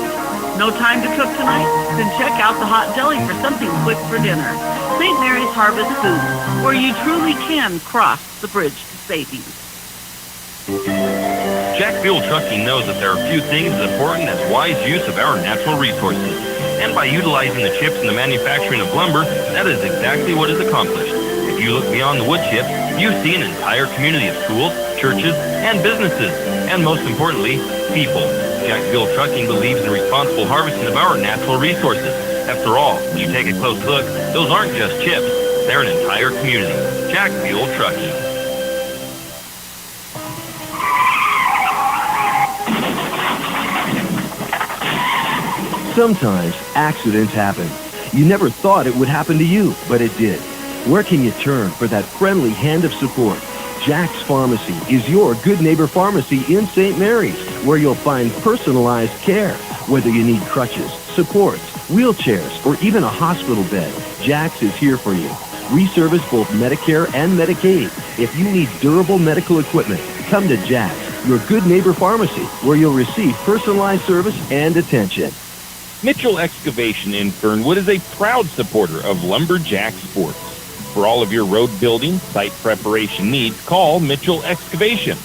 No time to cook tonight? Then check out the hot deli for something quick for dinner. St. Mary's Harvest Foods, where you truly can cross the bridge to savings. Jack Fuel Trucking knows that there are few things as important as wise use of our natural resources. And by utilizing the chips in the manufacturing of lumber, that is exactly what is accomplished. If you look beyond the wood chips, you see an entire community of schools, churches, and businesses. And most importantly, people. Jack Fuel Trucking believes in the responsible harvesting of our natural resources. After all, when you take a close look, those aren't just chips. They're an entire community. Jack Fuel Trucking. Sometimes accidents happen. You never thought it would happen to you, but it did. Where can you turn for that friendly hand of support? Jack's Pharmacy is your good neighbor pharmacy in St. Mary's, where you'll find personalized care. Whether you need crutches, supports, wheelchairs, or even a hospital bed, Jack's is here for you. We service both Medicare and Medicaid. If you need durable medical equipment, come to Jack's, your good neighbor pharmacy, where you'll receive personalized service and attention. Mitchell Excavation in Fernwood is a proud supporter of Lumberjack Sports. For all of your road building, site preparation needs, call Mitchell Excavation,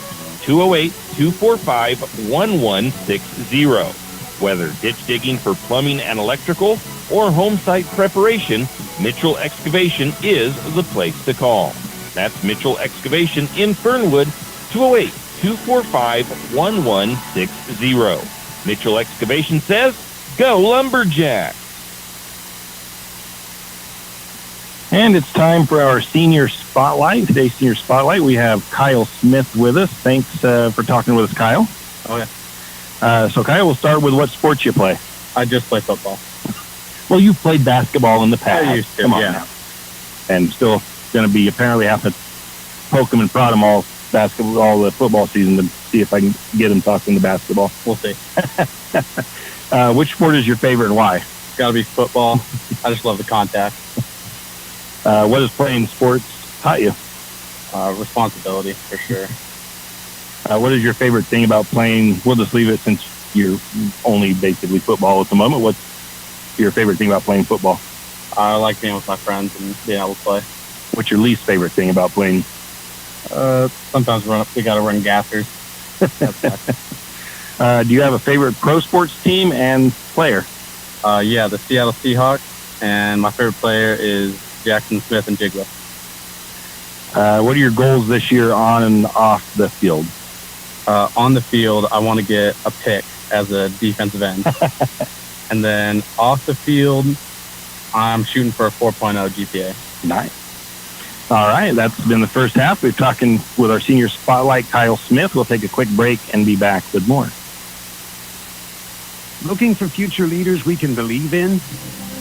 208-245-1160. Whether ditch digging for plumbing and electrical or home site preparation, Mitchell Excavation is the place to call. That's Mitchell Excavation in Fernwood, 208-245-1160. Mitchell Excavation says, "Go Lumberjack!" And it's time for our Senior Spotlight. Today's Senior Spotlight, we have Kyle Smith with us. Thanks for talking with us, Kyle. Oh, yeah. So, Kyle, we'll start with what sports you play. I just play football. Well, you've played basketball in the past. I used to, Come on yeah. now. And still going to be apparently have to poke him and prod him all the football season to see if I can get him talking to basketball. We'll see. Which sport is your favorite and why? Got to be football. I just love the contact. What has playing sports taught you? Responsibility, for sure. What is your favorite thing about playing? We'll just leave it since you're only basically football at the moment. What's your favorite thing about playing football? I like being with my friends and being able to play. What's your least favorite thing about playing? Sometimes we got to run gassers. Do you have a favorite pro sports team and player? Yeah, the Seattle Seahawks, and my favorite player is Jackson Smith and Jigba. What are your goals this year on and off the field? On the field, I want to get a pick as a defensive end. And then off the field, I'm shooting for a 4.0 GPA. Nice. All right, that's been the first half. We're talking with our Senior Spotlight, Kyle Smith. We'll take a quick break and be back with more. Looking for future leaders we can believe in?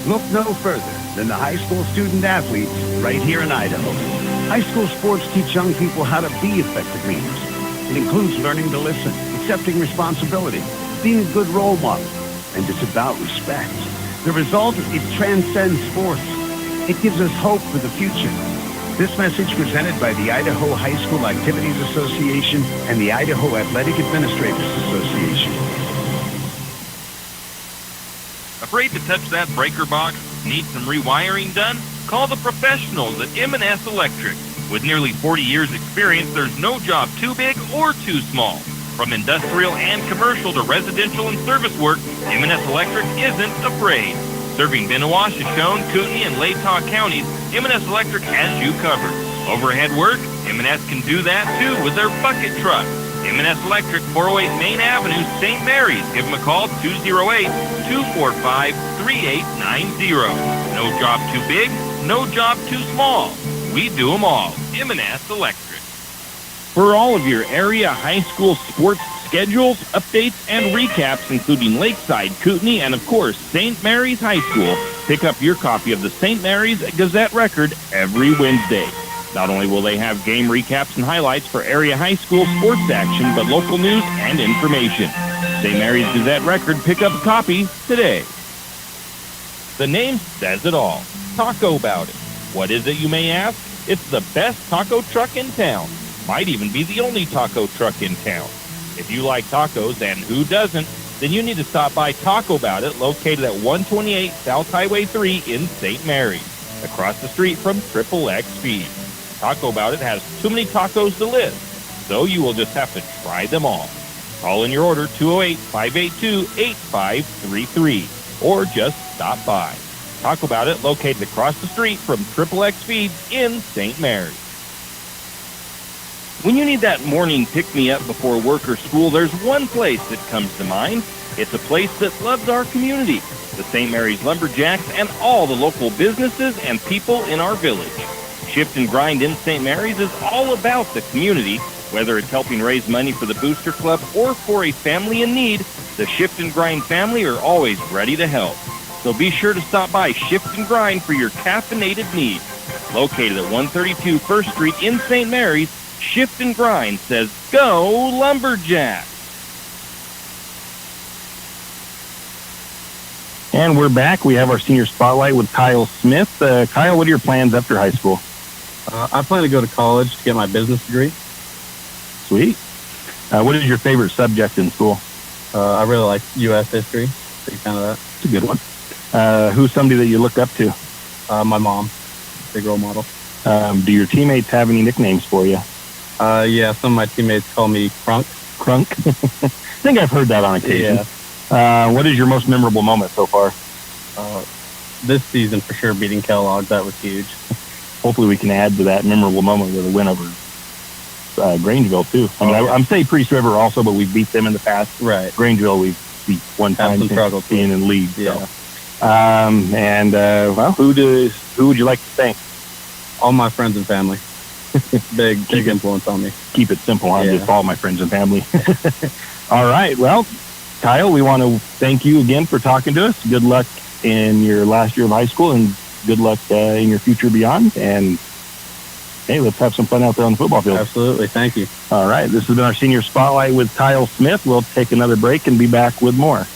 Look no further than the high school student athletes right here in Idaho. High school sports teach young people how to be effective leaders. It includes learning to listen, accepting responsibility, being a good role model, and it's about respect. The result, it transcends sports. It gives us hope for the future. This message presented by the Idaho High School Activities Association and the Idaho Athletic Administrators Association. Afraid to touch that breaker box? Need some rewiring done? Call the professionals at M&S Electric. With nearly 40 years experience, there's no job too big or too small. From industrial and commercial to residential and service work, M&S Electric isn't afraid. Serving Bennewash, Shoshone, Kootenai, and Latah counties, M&S Electric has you covered. Overhead work, M&S can do that too with their bucket truck. M&S Electric, 408 Main Avenue, St. Mary's. Give them a call, 208-245-3890. No job too big, no job too small. We do them all. M&S Electric. For all of your area high school sports schedules, updates, and recaps, including Lakeside, Kootenai, and of course, St. Mary's High School, pick up your copy of the St. Mary's Gazette-Record every Wednesday. Not only will they have game recaps and highlights for area high school sports action, but local news and information. St. Mary's Gazette-Record, pick up a copy today. The name says it all. Taco Bout It. What is it, you may ask? It's the best taco truck in town. Might even be the only taco truck in town. If you like tacos, and who doesn't, then you need to stop by Taco Bout It, located at 128 South Highway 3 in St. Mary's, across the street from XXX Feed. Taco Bout It has too many tacos to list, so you will just have to try them all. Call in your order 208-582-8533, or just stop by. Taco Bout It, located across the street from XXX Feeds in St. Mary's. When you need that morning pick-me-up before work or school, there's one place that comes to mind. It's a place that loves our community, the St. Mary's Lumberjacks, and all the local businesses and people in our village. Shift and Grind in St. Mary's is all about the community. Whether it's helping raise money for the Booster Club or for a family in need, the Shift and Grind family are always ready to help. So be sure to stop by Shift and Grind for your caffeinated needs. Located at 132 First Street in St. Mary's, Shift and Grind says, go Lumberjack! And we're back. We have our senior spotlight with Kyle Smith. Kyle, what are your plans after high school? I plan to go to college to get my business degree. Sweet. What is your favorite subject in school? I really like U.S. history. Big fan of that. It's a good one. Who's somebody that you look up to? My mom. Big role model. Do your teammates have any nicknames for you? Yeah, some of my teammates call me Crunk. Crunk? I think I've heard that on occasion. Yeah. What is your most memorable moment so far? This season, for sure, beating Kellogg. That was huge. Hopefully we can add to that memorable moment with a win over Grangeville, too. I mean, I'm saying Priest River also, but we've beat them in the past. Right. Grangeville, we've beat one time in league. Yeah. So. Well, who would you like to thank? All my friends and family. Big influence on me. Keep it simple. I'm just all my friends and family. All right. Well, Kyle, we want to thank you again for talking to us. Good luck in your last year of high school, and good luck in your future beyond. And hey, let's have some fun out there on the football field. Absolutely. Thank you. All right. This has been our senior spotlight with Kyle Smith. We'll take another break and be back with more.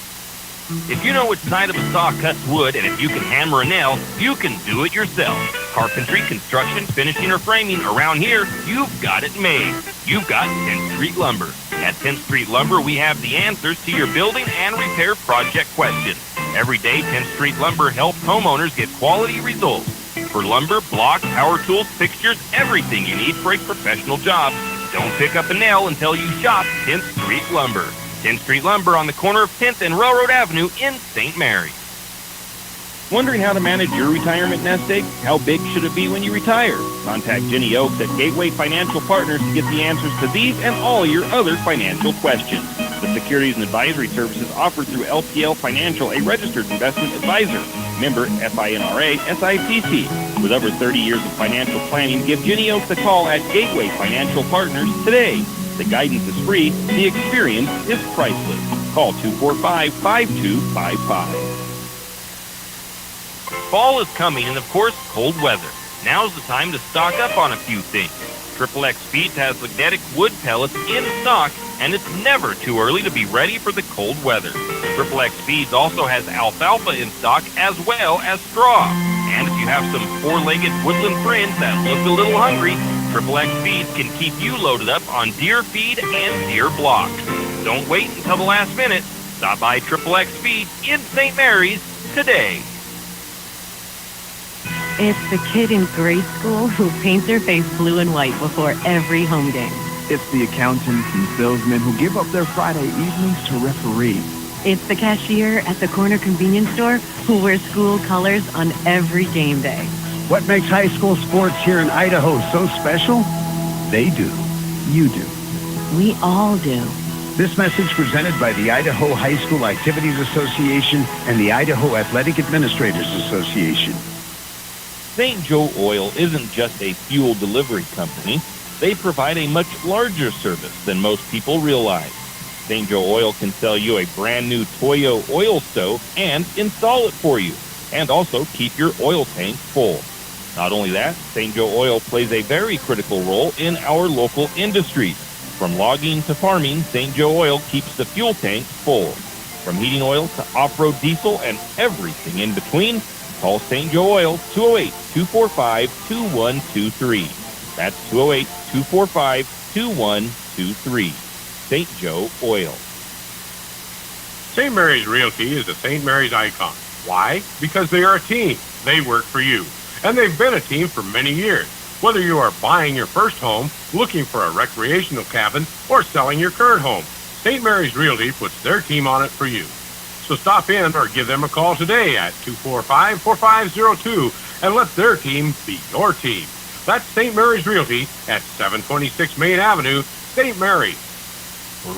If you know which side of a saw cuts wood, and if you can hammer a nail, you can do it yourself. Carpentry, construction, finishing, or framing, around here, you've got it made. You've got 10th Street Lumber. At 10th Street Lumber, we have the answers to your building and repair project questions. Every day, 10th Street Lumber helps homeowners get quality results. For lumber, blocks, power tools, fixtures, everything you need for a professional job. Don't pick up a nail until you shop 10th Street Lumber. 10th Street Lumber on the corner of 10th and Railroad Avenue in St. Mary's. Wondering how to manage your retirement nest egg? How big should it be when you retire? Contact Jenny Oaks at Gateway Financial Partners to get the answers to these and all your other financial questions. The securities and advisory services offered through LPL Financial, a registered investment advisor. Member FINRA SIPC. With over 30 years of financial planning, give Jenny Oaks a call at Gateway Financial Partners today. The guidance is free. The experience is priceless. Call 245-5255. Fall is coming, and of course, cold weather. Now's the time to stock up on a few things. XXX Feeds has magnetic wood pellets in stock, and it's never too early to be ready for the cold weather. XXX Feeds also has alfalfa in stock as well as straw. And if you have some four-legged woodland friends that look a little hungry, XXX Feeds can keep you loaded up on deer feed and deer blocks. Don't wait until the last minute. Stop by XXX Feeds in St. Mary's today. It's the kid in grade school who paints their face blue and white before every home game. It's the accountants and salesmen who give up their Friday evenings to referee. It's the cashier at the corner convenience store who wears school colors on every game day. What makes high school sports here in Idaho so special? They do. You do. We all do. This message presented by the Idaho High School Activities Association and the Idaho Athletic Administrators Association. St. Joe Oil isn't just a fuel delivery company. They provide a much larger service than most people realize. St. Joe Oil can sell you a brand new Toyo oil stove and install it for you, and also keep your oil tank full. Not only that, St. Joe Oil plays a very critical role in our local industries. From logging to farming, St. Joe Oil keeps the fuel tank full. From heating oil to off-road diesel and everything in between, call St. Joe Oil 208-245-2123. That's 208-245-2123. St. Joe Oil. St. Mary's Realty is a St. Mary's icon. Why? Because they are a team. They work for you. And they've been a team for many years. Whether you are buying your first home, looking for a recreational cabin, or selling your current home, St. Mary's Realty puts their team on it for you. So stop in or give them a call today at 245-4502 and let their team be your team. That's St. Mary's Realty at 726 Main Avenue, St. Mary's.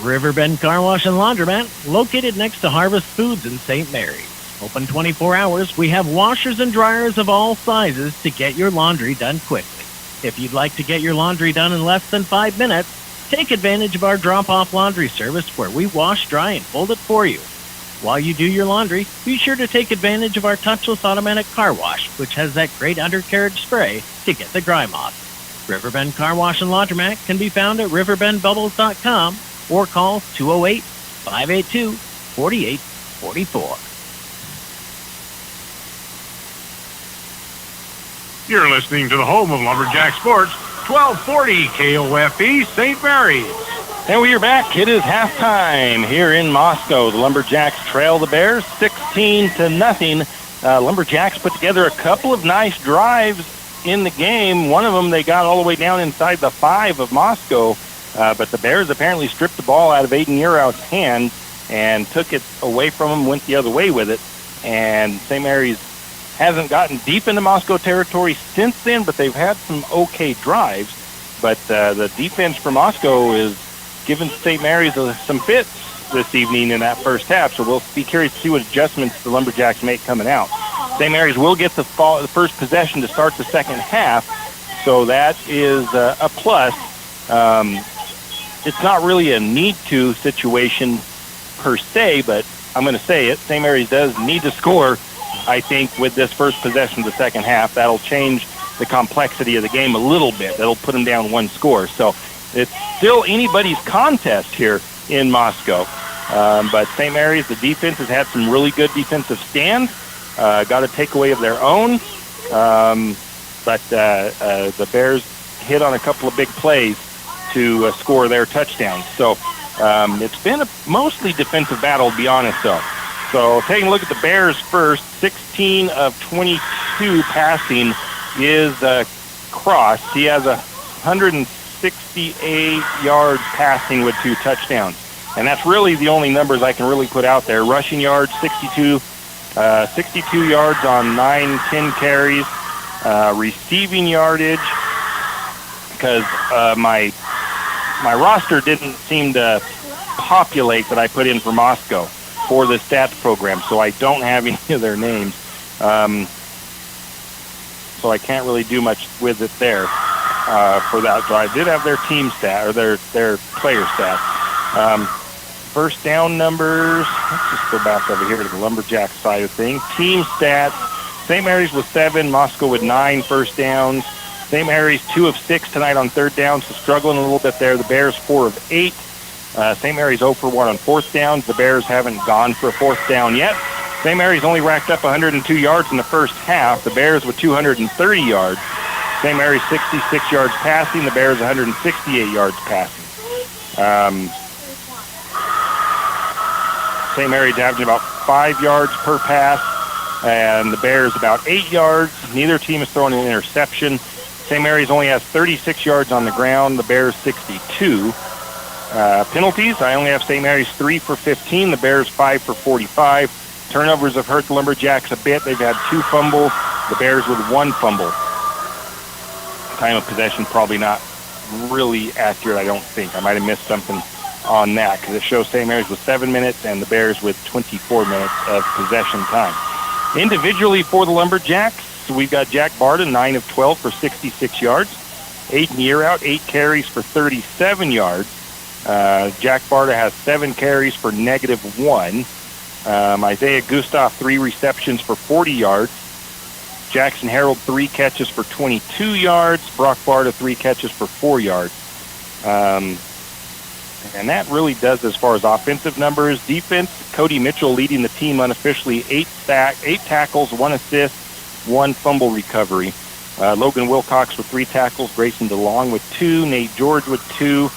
Riverbend Car Wash and Laundromat, located next to Harvest Foods in St. Mary's. Open 24 hours, we have washers and dryers of all sizes to get your laundry done quickly. If you'd like to get your laundry done in less than 5 minutes, take advantage of our drop-off laundry service where we wash, dry, and fold it for you. While you do your laundry, be sure to take advantage of our touchless automatic car wash, which has that great undercarriage spray to get the grime off. Riverbend Car Wash and Laundromat can be found at riverbendbubbles.com or call 208-582-4844. You're listening to the home of Lumberjack Sports, 1240 KOFE, St. Mary's. And we are back. It is halftime here in Moscow. The Lumberjacks trail the Bears 16-0. Lumberjacks put together a couple of nice drives in the game. One of them they got all the way down inside the 5 of Moscow, but the Bears apparently stripped the ball out of Aiden Yerout's hand and took it away from him, went the other way with it. And St. Mary's hasn't gotten deep into Moscow territory since then, but they've had some okay drives. But the defense for Moscow is giving St. Mary's some fits this evening in that first half, so we'll be curious to see what adjustments the Lumberjacks make coming out. St. Mary's will get the first possession to start the second half, so that is a plus. It's not really a need-to situation per se, but I'm going to say it. St. Mary's does need to score, I think, with this first possession of the second half. That'll change the complexity of the game a little bit. That'll put them down one score. So it's still anybody's contest here in Moscow. But St. Mary's, the defense has had some really good defensive stands. Got a takeaway of their own. But the Bears hit on a couple of big plays to score their touchdowns. So it's been a mostly defensive battle, to be honest, though. So taking a look at the Bears first, 16 of 22 passing is Cross. He has 168 yards passing with 2 touchdowns. And that's really the only numbers I can really put out there. Rushing yards, 62 yards on 10 carries. Receiving yardage, because my roster didn't seem to populate that I put in for Moscow for the stats program, so I don't have any of their names. So I can't really do much with it there for that. So I did have their team stat, or their player stats. First down numbers, let's just go back over here to the Lumberjack side of things. Team stats, St. Mary's with 7, Moscow with 9 first downs. St. Mary's 2 of 6 tonight on third down, so struggling a little bit there. The Bears 4 of 8. St. Mary's 0 for 1 on fourth downs. The Bears haven't gone for a fourth down yet. St. Mary's only racked up 102 yards in the first half. The Bears with 230 yards. St. Mary's 66 yards passing. The Bears 168 yards passing. St. Mary's averaging about 5 yards per pass, and the Bears about 8 yards. Neither team is throwing an interception. St. Mary's only has 36 yards on the ground. The Bears 62. Penalties, I only have St. Mary's 3 for 15. The Bears 5 for 45. Turnovers have hurt the Lumberjacks a bit. They've had 2 fumbles. The Bears with 1 fumble. Time of possession probably not really accurate, I don't think. I might have missed something on that because it shows St. Mary's with 7 minutes and the Bears with 24 minutes of possession time. Individually for the Lumberjacks, we've got Jack Barta, 9 of 12 for 66 yards. Aiden Yearout, 8 carries for 37 yards. Jack Barta has 7 carries for -1. Isaiah Gustav, 3 receptions for 40 yards. Jackson Harold, 3 catches for 22 yards. Brock Barta, 3 catches for 4 yards. And that really does as far as offensive numbers. Defense, Cody Mitchell leading the team unofficially, 8 tackles, 1 assist, 1 fumble recovery. Logan Wilcox with 3 tackles, Grayson DeLong with 2, Nate George with 2.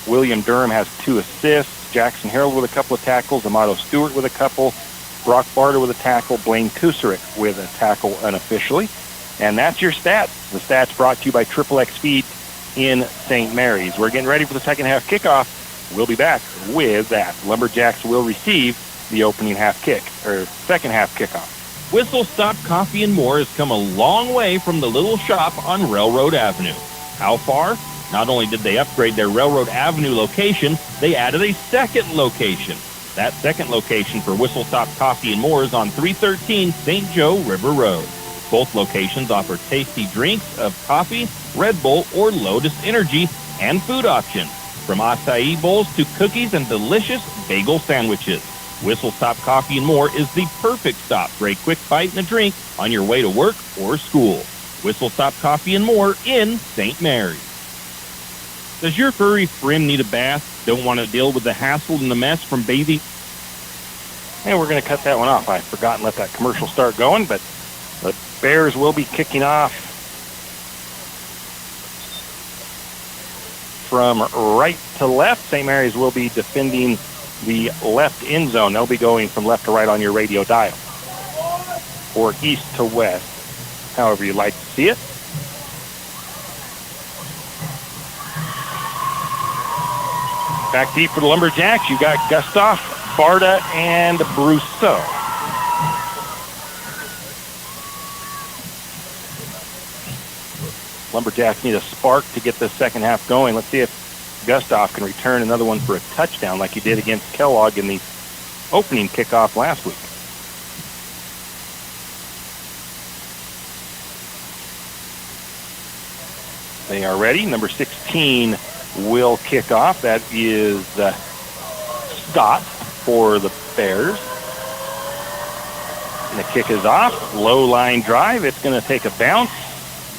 William Durham has 2 assists. Jackson Harold with a couple of tackles. Amato Stewart with a couple. Brock Barta with a tackle. Blaine Kusarek with a tackle unofficially. And that's your stats. The stats brought to you by Triple X Feed in St. Mary's. We're getting ready for the second half kickoff. We'll be back with that. Lumberjacks will receive the opening half kick, or second half kickoff. Whistle Stop Coffee and More has come a long way from the little shop on Railroad Avenue. How far? Not only did they upgrade their Railroad Avenue location, they added a second location. That second location for Whistle Stop Coffee and More is on 313 St. Joe River Road. Both locations offer tasty drinks of coffee, Red Bull, or Lotus Energy, and food options, from acai bowls to cookies and delicious bagel sandwiches. Whistle Stop Coffee and More is the perfect stop for a quick bite and a drink on your way to work or school. Whistle Stop Coffee and More in St. Mary's. Does your furry friend need a bath? Don't want to deal with the hassle and the mess from bathing? And we're going to cut that one off. I forgot and let that commercial start going, but the Bears will be kicking off from right to left. St. Mary's will be defending the left end zone. They'll be going from left to right on your radio dial, or east to west, however you'd like to see it. Back deep for the Lumberjacks, you got Gustav, Barta, and Brousseau. Lumberjacks need a spark to get the second half going. Let's see if Gustav can return another one for a touchdown like he did against Kellogg in the opening kickoff last week. They are ready. Number 16 will kick off. That is Scott for the Bears. And the kick is off. Low line drive. It's going to take a bounce.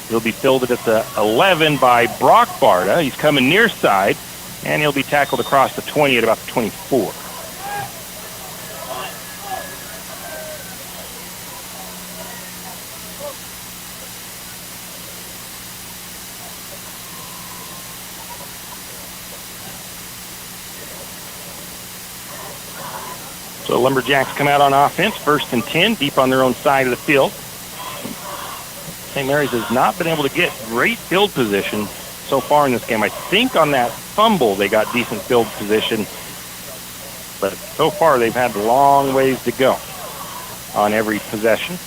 He'll be fielded at the 11 by Brock Barta. He's coming near side, and he'll be tackled across the 20 at about the 24. So Lumberjacks come out on offense, 1st and 10, deep on their own side of the field. St. Mary's has not been able to get great field position so far in this game. I think on that fumble they got decent field position, but so far they've had a long ways to go on every possession.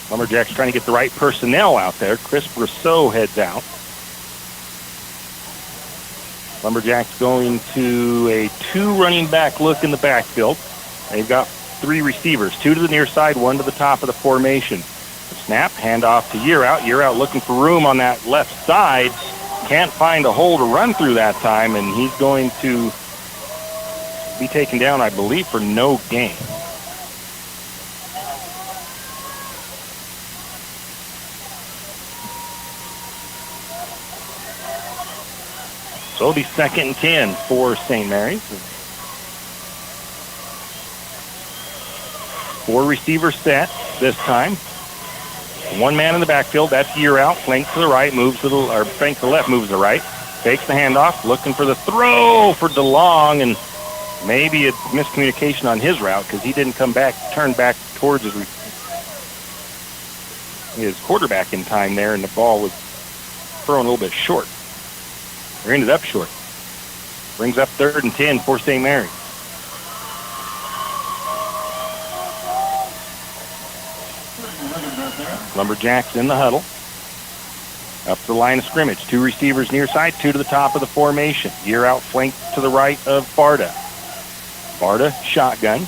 Lumberjacks trying to get the right personnel out there. Chris Brousseau heads out. Lumberjacks going to a 2 running back look in the backfield. They've got 3 receivers, 2 to the near side, 1 to the top of the formation. The snap, handoff to Yearout. Yearout looking for room on that left side. Can't find a hole to run through that time, and he's going to be taken down, I believe, for no gain. So So it'll be 2nd and 10 for St. Mary's. 4 receivers set this time. 1 man in the backfield. That's Year Out. Flank to the right, moves to the, or flank to the left, moves to the right. Takes the handoff, looking for the throw for DeLong, and maybe a miscommunication on his route because he didn't come back, turn back towards his quarterback in time there, and the ball was thrown a little bit short. Or ended up short. Brings up 3rd and 10 for St. Mary's. Lumberjacks in the huddle. Up the line of scrimmage. 2 receivers near side, 2 to the top of the formation. Year Out flanked to the right of Barta. Barta, shotgun.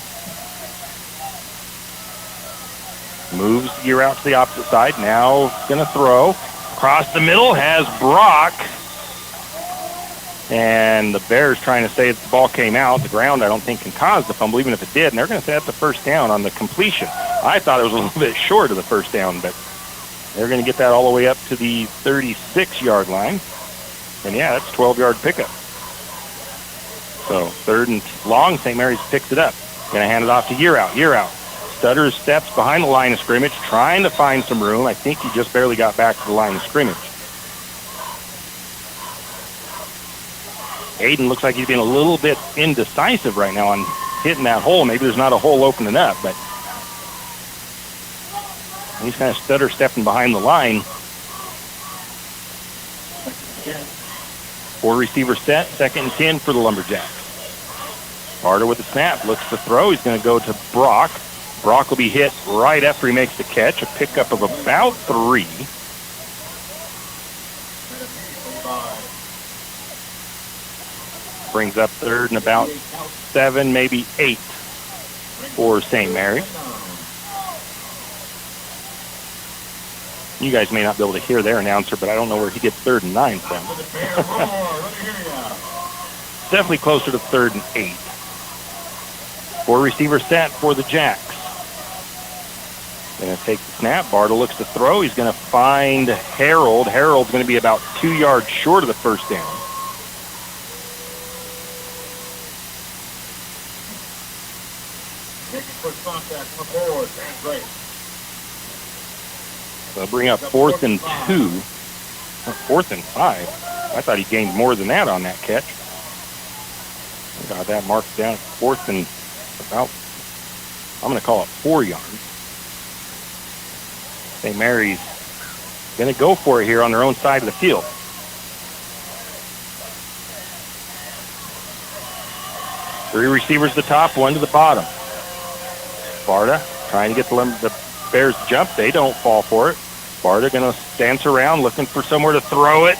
Moves Year Out to the opposite side. Now going to throw. Across the middle has Brock. And the Bears trying to say that the ball came out. The ground, I don't think, can cause the fumble, even if it did. And they're going to say that's the first down on the completion. I thought it was a little bit short of the first down, but they're going to get that all the way up to the 36-yard line. And, yeah, that's 12-yard pickup. So 3rd and long, St. Mary's picks it up. Going to hand it off to Year Out. Year Out stutters, steps behind the line of scrimmage, trying to find some room. I think he just barely got back to the line of scrimmage. Aiden looks like he's being a little bit indecisive right now on hitting that hole. Maybe there's not a hole opening up, but he's kind of stutter stepping behind the line. 4 receivers set, 2nd and 10 for the Lumberjacks. Barta with the snap, looks to throw. He's going to go to Brock. Brock will be hit right after he makes the catch, a pickup of about 3. Brings up 3rd and about 7, maybe 8 for St. Mary's. You guys may not be able to hear their announcer, but I don't know where he gets 3rd and 9 from. Definitely closer to 3rd and 8. 4 receivers set for the Jacks. Going to take the snap. Barta looks to throw. He's going to find Harold. Harold's going to be about 2 yards short of the first down. They'll bring up 4th and 2, or 4th and 5. I thought he gained more than that on that catch. Got that marked down. 4th and about, I'm going to call it 4 yards. St. Mary's going to go for it here on their own side of the field. Three receivers to the top, 1 to the bottom. Barta trying to get the Bears to jump. They don't fall for it. Barta going to dance around looking for somewhere to throw it.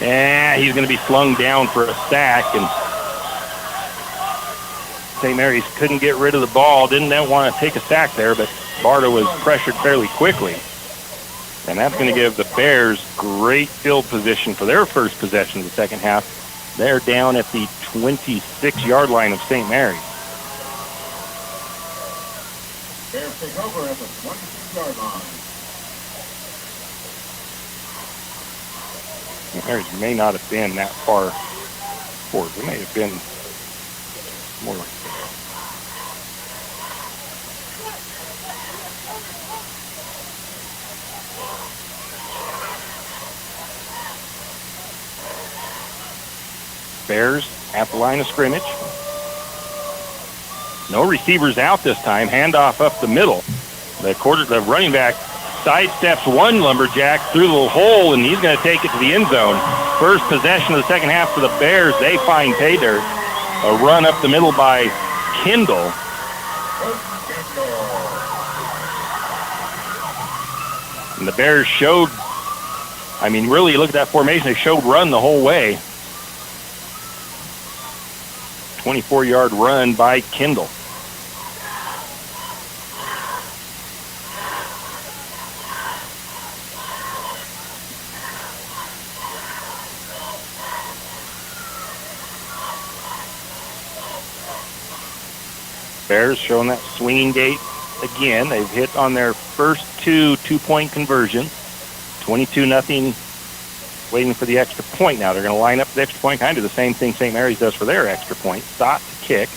And he's going to be slung down for a sack. And St. Mary's couldn't get rid of the ball. Didn't want to take a sack there, but Barta was pressured fairly quickly. And that's going to give the Bears great field position for their first possession of the second half. They're down at the 26-yard line of St. Mary's. Bears take over at the 22-yard line. Mary's may not have been that far forward. They may have been more like that. Bears at the line of scrimmage. No receivers out this time. Handoff up the middle. The running back sidesteps one Lumberjack through the little hole, and he's going to take it to the end zone. First possession of the second half for the Bears. They find pay dirt. A run up the middle by Kendall. And the Bears showed, really look at that formation. They showed run the whole way. 24-yard run by Kendall. Bears showing that swinging gait again. They've hit on their first two-point conversions. 22-0 waiting for the extra point now. They're going to line up the extra point, kind of the same thing St. Mary's does for their extra point. Stott to kick.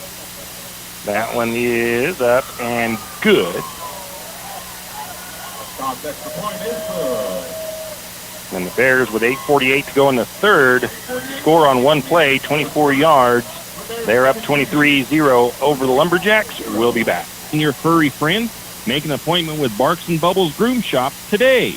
That one is up and good. Stott's extra point is good. And the Bears, with 8:48 to go in the third, score on one play, 24 yards. They're up 23-0 over the Lumberjacks. We'll be back. Your furry friend, make an appointment with Barks and Bubbles Groom Shop today.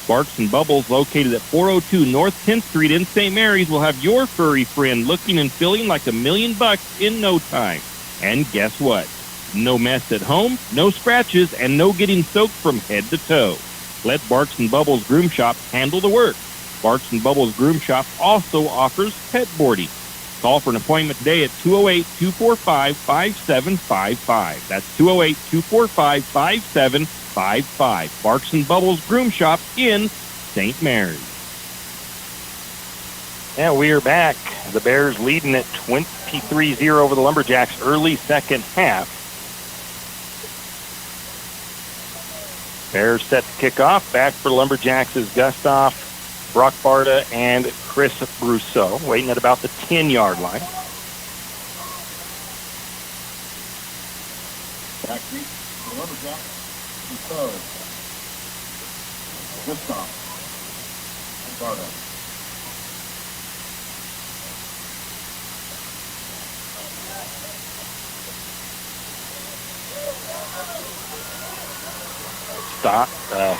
Barks and Bubbles, located at 402 North 10th Street in St. Mary's, will have your furry friend looking and feeling like $1 million in no time. And guess what? No mess at home, no scratches, and no getting soaked from head to toe. Let Barks and Bubbles Groom Shop handle the work. Barks and Bubbles Groom Shop also offers pet boarding. Call for an appointment today at 208-245-5755. That's 208-245-5755. Barks and Bubbles Groom Shop in St. Mary's. Yeah, we are back. The Bears leading at 23-0 over the Lumberjacks early second half. Bears set to kick off. Back for Lumberjacks is Gustav, Brock Barta, and Chris Brousseau, waiting at about the 10-yard line. Backseat, the Lumberjack, Brousseau, Gustav, Barta.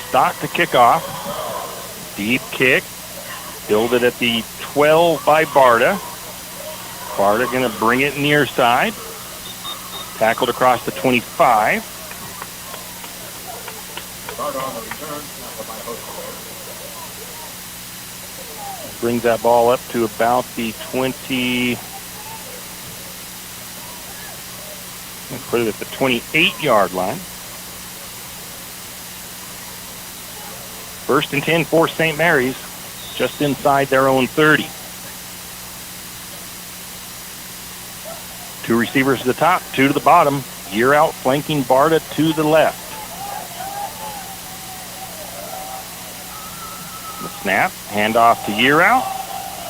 Stott to kick off. Deep kick. Fielded at the 12 by Barta. Barta going to bring it near side. Tackled across the 25. Brings that ball up to about the 20. Let's put it at the 28-yard line. First and 10 for St. Mary's, just inside their own 30. Two receivers to the top, two to the bottom. Year out, flanking Barta to the left. The snap, handoff to Year out.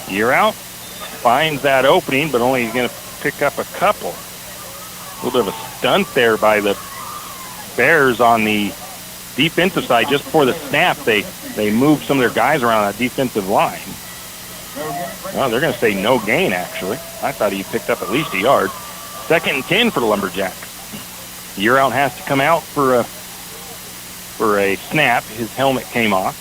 Year out finds that opening, but only going to pick up a couple. A little bit of a stunt there by the Bears on the defensive side. Just before the snap, they moved some of their guys around that defensive line. Well, they're going to say no gain, actually. I thought he picked up at least a yard. Second and 10 for the Lumberjacks. Year out has to come out for a snap. His helmet came off.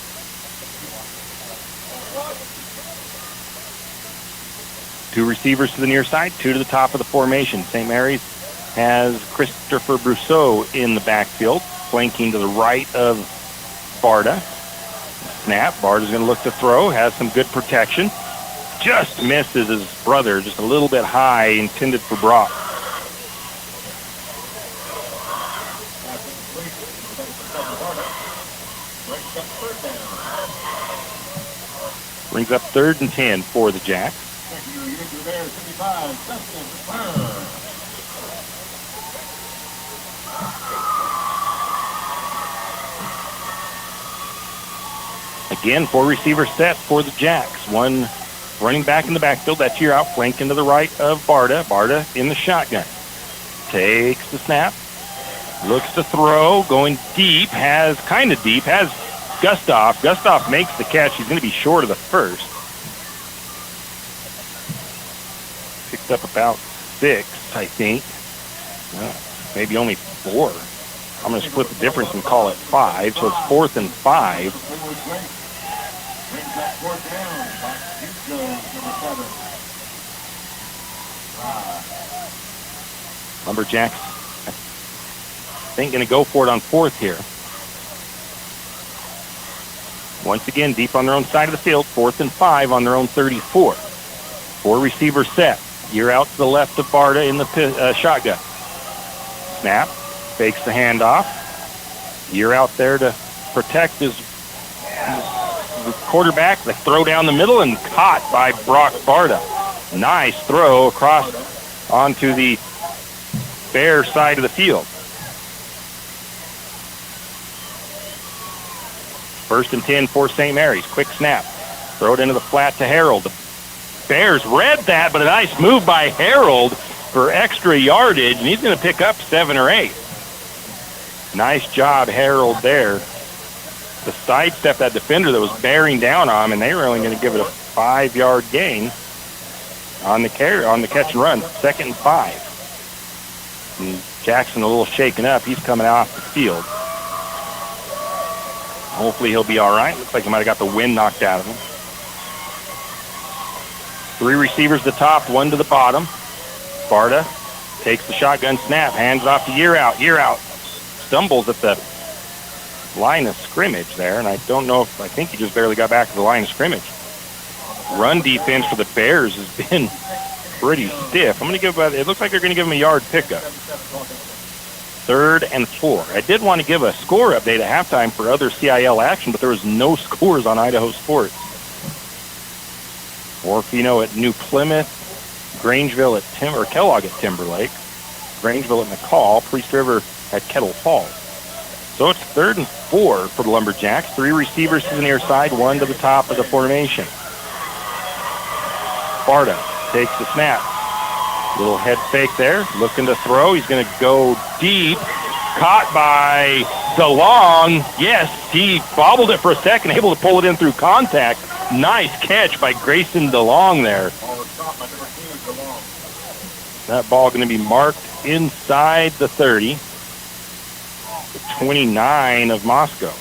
Two receivers to the near side, two to the top of the formation. St. Mary's has Christopher Brousseau in the backfield, flanking to the right of Barta. Snap. Barta's going to look to throw. Has some good protection. Just misses his brother just a little bit high, intended for Brock. Brings up third and 10 for the Jacks. Again, four receiver set for the Jacks. One running back in the backfield. That's Year out, flanking to the right of Barta. Barta in the shotgun. Takes the snap. Looks to throw. Going deep. Has Gustav. Gustav makes the catch. He's going to be short of the first. Picked up about 6, I think. Maybe only 4. I'm going to split the difference and call it 5. So it's 4th and 5. Lumberjacks, I think, going to go for it on 4th here. Once again, deep on their own side of the field, 4th and 5 on their own 34. 4 receivers set. Year out to the left of Barta in the shotgun. Snap, fakes the handoff. Year out there to protect his quarterback. The throw down the middle and caught by Brock Barta. Nice throw across onto the Bear side of the field. First and 10 for St. Mary's. Quick snap. Throw it into the flat to Harold. The Bears read that, but a nice move by Harold for extra yardage, and he's going to pick up 7 or 8. Nice job, Harold, there. To sidestep that defender that was bearing down on him, and they were only going to give it a 5-yard gain on the catch and run, 2nd and 5. And Jackson a little shaken up. He's coming off the field. Hopefully he'll be all right. Looks like he might have got the wind knocked out of him. 3 receivers to the top, 1 to the bottom. Sparta takes the shotgun snap, hands it off to Year Out. Stumbles at the line of scrimmage there, and I think he just barely got back to the line of scrimmage. Run defense for the Bears has been pretty stiff. It looks like they're going to give him a yard pickup. 3rd and 4. I did want to give a score update at halftime for other CIL action, but there was no scores on Idaho Sports. Orfino at New Plymouth, Grangeville at Kellogg at Timberlake, Grangeville at McCall, Priest River at Kettle Falls. So it's 3rd and 4 for the Lumberjacks. 3 receivers to the near side, 1 to the top of the formation. Sparta takes the snap. Little head fake there, looking to throw. He's going to go deep. Caught by DeLong. Yes, he bobbled it for a second, able to pull it in through contact. Nice catch by Grayson DeLong there. That ball going to be marked inside the 30. The 29 of Moscow.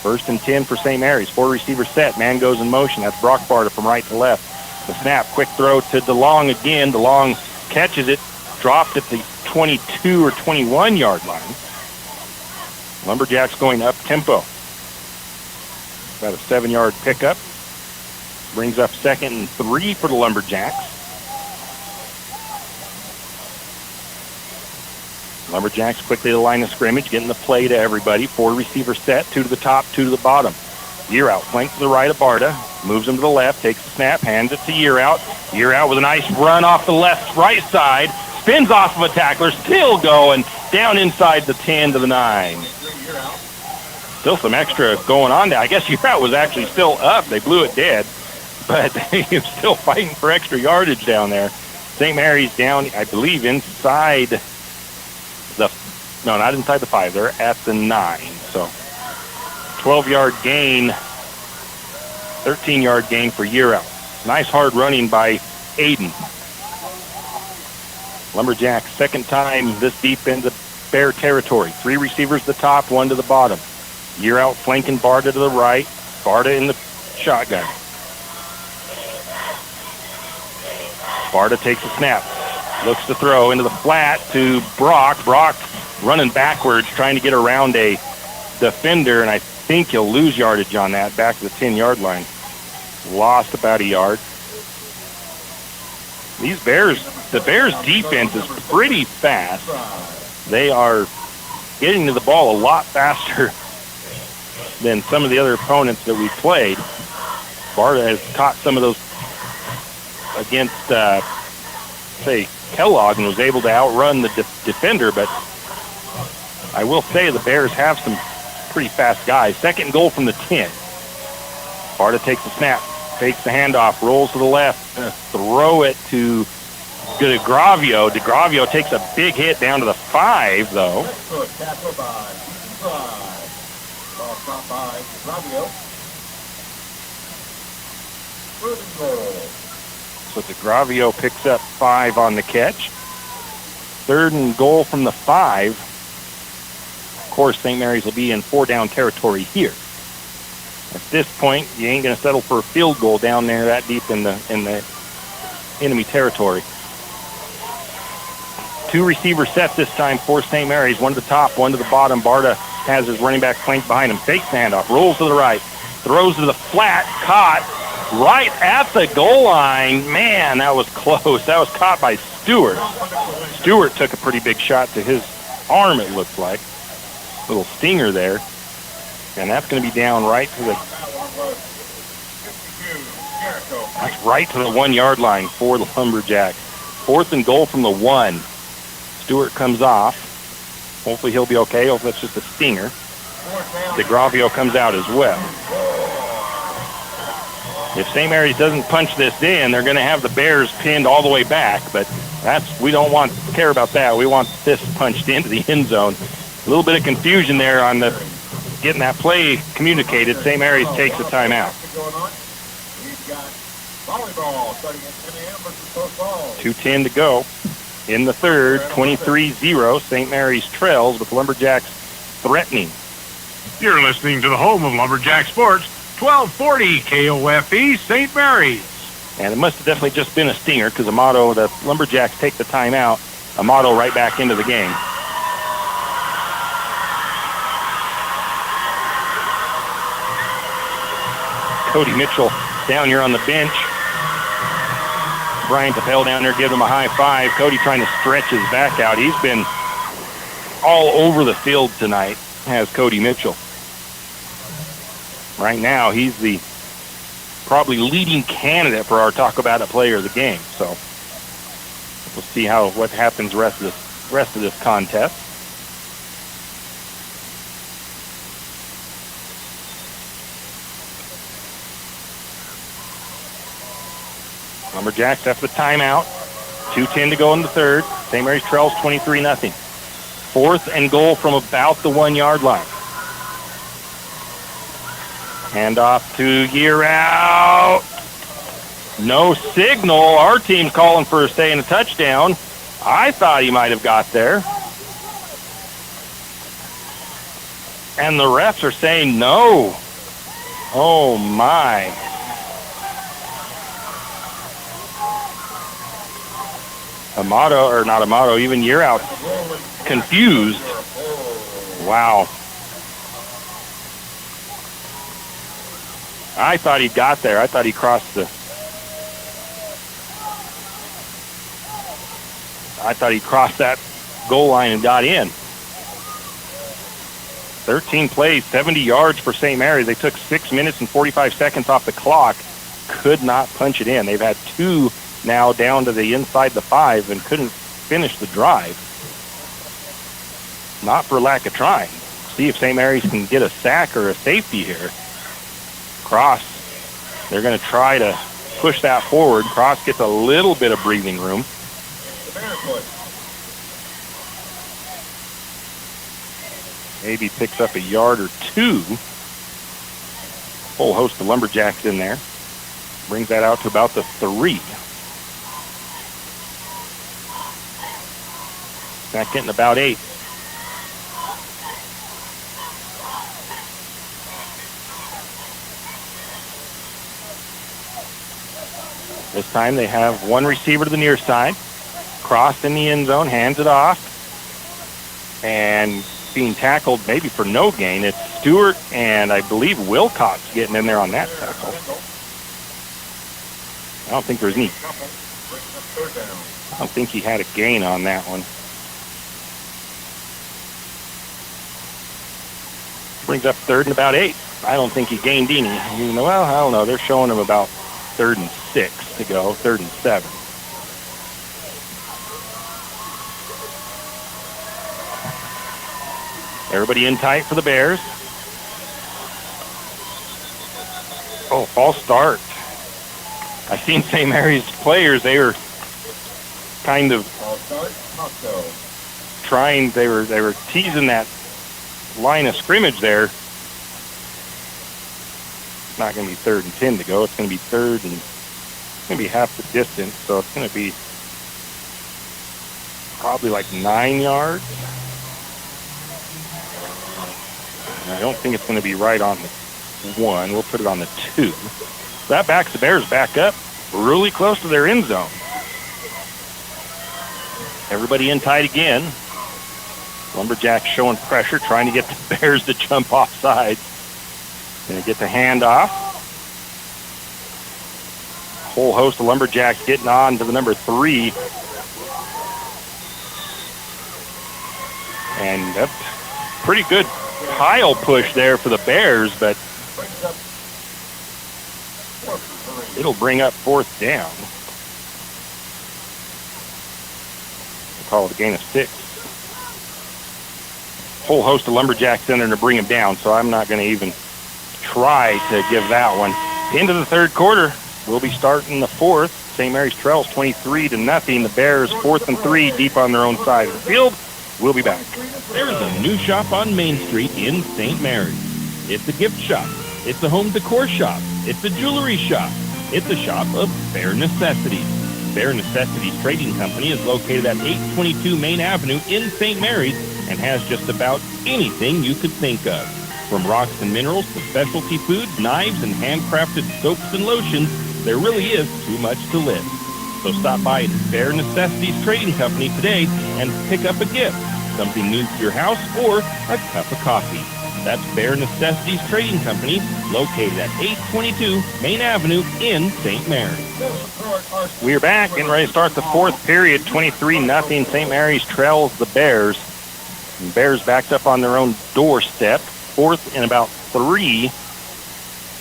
1st and 10 for St. Mary's. 4 receivers set. Man goes in motion. That's Brock Barta from right to left. The snap, quick throw to DeLong again. DeLong catches it, dropped at the 22 or 21 yard line. Lumberjacks going up tempo. About a 7-yard pickup. Brings up 2nd and 3 for the Lumberjacks. Lumberjacks quickly to the line of scrimmage, getting the play to everybody. 4 receivers set, 2 to the top, 2 to the bottom. Year Out, flank to the right of Barta, moves him to the left, takes the snap, hands it to Year Out. Year Out with a nice run off the right side, spins off of a tackler, still going down inside the 10 to the 9. Still some extra going on there. I guess Year Out was actually still up. They blew it dead, but they were still fighting for extra yardage down there. St. Mary's down, I believe, inside not inside the 5. They're at the 9. So 12-yard gain, 13-yard gain for Year Out. Nice hard running by Aiden. Lumberjacks, 2nd time this deep into Bear territory. 3 receivers to the top, 1 to the bottom. Year Out flanking Barta to the right. Barta in the shotgun. Barta takes a snap. Looks to throw into the flat to Brock. Brock running backwards, trying to get around a defender, and I think he'll lose yardage on that, back to the 10-yard line. Lost about a yard. The Bears defense is pretty fast. They are getting to the ball a lot faster than some of the other opponents that we played. Barta has caught some of those against, say, Kellogg, and was able to outrun the defender, but I will say the Bears have some pretty fast guys. 2nd and goal from the 10. Barta takes the snap, takes the handoff, rolls to the left, throw it to DeGravio. DeGravio takes a big hit down to the 5, though. So DeGravio picks up 5 on the catch. 3rd and goal from the 5. Of course, St. Mary's will be in 4-down territory here. At this point, you ain't going to settle for a field goal down there that deep in the enemy territory. 2 receivers set this time for St. Mary's. 1 to the top, 1 to the bottom. Barta has his running back flanked behind him. Fakes the handoff, rolls to the right, throws to the flat, caught right at the goal line. Man, that was close. That was caught by Stewart. Stewart took a pretty big shot to his arm, it looked like. Little stinger there. And that's going to be down right to the 1-yard line for the Lumberjacks. 4th and goal from the 1. Stewart comes off. Hopefully he'll be okay. Hopefully that's just a stinger. DeGravio comes out as well. If St. Mary's doesn't punch this in, they're going to have the Bears pinned all the way back, but we don't care about that. We want this punched into the end zone. A little bit of confusion there on getting that play communicated. St. Mary's takes a timeout. 2:10 to go in the third. 23-0. St. Mary's trails with Lumberjacks threatening. You're listening to the home of Lumberjack Sports, 1240 KOFE St. Mary's. And it must have definitely just been a stinger because Amato, the Lumberjacks take the timeout. Amato right back into the game. Cody Mitchell down here on the bench. Brian Tapel down there giving him a high five. Cody trying to stretch his back out. He's been all over the field tonight, has Cody Mitchell. Right now, he's the probably leading candidate for our Talk About It player of the game. So we'll see what happens rest of this contest. Lumberjacks after the timeout. 2:10 to go in the third. St. Mary's trails 23-0. 4th and goal from about the 1-yard line. Hand off to Year Out. No signal. Our team's calling for a stay and a touchdown. I thought he might have got there. And the refs are saying no. Oh, my. Even Year Out confused. Wow. I thought he got there. I thought he crossed that goal line and got in. 13 plays, 70 yards for St. Mary's. They took 6 minutes and 45 seconds off the clock. Could not punch it in. They've had 2 now down to the inside the 5 and couldn't finish the drive. Not for lack of trying. See if St. Mary's can get a sack or a safety here. Cross, they're going to try to push that forward. Cross gets a little bit of breathing room. Maybe picks up a yard or 2. Whole host of Lumberjacks in there. Brings that out to about the 3. Second and about 8. This time they have one receiver to the near side. Crossed in the end zone, hands it off. And being tackled maybe for no gain. It's Stewart and I believe Wilcox getting in there on that tackle. I don't think he had a gain on that one. Brings up 3rd and about 8. I don't think he gained any. Well, I don't know. They're showing him about 3rd and 6 to go, 3rd and 7. Everybody in tight for the Bears. Oh, false start. I seen St. Mary's players. They were kind of trying. They were teasing that line of scrimmage there. It's not going to be 3rd and 10 to go. It's going to be 3rd and it's going to be half the distance. So it's going to be probably like 9 yards. And I don't think it's going to be right on the 1. We'll put it on the 2. That backs the Bears back up really close to their end zone. Everybody in tight again. Lumberjacks showing pressure, trying to get the Bears to jump off sides. Going to get the handoff. Whole host of Lumberjacks getting on to the number 3. And that's pretty good pile push there for the Bears, but it'll bring up 4th down. We'll call it a gain of 6. Whole host of Lumberjacks in there to bring him down, so I'm not going to even try to give that one. Into the third quarter. We'll be starting the fourth. St. Mary's trails 23-0. The Bears 4th and 3 deep on their own side of the field. We'll be back. There's a new shop on Main Street in St. Mary's. It's a gift shop. It's a home decor shop. It's a jewelry shop. It's a shop of bare necessities. Bare Necessities Trading Company is located at 822 Main Avenue in St. Mary's and has just about anything you could think of. From rocks and minerals to specialty foods, knives, and handcrafted soaps and lotions, there really is too much to list. So stop by Bare Necessities Trading Company today and pick up a gift, something new for your house, or a cup of coffee. That's Bare Necessities Trading Company, located at 822 Main Avenue in St. Mary's. We're back, getting ready to start the fourth period. 23-0. St. Mary's trails the Bears. The Bears backed up on their own doorstep. 4th and about 3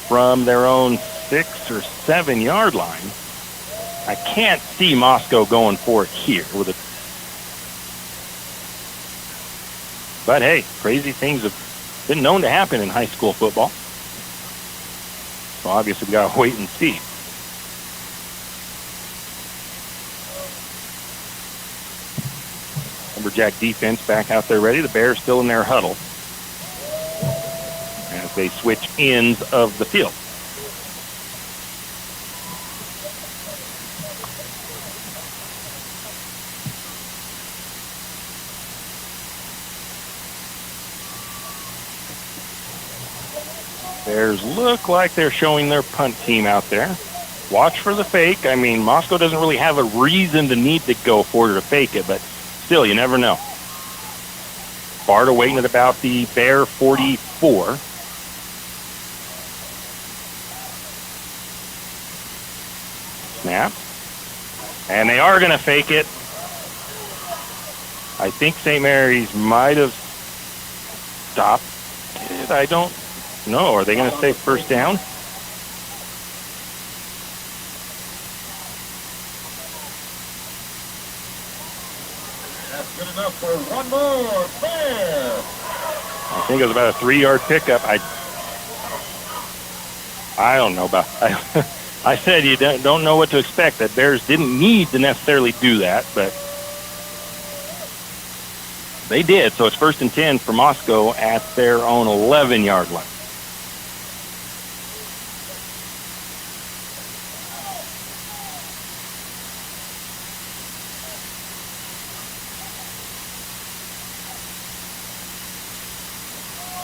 from their own 6 or 7 yard line. I can't see Moscow going for it here with it. But hey, crazy things have been known to happen in high school football. So obviously we gotta wait and see. Lumberjack defense back out there ready. The Bears still in their huddle as they switch ends of the field. Bears look like they're showing their punt team out there. Watch for the fake. I mean, Moscow doesn't really have a reason to need to go for it or fake it, but still, you never know. Barta waiting at about the Bear 44. Snap. And they are going to fake it. I think St. Mary's might have stopped it. I don't know. Are they going to say first down? That's good enough for one more. Bear. I think it was about a 3-yard pickup. I don't know about. I said you don't know what to expect. That Bears didn't need to necessarily do that, but they did. So it's 1st and 10 for Moscow at their own 11-yard line.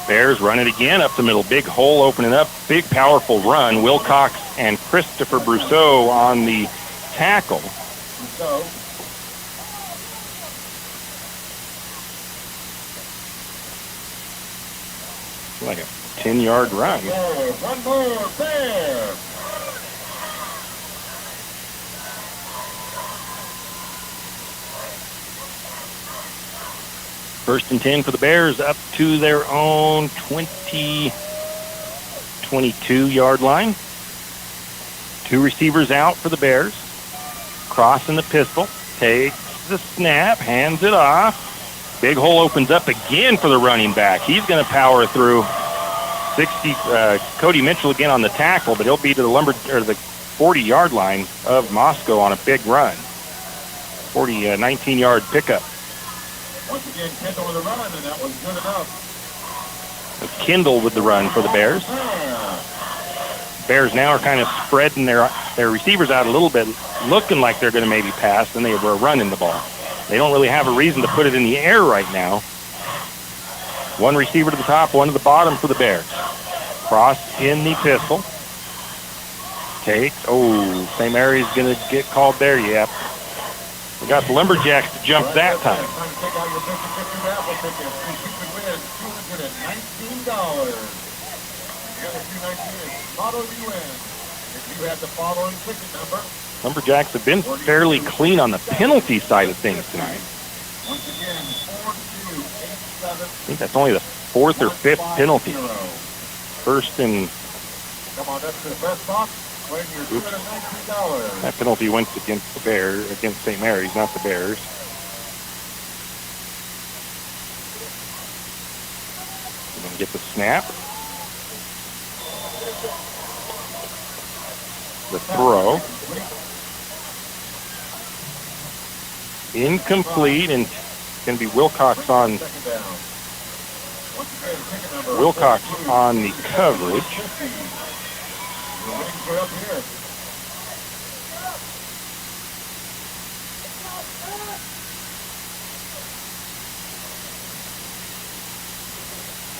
Bears run it again up the middle. Big hole opening up. Big, powerful run. Wilcox and Christopher Brousseau on the tackle. Like a 10-yard run. One more. Bear. First and 10 for the Bears up to their own 22-yard line. 2 receivers out for the Bears. Crossing the pistol. Takes the snap. Hands it off. Big hole opens up again for the running back. He's going to power through 60. Cody Mitchell again on the tackle, but he'll be to the 40-yard line of Moscow on a big run. 19-yard pickup. Once again, Kendall with a run, and that was good enough. Kendall with the run for the Bears. Bears now are kind of spreading their receivers out a little bit, looking like they're going to maybe pass, and they were running the ball. They don't really have a reason to put it in the air right now. 1 receiver to the top, 1 to the bottom for the Bears. Cross in the pistol. Takes. Oh, St. Mary's going to get called there. Yep. We got the Lumberjacks to jump that time. Take out your 50-50 raffle tickets. You could win $219. The other $219 is Follow You In. If you have the following ticket number. Lumberjacks have been fairly clean on the penalty side of things tonight. Once again, 4-2-8-7. I think that's only the 4th or 5th penalty. First and... Come on up to the press box. Win your $219. That penalty went against the Bears, against St. Mary's, not the Bears. We're going to get the snap. The throw. Incomplete, and it's going to be Wilcox on the coverage.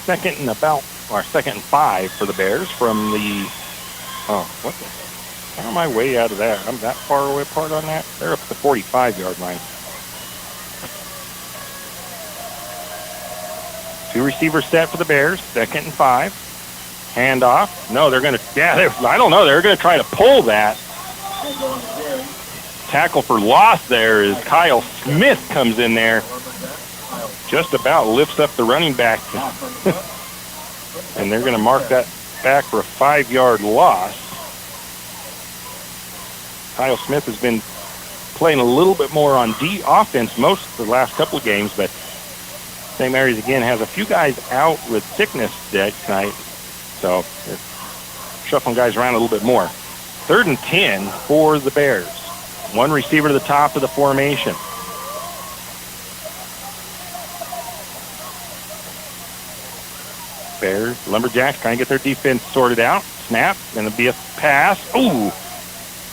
Second and 5 for the Bears from the, how am I way out of that? I'm that far away apart on that? They're up at the 45-yard line. 2 receivers set for the Bears, 2nd and 5. Handoff. No, they're going to, I don't know. They're going to try to pull that. Tackle for loss there is Kyle Smith comes in there. Just about lifts up the running back. And they're going to mark that back for a 5-yard loss. Kyle Smith has been playing a little bit more on offense most of the last couple of games, but St. Mary's again has a few guys out with sickness tonight, so they're shuffling guys around a little bit more. 3rd and 10 for the Bears. 1 receiver to the top of the formation. Bears, Lumberjacks trying to get their defense sorted out. Snap, going to be a pass. Ooh,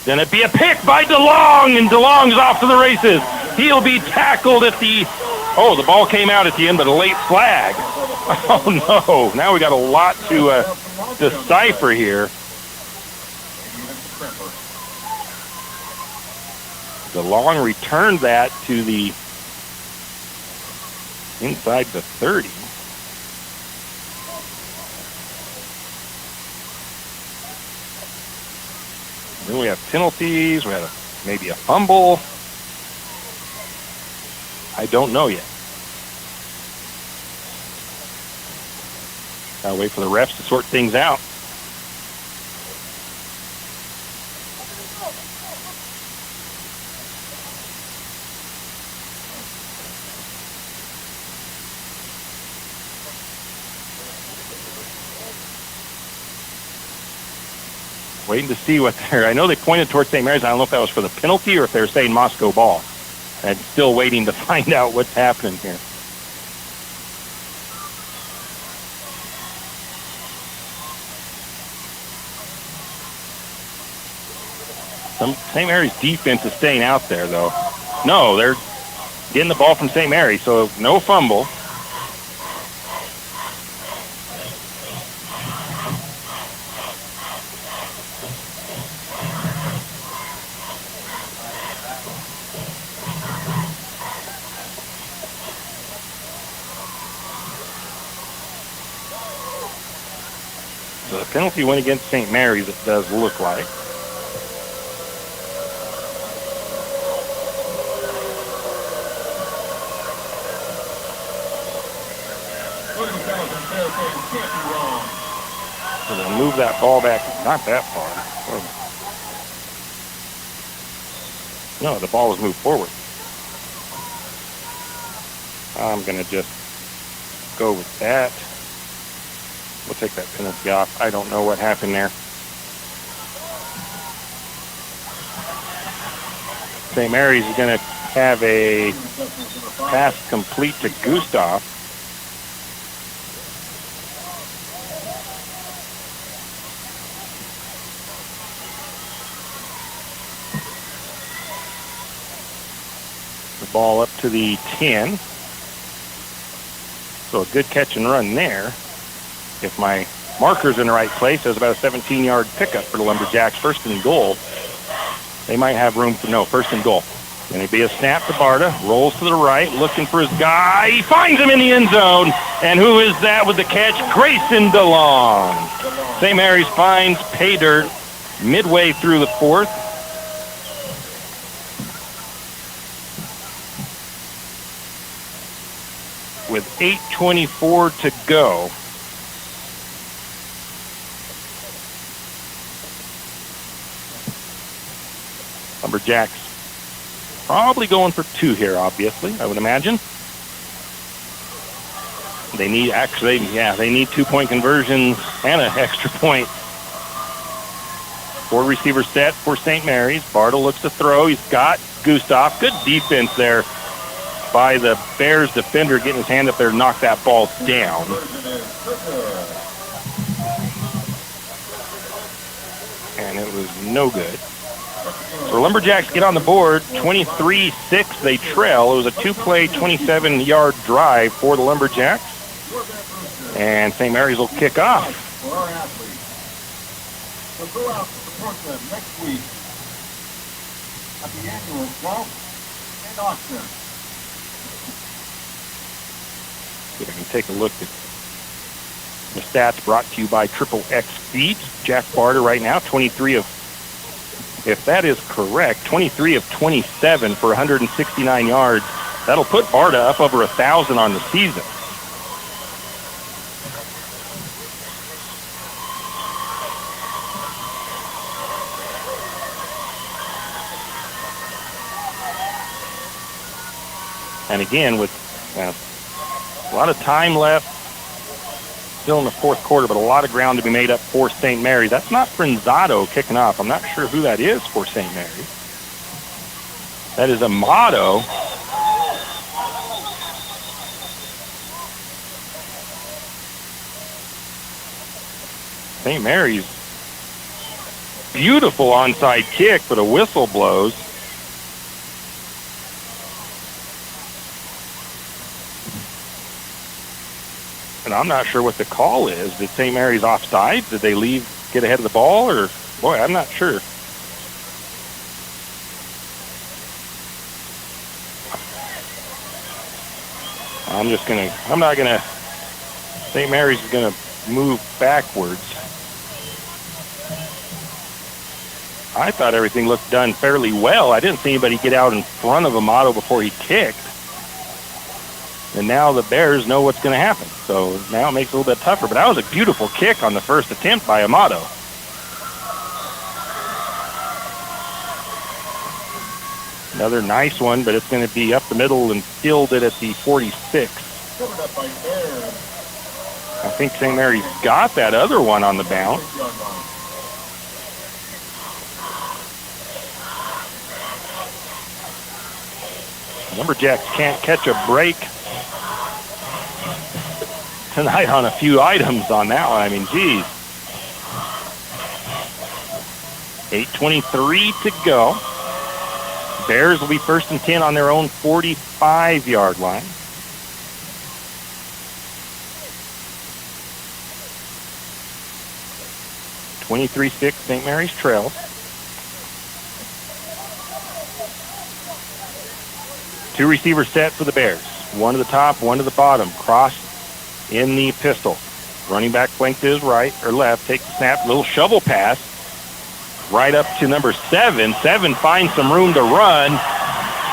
going to be a pick by DeLong, and DeLong's off to the races. He'll be tackled at the, the ball came out at the end, but a late flag. Oh, no. Now we got a lot to decipher here. DeLong returned that to the inside the 30. Then we have penalties. We had maybe a fumble. I don't know yet. Gotta wait for the refs to sort things out. Waiting to see what I know they pointed towards St. Mary's. I don't know if that was for the penalty or if they were saying Moscow ball. And still waiting to find out what's happening here. St. Mary's defense is staying out there, though. No, they're getting the ball from St. Mary's, so no fumble. So the penalty went against St. Mary's, it does look like. So they'll move that ball back, not that far. No, the ball was moved forward. I'm going to just go with that. We'll take that penalty off. I don't know what happened there. St. Mary's is going to have a pass complete to Gustav. The ball up to the 10. So a good catch and run there. If my marker's in the right place, there's about a 17-yard pickup for the Lumberjacks. 1st and goal. They might have room for, 1st and goal. Going to be a snap to Barta. Rolls to the right, looking for his guy. He finds him in the end zone. And who is that with the catch? Grayson DeLong. St. Mary's finds pay dirt midway through the 4th. With 8:24 to go. Lumberjacks probably going for 2 here, obviously, I would imagine. They need, they need 2-point conversions and an extra point. Four receiver set for St. Mary's. Bartle looks to throw. He's got Gustav. Good defense there by the Bears defender, getting his hand up there to knock that ball down. And it was no good. So Lumberjacks get on the board, 23-6 they trail. It was a two-play, 27-yard drive for the Lumberjacks. And St. Mary's will kick off. For our athletes. So go out to support them next week at the annual golf and auction. See if I can take a look at the stats brought to you by Triple X Feeds. Jack Barter right now, 23 of, if that is correct, 23 of 27 for 169 yards. That'll put Barta up over 1,000 on the season. And again, with a lot of time left, still in the fourth quarter, but a lot of ground to be made up for St. Mary's. That's not Frenzato kicking off. I'm not sure who that is for St. Mary's. That is Amato. St. Mary's, beautiful onside kick, but a whistle blows. And I'm not sure what the call is. Did St. Mary's offside? Did they get ahead of the ball? Or, boy, I'm not sure. St. Mary's is going to move backwards. I thought everything looked done fairly well. I didn't see anybody get out in front of Amato before he kicked. And now the Bears know what's going to happen. So now it makes it a little bit tougher. But that was a beautiful kick on the first attempt by Amato. Another nice one, but it's going to be up the middle and fielded at the 46. I think St. Mary's got that other one on the bounce. Lumberjacks can't catch a break tonight on a few items on that one. I mean, geez. 8:23 to go. Bears will be first and 10 on their own 45-yard line. (23-6) St. Mary's trails. Two receiver set for the Bears. One to the top, one to the bottom. Cross in the pistol. Running back flanked to his right or left. Takes the snap. Little shovel pass. Right up to number 7. 7 finds some room to run.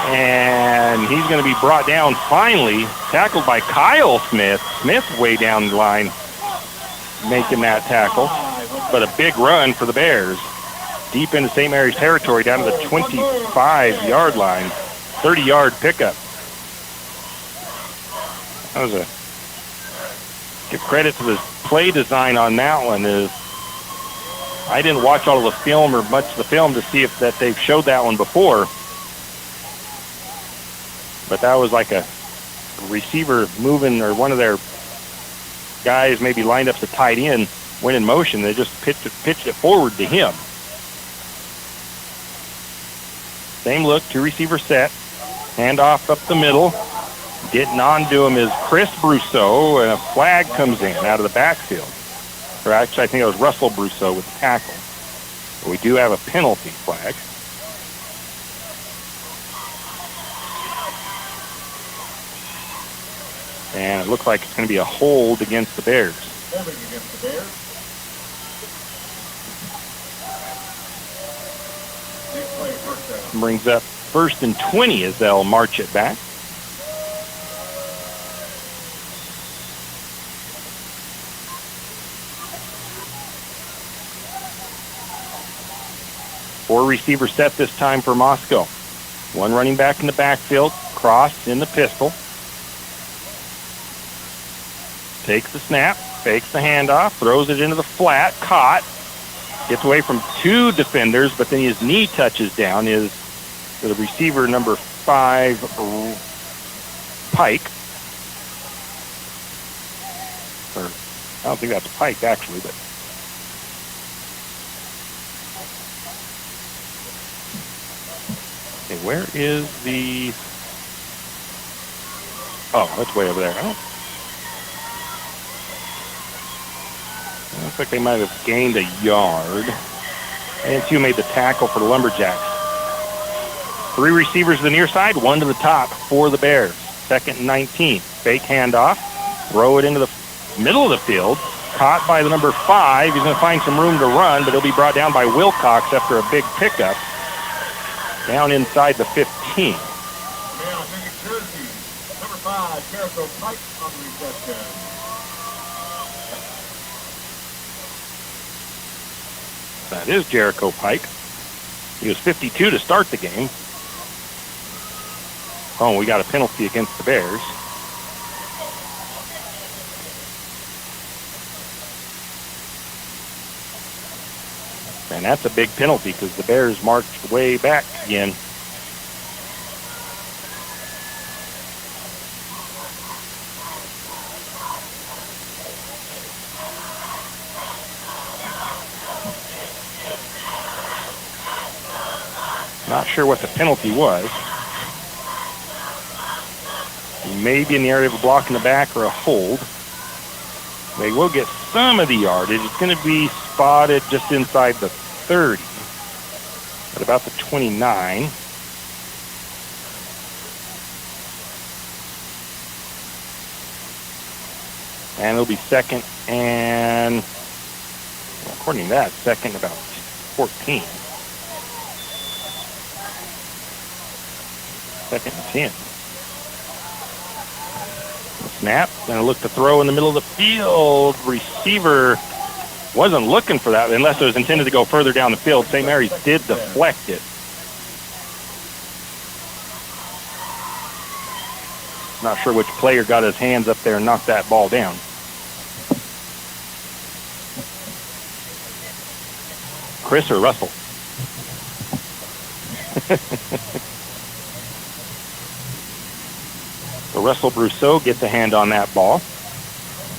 And he's going to be brought down finally. Tackled by Kyle Smith. Smith way down the line making that tackle. But a big run for the Bears. Deep into St. Mary's territory down to the 25-yard line. 30-yard pickup. That was a give credit to the play design on that one. Is I didn't watch all of the film or much of the film to see if that they've showed that one before. But that was like a receiver moving, or one of their guys maybe lined up to tight end, went in motion. They just pitched it forward to him. Same look, two receiver set. Handoff up the middle. Getting onto him is Chris Brousseau, and a flag comes in out of the backfield. Or actually, I think it was Russell Brousseau with the tackle. But we do have a penalty flag. And it looks like it's going to be a hold against the Bears. Holding against the Bears. Big play, first down. Brings up 1st and 20 as they'll march it back. Four receiver set this time for Moscow. One running back in the backfield, cross in the pistol. Takes the snap, fakes the handoff, throws it into the flat, caught. Gets away from two defenders, but then his knee touches down. Is the receiver number 5, Pike. Or, I don't think that's Pike, actually, but... Okay, where is the... Oh, that's way over there. Looks like they might have gained a yard. And 2 made the tackle for the Lumberjacks. 3 receivers to the near side, 1 to the top for the Bears. 2nd and 19. Fake handoff. Throw it into the middle of the field. Caught by the number 5. He's going to find some room to run, but he'll be brought down by Wilcox after a big pickup. Down inside the 15. Now, New Jersey, number 5, Jericho Pike on the reception. That is Jericho Pike. He was 52 to start the game. Oh, we got a penalty against the Bears. And that's a big penalty because the Bears marched way back again. Not sure what the penalty was. Maybe in the area of a block in the back or a hold. They will get some of the yardage. It's going to be spotted just inside the 30 at about the 29. And it'll be 2nd and, well, according to that, 2nd about 14. 2nd and 10. Snap. Going to look to throw in the middle of the field. Receiver wasn't looking for that unless it was intended to go further down the field. St. Mary's did deflect it. Not sure which player got his hands up there and knocked that ball down. Chris or Russell? So Russell Brousseau gets a hand on that ball.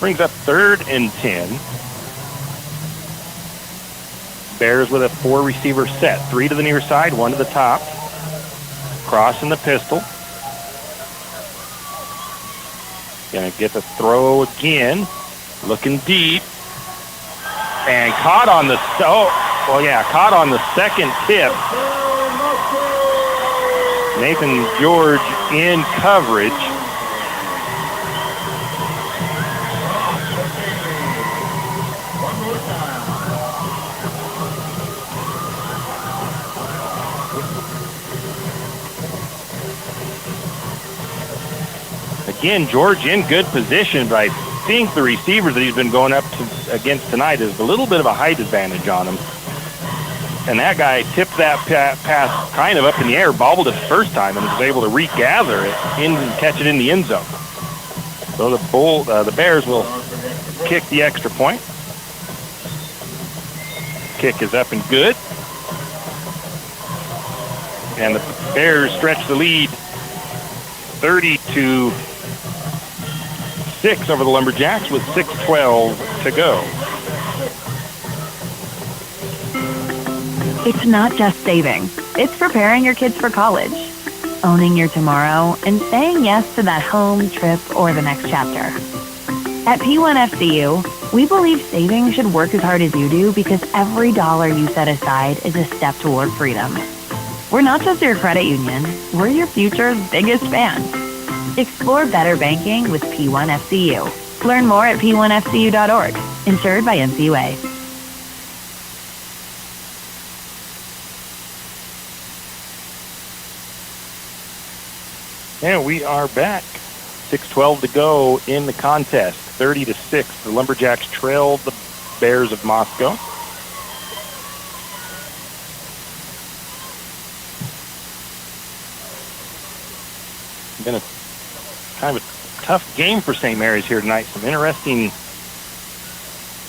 Brings up 3rd and 10. Bears with a 4-receiver set. 3 to the near side, 1 to the top. Cross in the pistol. Gonna get the throw again. Looking deep. And caught on the, caught on the second tip. Nathan George in coverage. Again, George in good position, but I think the receivers that he's been going up to against tonight is a little bit of a height advantage on him. And that guy tipped that pass kind of up in the air, bobbled it the first time, and was able to regather it and catch it in the end zone. So the Bears will kick the extra point. Kick is up and good. And the Bears stretch the lead 30-6 over the Lumberjacks with 6:12 to go. It's not just saving. It's preparing your kids for college, owning your tomorrow, and saying yes to that home, trip, or the next chapter. At P1FCU, we believe saving should work as hard as you do because every dollar you set aside is a step toward freedom. We're not just your credit union. We're your future's biggest fan. Explore better banking with P1FCU. Learn more at p1fcu.org. Insured by NCUA. And we are back. 6:12 to go in the contest. 30-6. The Lumberjacks trailed the Bears of Moscow. Been a kind of a tough game for St. Mary's here tonight. Some interesting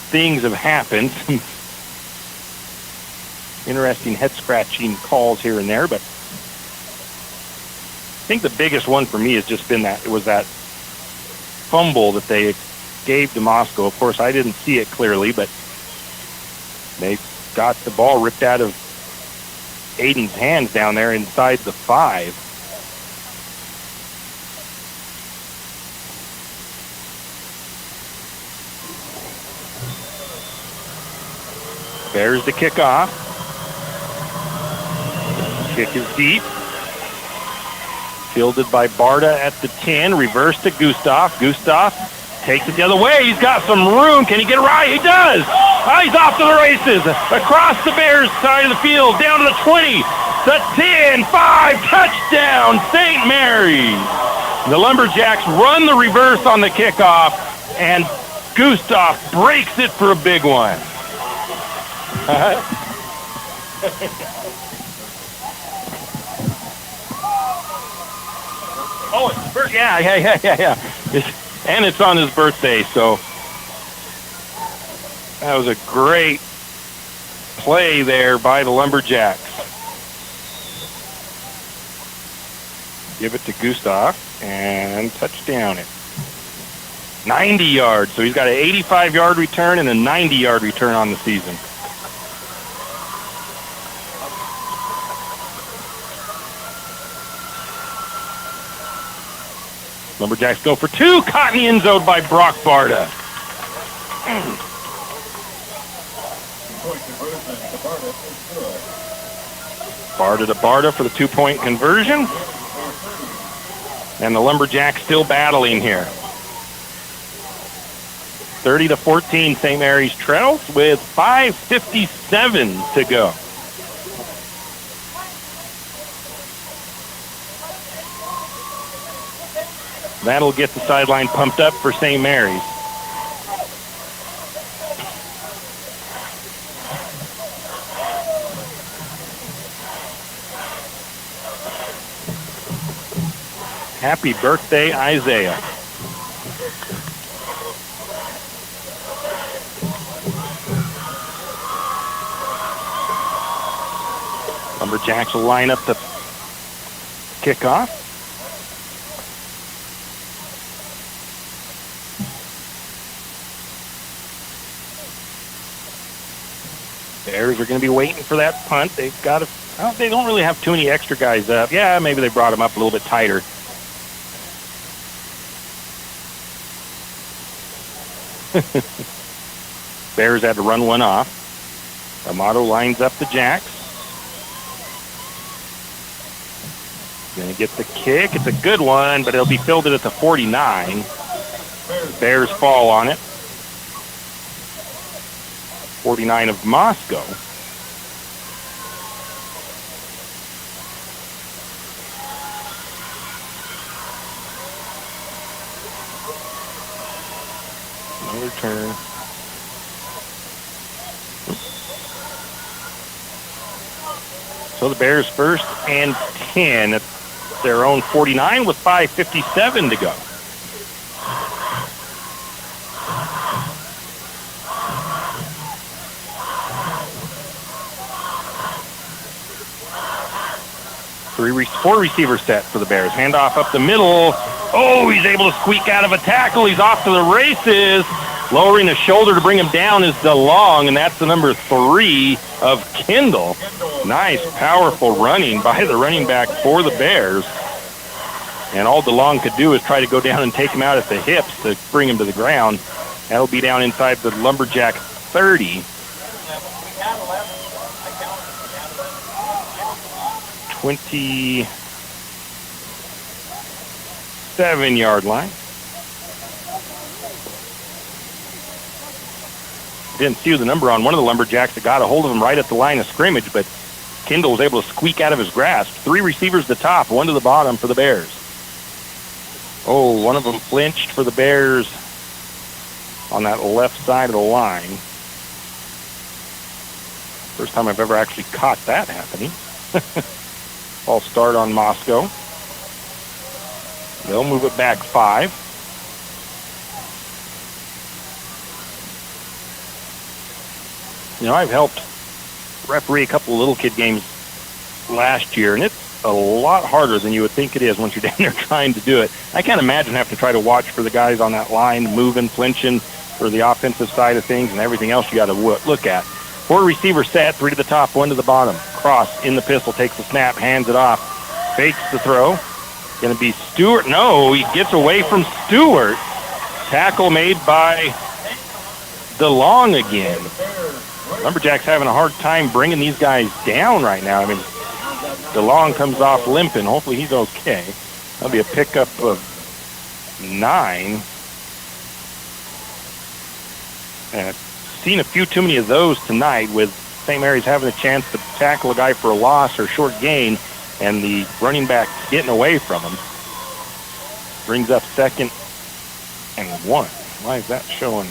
things have happened. interesting head-scratching calls here and there, but I think the biggest one for me has just been that it was that fumble that they gave to Moscow. Of course, I didn't see it clearly, but they got the ball ripped out of Aiden's hands down there inside the 5. Bears to kick off. Kick is deep. Fielded by Barta at the 10. Reverse to Gustav. Gustav takes it the other way. He's got some room. Can he get it right? He does. Oh, he's off to the races. Across the Bears side of the field. Down to the 20. The 10. 5. Touchdown. St. Mary's. The Lumberjacks run the reverse on the kickoff, and Gustav breaks it for a big one. Oh, it's birthday. Yeah. And it's on his birthday, so that was a great play there by the Lumberjacks. Give it to Gustav and touchdown it. 90 yards. So he's got an 85-yard return and a 90-yard return on the season. Lumberjacks go for 2. Caught in the end zone by Brock Barta. Barta to Barta for the 2-point conversion. And the Lumberjacks still battling here. 30-14, St. Mary's trails with 5:57 to go. That'll get the sideline pumped up for St. Mary's. Happy birthday, Isaiah. Lumberjacks will line up the kickoff. Bears are going to be waiting for that punt. They've got to. Well, they don't really have too many extra guys up. Yeah, maybe they brought them up a little bit tighter. Bears had to run one off. Amato lines up the Jacks. Going to get the kick. It's a good one, but it'll be fielded at the 49. Bears fall on it. 49 of Moscow. No return. So the Bears first and 10 at their own 49 with 5:57 to go. Four receiver set for the Bears. Handoff up the middle. Oh, he's able to squeak out of a tackle. He's off to the races. Lowering his shoulder to bring him down is DeLong, and that's the number 3 of Kendall. Nice, powerful running by the running back for the Bears. And all DeLong could do is try to go down and take him out at the hips to bring him to the ground. That'll be down inside the Lumberjack 30. 27-yard line. Didn't see the number on one of the Lumberjacks that got a hold of him right at the line of scrimmage, but Kendall was able to squeak out of his grasp. 3 receivers to the top, 1 to the bottom for the Bears. Oh, one of them flinched for the Bears on that left side of the line. First time I've ever actually caught that happening. False start on Moscow. They'll move it back 5. You know, I've helped referee a couple of little kid games last year, and it's a lot harder than you would think it is once you're down there trying to do it. I can't imagine having to try to watch for the guys on that line, moving, flinching for the offensive side of things, and everything else you got to look at. 4 receiver set, 3 to the top, 1 to the bottom. Cross in the pistol, takes the snap, hands it off, fakes the throw. Going to be Stewart. No, he gets away from Stewart. Tackle made by DeLong again. Lumberjacks having a hard time bringing these guys down right now. I mean, DeLong comes off limping. Hopefully he's okay. That'll be a pickup of 9. And I've seen a few too many of those tonight, with St. Mary's having a chance to tackle a guy for a loss or short gain, and the running back getting away from him. Brings up 2nd and 1. Why is that showing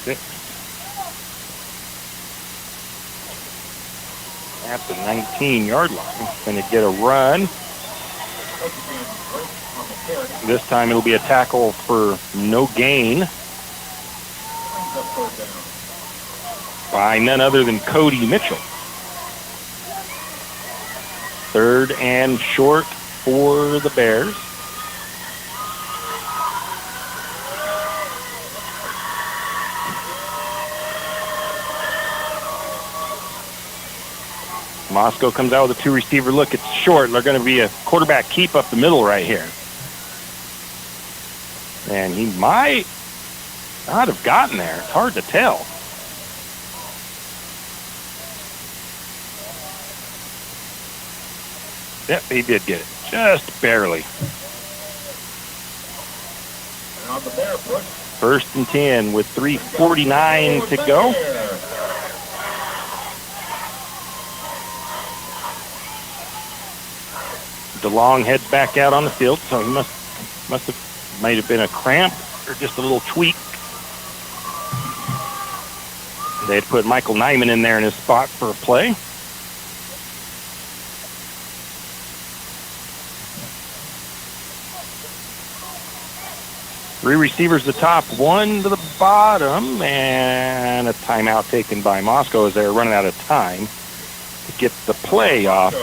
6? At the 19-yard line. Going to get a run. This time it'll be a tackle for no gain by none other than Cody Mitchell. 3rd and short for the Bears. Moscow comes out with a 2 receiver look. It's short. They're going to be a quarterback keep up the middle right here. And he might not have gotten there. It's hard to tell. Yep, he did get it. Just barely. 1st and 10 with 3:49 to go. DeLong heads back out on the field, so he might have been a cramp or just a little tweak. They had put Michael Nyman in there in his spot for a play. Three receivers to the top, 1 to the bottom, and a timeout taken by Moscow as they're running out of time to get the play off.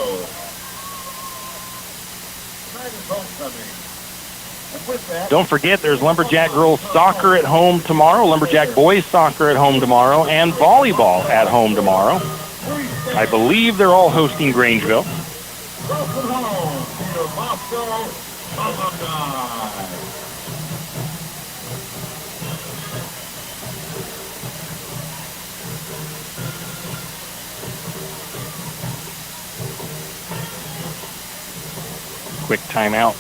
Don't forget, there's Lumberjack girls soccer at home tomorrow, Lumberjack boys soccer at home tomorrow, and volleyball at home tomorrow. I believe they're all hosting Grangeville. Quick timeout.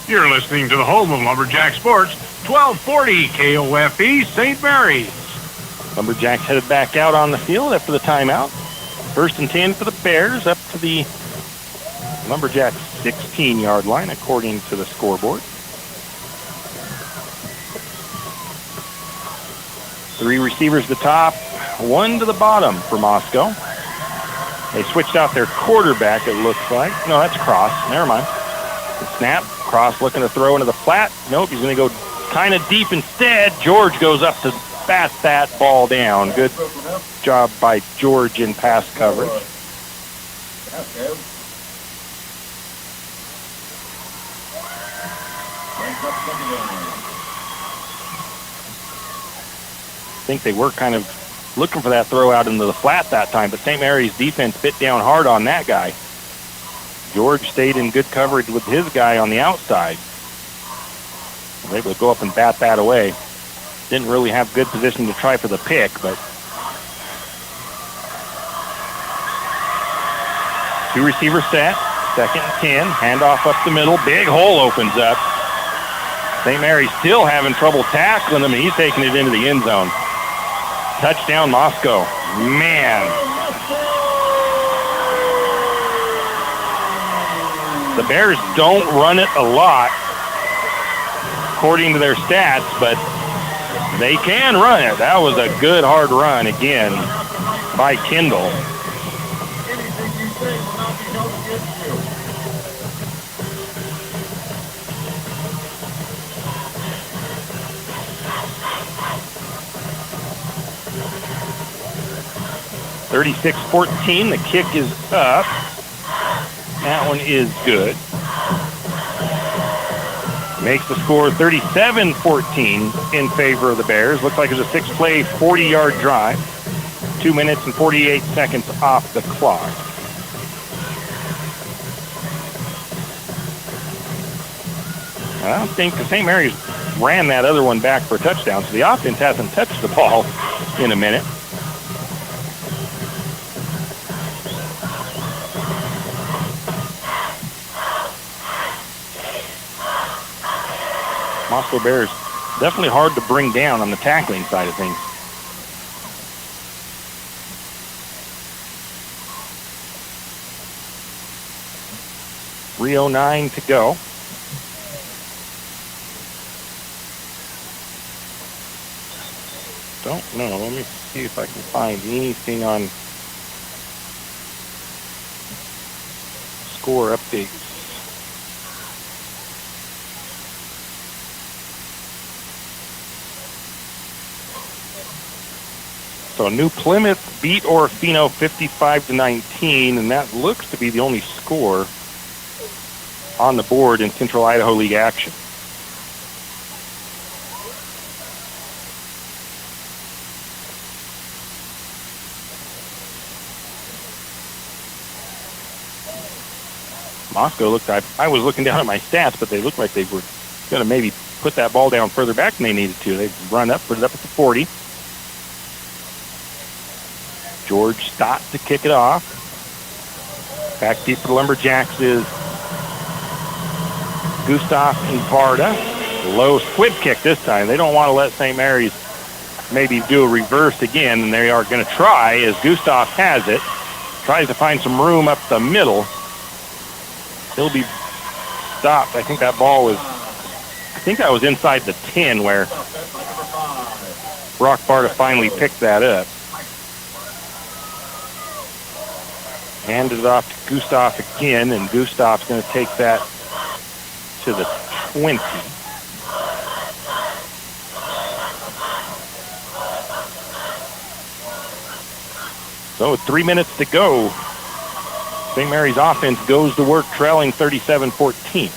You're listening to the home of Lumberjack Sports, 1240 KOFE St. Mary's. Lumberjacks headed back out on the field after the timeout. 1st and 10 for the Bears, up to the Lumberjacks 16-yard line, according to the scoreboard. 3 receivers to the top, 1 to the bottom for Moscow. They switched out their quarterback, it looks like. No, that's Cross. Never mind. The snap. Cross looking to throw into the flat. Nope, he's going to go kind of deep instead. George goes up to bat that ball down. Good job by George in pass coverage. I think they were kind of looking for that throw out into the flat that time, but St. Mary's defense bit down hard on that guy. George stayed in good coverage with his guy on the outside. Was able to go up and bat that away. Didn't really have good position to try for the pick, but 2 receivers set, 2nd and 10, handoff up the middle, big hole opens up. St. Mary's still having trouble tackling him, and he's taking it into the end zone. Touchdown, Moscow. Man. The Bears don't run it a lot, according to their stats, but they can run it. That was a good, hard run again by Kendall. 36-14. The kick is up. That one is good. Makes the score 37-14 in favor of the Bears. Looks like it's a 6-play, 40-yard drive. 2 minutes and 48 seconds off the clock. I don't think St. Mary's ran that other one back for a touchdown, so the offense hasn't touched the ball in a minute. Moscow Bears definitely hard to bring down on the tackling side of things. .309 to go. Don't know. Let me see if I can find anything on score updates. So New Plymouth beat Orofino 55-19, and that looks to be the only score on the board in Central Idaho League action. Moscow looked, I was looking down at my stats, but they looked like they were going to maybe put that ball down further back than they needed to. They run up, put it up at the 40. George Stott to kick it off. Back deep for the Lumberjacks is Gustav and Parda. Low squib kick this time. They don't want to let St. Mary's maybe do a reverse again, and they are going to try as Gustav has it. Tries to find some room up the middle. He'll be stopped. I think that was inside the 10 where Brock Parda finally picked that up. Handed it off to Gustav again, and Gustav's going to take that to the 20. So with 3 minutes to go, St. Mary's offense goes to work trailing 37-14.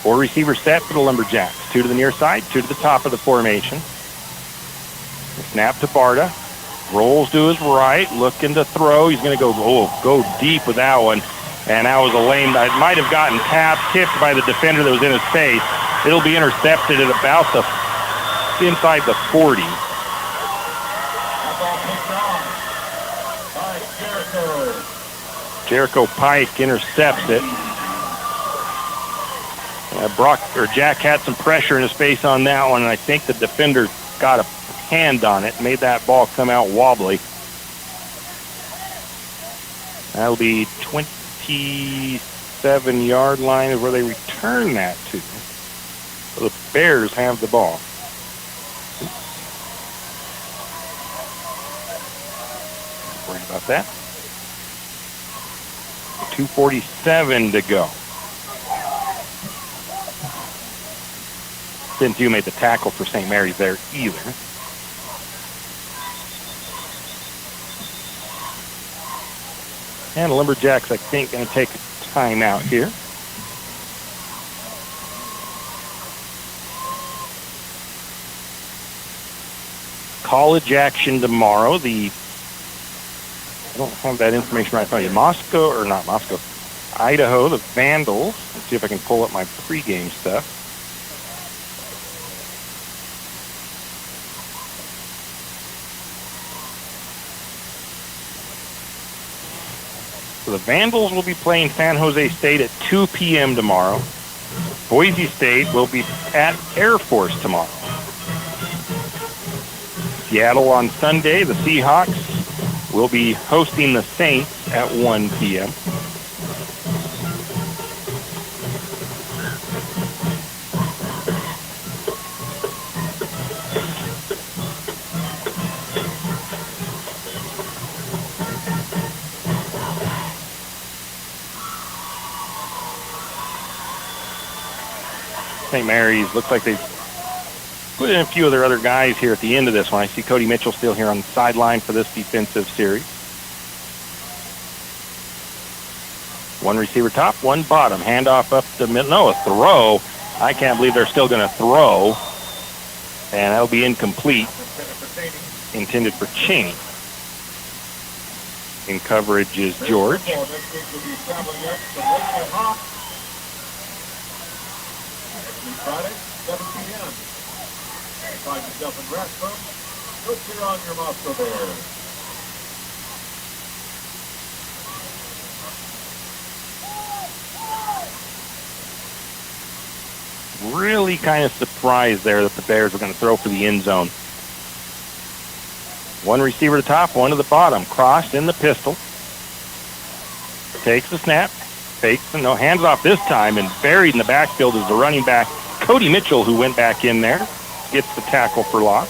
4 receivers set for the Lumberjacks. 2 to the near side, 2 to the top of the formation. The snap to Barta. Rolls to his right, looking to throw. He's going to go deep with that one. And that was a lane that might have gotten tipped by the defender that was in his face. It'll be intercepted at about inside the 40. Jericho Pike intercepts it. Jack had some pressure in his face on that one, and I think the defender got a hand on it, made that ball come out wobbly. That'll be 27-yard line is where they return that to. So the Bears have the ball. Worry about that. 2:47 to go. Didn't you made the tackle for St. Mary's there either. And the Lumberjacks, I think, going to take a timeout here. College action tomorrow. I don't have that information right in front of you. Idaho, the Vandals. Let's see if I can pull up my pregame stuff. So the Vandals will be playing San Jose State at 2 p.m. tomorrow. Boise State will be at Air Force tomorrow. Seattle on Sunday, the Seahawks will be hosting the Saints at 1 p.m. St. Mary's looks like they've Put in a few of their other guys here at the end of this one. I see Cody Mitchell still here on the sideline for this defensive series. One receiver top, one bottom. Handoff up the middle. No, a throw. I can't believe they're still going to throw. And that'll be incomplete. Intended for Cheney. In coverage is George. Friday, 7 p.m. Find yourself in Restaurant. Go cheer on your Moscow Bears. Really kind of surprised there that the Bears were going to throw for the end zone. One receiver to the top, one to the bottom. Crossed in the pistol. Takes the snap. Fakes, no, hands off this time, and buried in the backfield is the running back, Cody Mitchell, who went back in there. Gets the tackle for loss.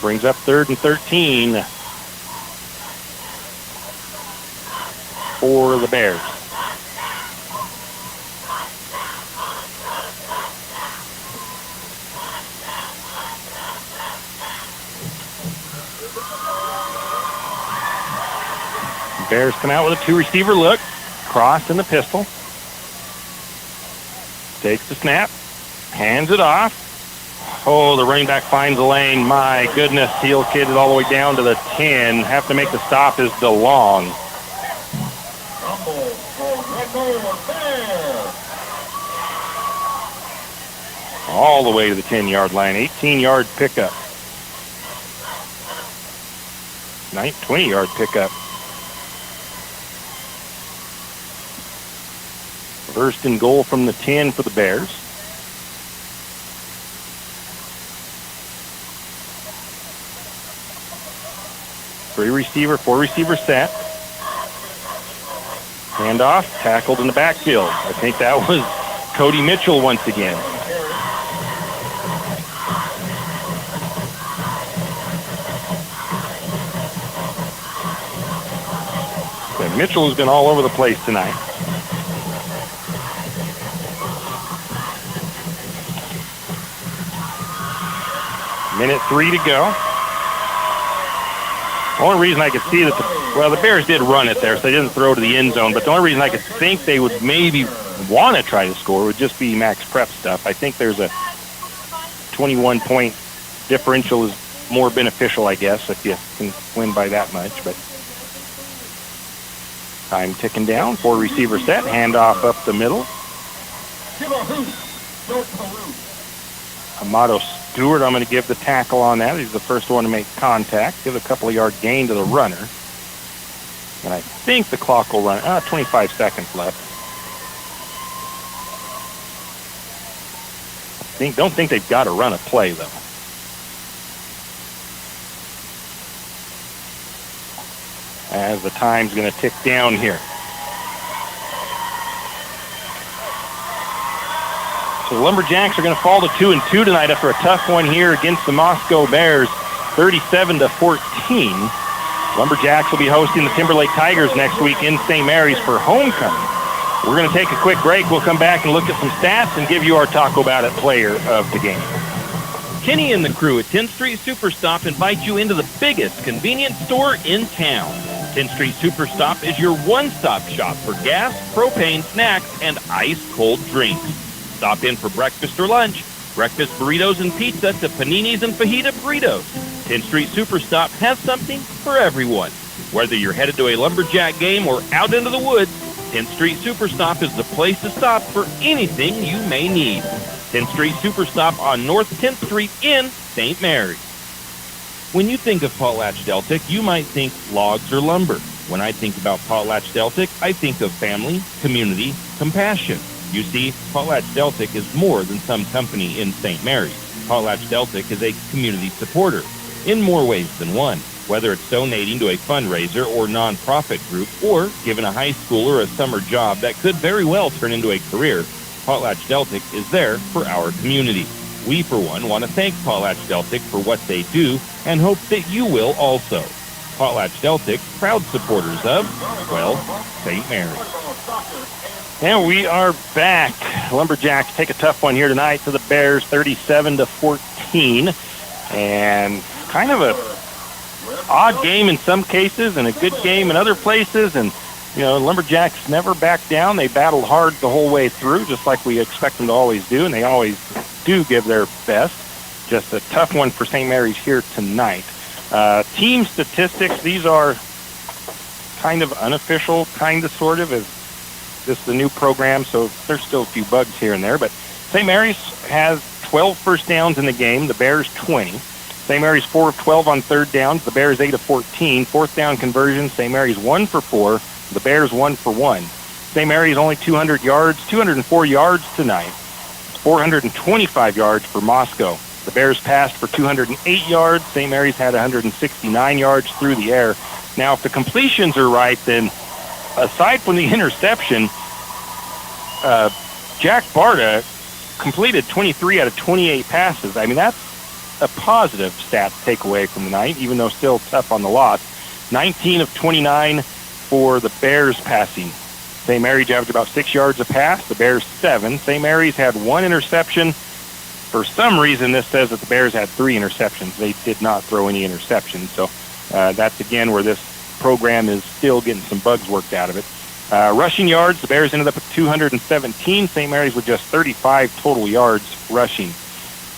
Brings up 3rd and 13 for the Bears. Bears come out with a 2-receiver look. Cross in the pistol. Takes the snap. Hands it off. Oh, the running back finds the lane. My goodness, he'll kid it all the way down to the 10. Have to make the stop is DeLong. All the way to the 10-yard line. 18-yard pickup. 20-yard pickup. First and goal from the 10 for the Bears. Four receiver set. Handoff, tackled in the backfield. I think that was Cody Mitchell once again. And Mitchell has been all over the place tonight. Minute 3 to go. The only reason I could see that the Bears did run it there, so they didn't throw to the end zone, but the only reason I could think they would maybe want to try to score would just be max prep stuff. I think there's a 21-point differential is more beneficial, I guess, if you can win by that much. But time ticking down. 4-receiver set. Handoff up the middle. Amato Stewart, I'm going to give the tackle on that. He's the first one to make contact. Give a couple of yard gain to the runner. And I think the clock will run. 25 seconds left. Don't think they've got to run a play, though. As the time's going to tick down here. So the Lumberjacks are going to fall to 2-2 tonight after a tough one here against the Moscow Bears, 37-14. Lumberjacks will be hosting the Timberlake Tigers next week in St. Mary's for homecoming. We're going to take a quick break. We'll come back and look at some stats and give you our Taco About It player of the game. Kenny and the crew at 10th Street Superstop invite you into the biggest convenience store in town. 10th Street Superstop is your one-stop shop for gas, propane, snacks, and ice-cold drinks. Stop in for breakfast or lunch, breakfast burritos and pizza to paninis and fajita burritos. 10th Street Superstop has something for everyone. Whether you're headed to a Lumberjack game or out into the woods, 10th Street Superstop is the place to stop for anything you may need. 10th Street Superstop on North 10th Street in St. Mary's. When you think of PotlatchDeltic, you might think logs or lumber. When I think about PotlatchDeltic, I think of family, community, compassion. You see, PotlatchDeltic is more than some company in St. Mary's. PotlatchDeltic is a community supporter in more ways than one. Whether it's donating to a fundraiser or nonprofit group, or giving a high schooler a summer job that could very well turn into a career, PotlatchDeltic is there for our community. We, for one, want to thank PotlatchDeltic for what they do and hope that you will also. Potlatch Celtic, proud supporters of, well, St. Mary's. And we are back. Lumberjacks take a tough one here tonight to the Bears, 37-14. And kind of a odd game in some cases and a good game in other places. And, you know, Lumberjacks never backed down. They battled hard the whole way through, just like we expect them to always do. And they always do give their best. Just a tough one for St. Mary's here tonight. Team statistics, these are kind of unofficial, kind of, sort of, as this is a new program, so there's still a few bugs here and there. But St. Mary's has 12 first downs in the game, the Bears 20. St. Mary's 4 of 12 on third downs, the Bears 8 of 14. Fourth down conversions, St. Mary's 1 for 4, the Bears 1 for 1. St. Mary's only 204 yards tonight. 425 yards for Moscow. The Bears passed for 208 yards. St. Mary's had 169 yards through the air. Now, if the completions are right, then aside from the interception, Jack Barta completed 23 out of 28 passes. I mean, that's a positive stat to take away from the night, even though still tough on the loss. 19 of 29 for the Bears passing. St. Mary's averaged about 6 yards a pass. The Bears 7. St. Mary's had 1 interception. For some reason, this says that the Bears had 3 interceptions. They did not throw any interceptions. So that's, again, where this program is still getting some bugs worked out of it. Rushing yards, the Bears ended up with 217. St. Mary's with just 35 total yards rushing.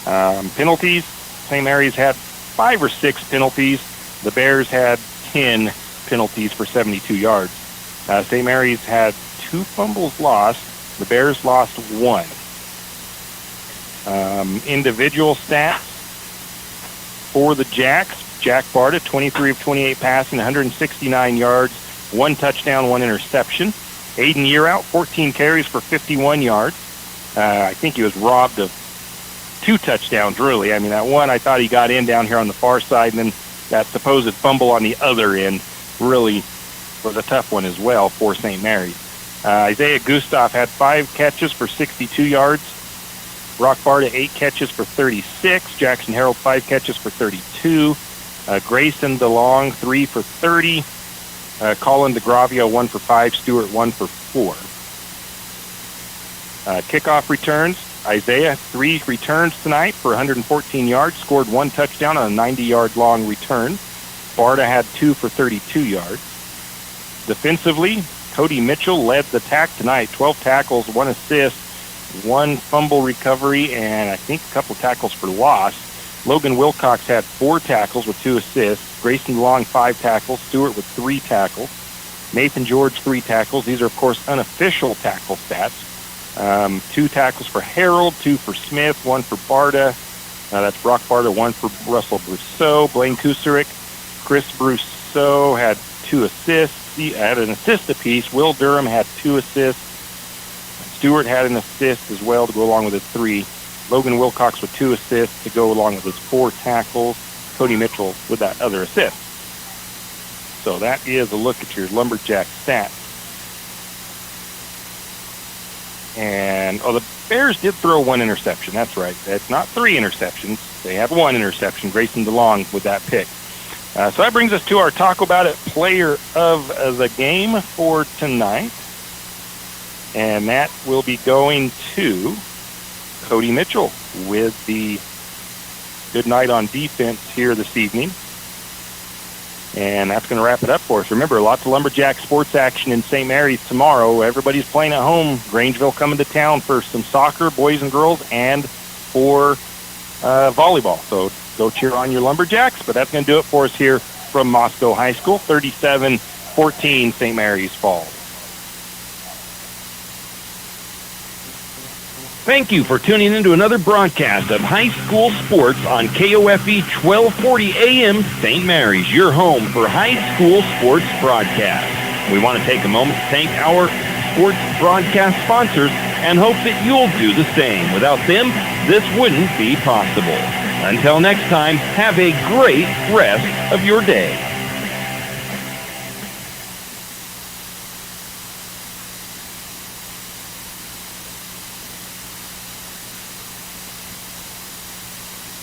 Penalties, St. Mary's had 5 or 6 penalties. The Bears had 10 penalties for 72 yards. St. Mary's had 2 fumbles lost. The Bears lost 1. Individual stats for the Jacks. Jack Barta, 23 of 28 passing, 169 yards, 1 touchdown, 1 interception. Aiden Yearout, 14 carries for 51 yards. I think he was robbed of 2 touchdowns, really. I mean, that one I thought he got in down here on the far side, and then that supposed fumble on the other end really was a tough one as well for St. Mary's. Isaiah Gustav had 5 catches for 62 yards. Brock Barta, 8 catches for 36. Jackson Harold, 5 catches for 32. Grayson DeLong, 3 for 30. Colin DeGravia, 1 for 5. Stewart, 1 for 4. Kickoff returns. Isaiah, 3 returns tonight for 114 yards. Scored 1 touchdown on a 90-yard long return. Barta had 2 for 32 yards. Defensively, Cody Mitchell led the attack tonight. 12 tackles, 1 assist, 1 fumble recovery, and I think a couple tackles for loss. Logan Wilcox had 4 tackles with 2 assists. Grayson Long, 5 tackles. Stewart with 3 tackles. Nathan George, 3 tackles. These are, of course, unofficial tackle stats. 2 tackles for Harold, 2 for Smith, 1 for Barta. That's Brock Barta, 1 for Russell Brousseau. Blaine Kusarick, Chris Brousseau had 2 assists. He had an assist apiece. Will Durham had 2 assists. Stewart had an assist as well to go along with his 3. Logan Wilcox with 2 assists to go along with his 4 tackles. Cody Mitchell with that other assist. So that is a look at your Lumberjack stats. And, the Bears did throw 1 interception. That's right. That's not 3 interceptions. They had 1 interception. Grayson DeLong with that pick. So that brings us to our Talk About It player of the game for tonight. And that will be going to Cody Mitchell with the good night on defense here this evening. And that's going to wrap it up for us. Remember, lots of Lumberjack sports action in St. Mary's tomorrow. Everybody's playing at home. Grangeville coming to town for some soccer, boys and girls, and for volleyball. So go cheer on your Lumberjacks. But that's going to do it for us here from Moscow High School. 37-14 St. Mary's falls. Thank you for tuning in to another broadcast of high school sports on KOFE 1240 AM St. Mary's, your home for high school sports broadcasts. We want to take a moment to thank our sports broadcast sponsors and hope that you'll do the same. Without them, this wouldn't be possible. Until next time, have a great rest of your day.